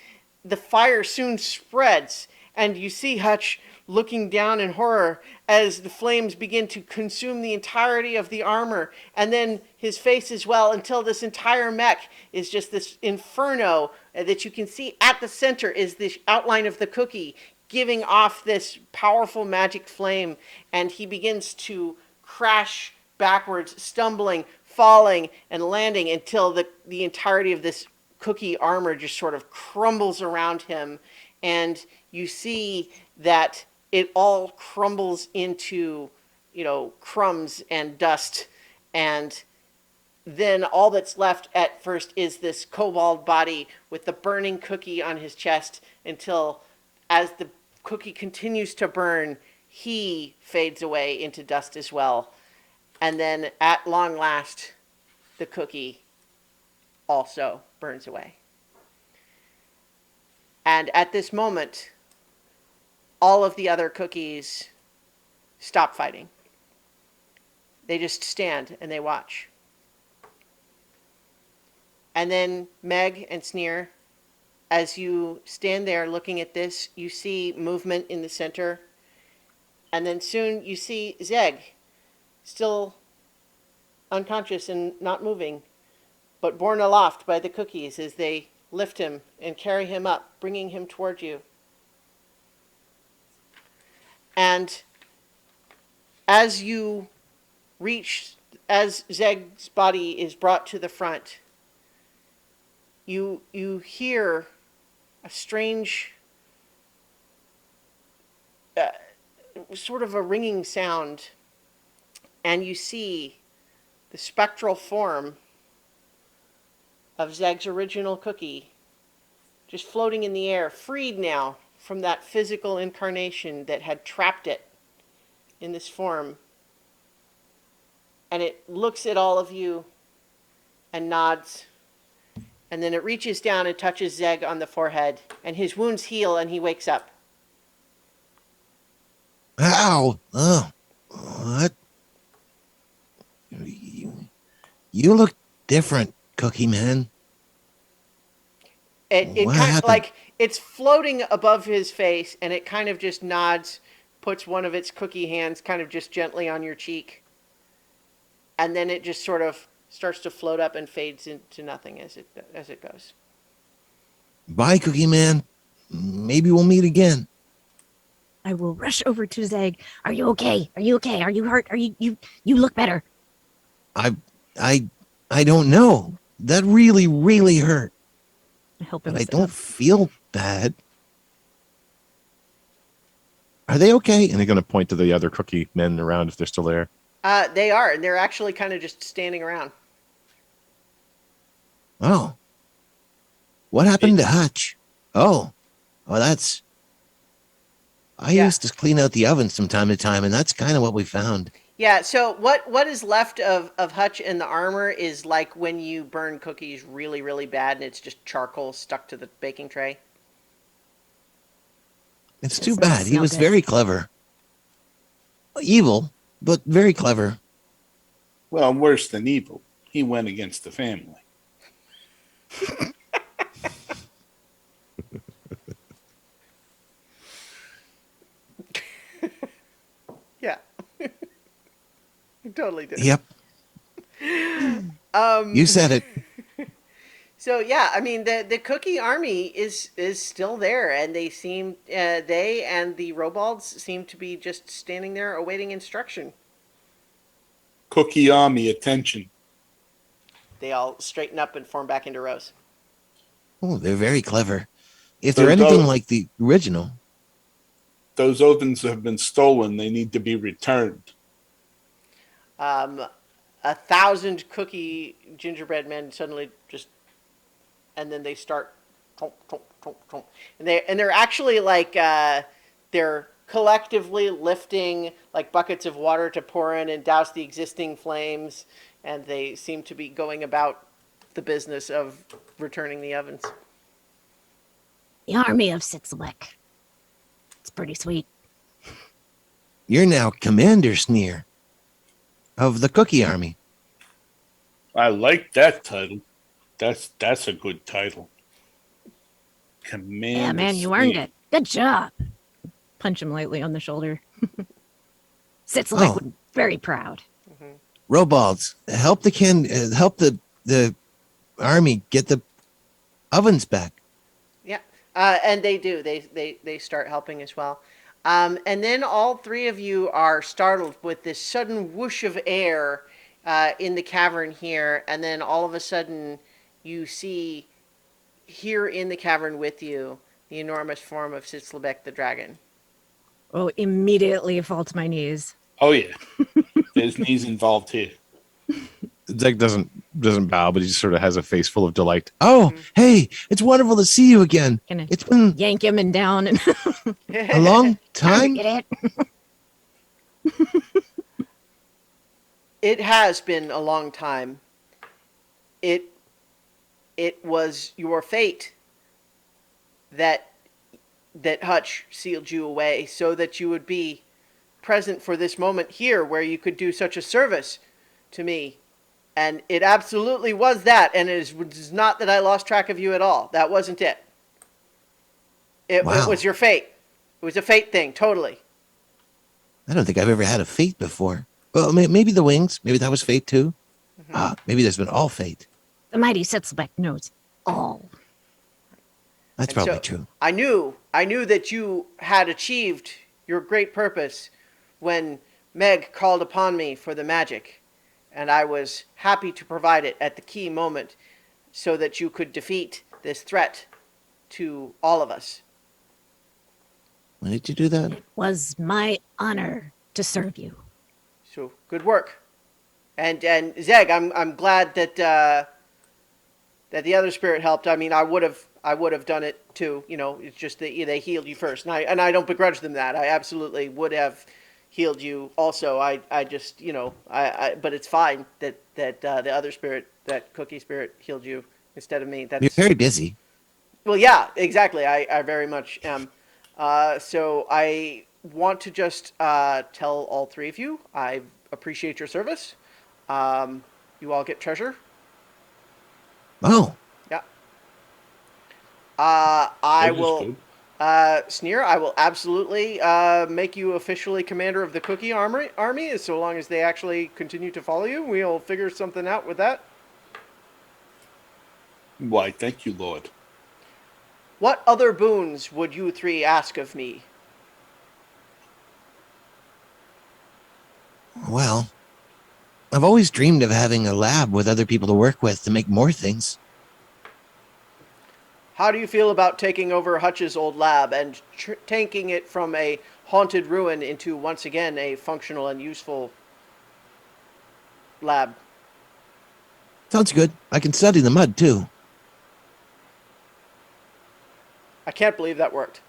the fire soon spreads. And you see Hutch looking down in horror as the flames begin to consume the entirety of the armor, and then his face as well, until this entire mech is just this inferno that you can see at the center is the outline of the cookie giving off this powerful magic flame, and he begins to crash backwards, stumbling, falling, and landing until the entirety of this cookie armor just sort of crumbles around him, and you see that it all crumbles into, crumbs and dust. And then all that's left at first is this kobold body with the burning cookie on his chest, until as the cookie continues to burn, he fades away into dust as well. And then at long last, the cookie also burns away. And at this moment, all of the other cookies stop fighting. They just stand and they watch. And then Meg and Sneer, as you stand there looking at this, you see movement in the center. And then soon you see Zeg still unconscious and not moving, but borne aloft by the cookies as they lift him and carry him up, bringing him toward you. And as you reach, as Zeg's body is brought to the front, you hear a strange, sort of a ringing sound, and you see the spectral form of Zeg's original cookie just floating in the air, freed now from that physical incarnation that had trapped it in this form. And it looks at all of you and nods. And then it reaches down and touches Zeg on the forehead. And his wounds heal and he wakes up. Ow! Oh, what? You look different, Cookie Man. It What kind of happened? like it's floating above his face and it kind of just nods, puts one of its cookie hands kind of just gently on your cheek. And then it just sort of starts to float up and fades into nothing as it goes. Bye, Cookie Man. Maybe we'll meet again. I will rush over to Zeg. Are you okay? Are you okay? Are you hurt? Are you look better. I don't know. That really, really hurt. I help him But I sit don't up. feel bad. Are they okay? And they're going to point to the other cookie men around if they're still there. They are, and they're actually kind of just standing around. Oh. What happened to Hutch? Oh, that's... I Yeah. used to clean out the ovens from time to time, and that's kind of what we found. Yeah, so what is left of Hutch and the armor is like when you burn cookies really, really bad and it's just charcoal stuck to the baking tray. It's It too smells- bad. He smell was good. very clever. Evil, but very clever. Well, worse than evil. He went against the family. Yeah. Totally did. Yep. You said it. So yeah, I mean the cookie army is still there, and they and the Robalds seem to be just standing there awaiting instruction. Cookie Army, attention. They all straighten up and form back into rows. Oh, they're very clever. If they're Those anything o- like the original, Those ovens have been stolen. They need to be returned. 1,000 cookie gingerbread men suddenly just, and then they start, chomp, chomp, chomp, chomp. And they're actually like they're collectively lifting like buckets of water to pour in and douse the existing flames, and they seem to be going about the business of returning the ovens. The army of Sitslebik. It's pretty sweet. you're now Commander Sneer of the Cookie Army. I like that title. That's a good title. Commander Yeah, man, you earned Sneer. it. Good job. Punch him lightly on the shoulder. Sitslebik Oh. would be very proud. Robalds, help the army get the ovens back. Yeah, and they do. They start helping as well. And then all three of you are startled with this sudden whoosh of air in the cavern here, and then all of a sudden you see here in the cavern with you the enormous form of Sitslebik the dragon. Oh, immediately fall to my knees. Oh yeah, there's knees involved here. Zeg doesn't bow, but he just sort of has a face full of delight. Oh, hey, it's wonderful to see you again. Gonna It's been yank him and down and a long time. get it. It has been a long time. It was your fate that Hutch sealed you away so that you would be present for this moment here where you could do such a service to me. And it absolutely was that, and it is not that I lost track of you at all. That wasn't it. It Wow. was your fate. It was a fate thing, totally. I don't think I've ever had a fate before. Well, maybe the wings. Maybe that was fate too. Maybe there's been all fate. The mighty Sitslebik knows all. That's And probably so true. I knew that you had achieved your great purpose when Meg called upon me for the magic, and I was happy to provide it at the key moment so that you could defeat this threat to all of us. When did you do that? It was my honor to serve you. So good work. And Zeg, I'm glad that that the other spirit helped. I mean, I would have done it too. You know, it's just that they healed you first, and I don't begrudge them that. I absolutely would have healed you also. I just but it's fine that the other spirit, that cookie spirit, healed you instead of me. You're That's very busy. well, yeah, exactly. I very much am. So I want to just tell all three of you I appreciate your service. You all get treasure. Oh, Yeah. I That is will, good. Sneer, I will absolutely make you officially commander of the Cookie Army, so long as they actually continue to follow you. We'll figure something out with that. Why, thank you, Lord. What other boons would you three ask of me? well, I've always dreamed of having a lab with other people to work with to make more things. How do you feel about taking over Hutch's old lab and taking it from a haunted ruin into, once again, a functional and useful lab? Sounds good. I can study the mud too. I can't believe that worked.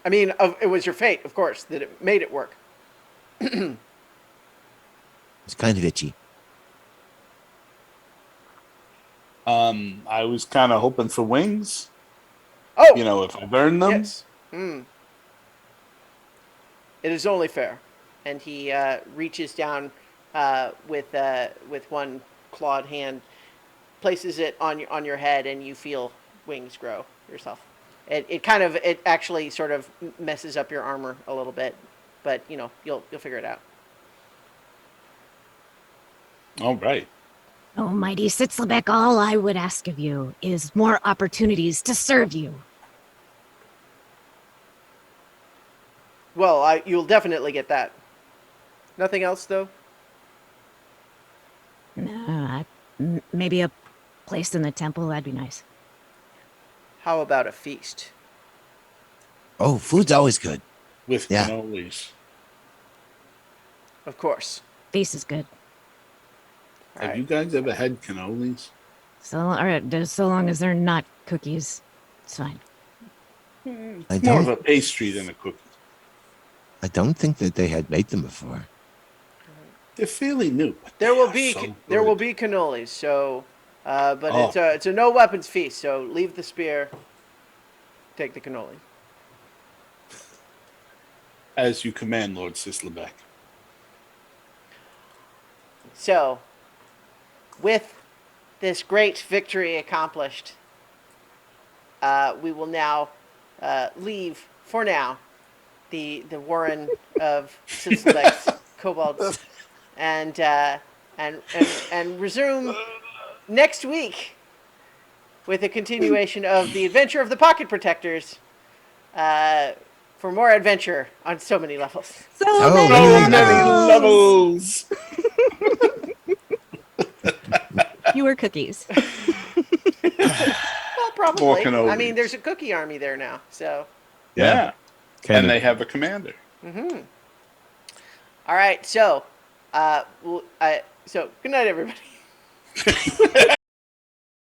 I mean, it was your fate, of course, that it made it work. It's kind of itchy. I was kind of hoping for wings. Oh! You know, if I've earned them. Yes. It is only fair. And he reaches down with one clawed hand, places it on your head, and you feel wings grow yourself. It actually sort of messes up your armor a little bit, but you'll figure it out. All right. Oh, mighty Sitslebik, all I would ask of you is more opportunities to serve you. Well, you'll definitely get that. Nothing else, though? Maybe a place in the temple, that'd be nice. How about a feast? Oh, food's always good. With Yeah. cannolis. Of course. Feast is good. Have Right. you guys ever had cannolis? So, all right, so long as they're not cookies, it's fine. I More of don't. a pastry than a cookie. I don't think that they had made them before. They're fairly new. But There they will are be so there will good. be cannolis. So, but Oh. it's a no weapons feast. So leave the spear. Take the cannoli. As you command, Lord Sitslebik. So, with this great victory accomplished, we will now leave for now the warren of Sitslebek's kobolds and resume next week with a continuation of the adventure of the Pocket Protectors for more adventure on so many levels. Oh, So many many levels. Fewer cookies. Well, probably. More I cannolis. mean, there's a cookie army there now, so. Yeah. Kind And of. they have a commander. All right, so, so good night, everybody.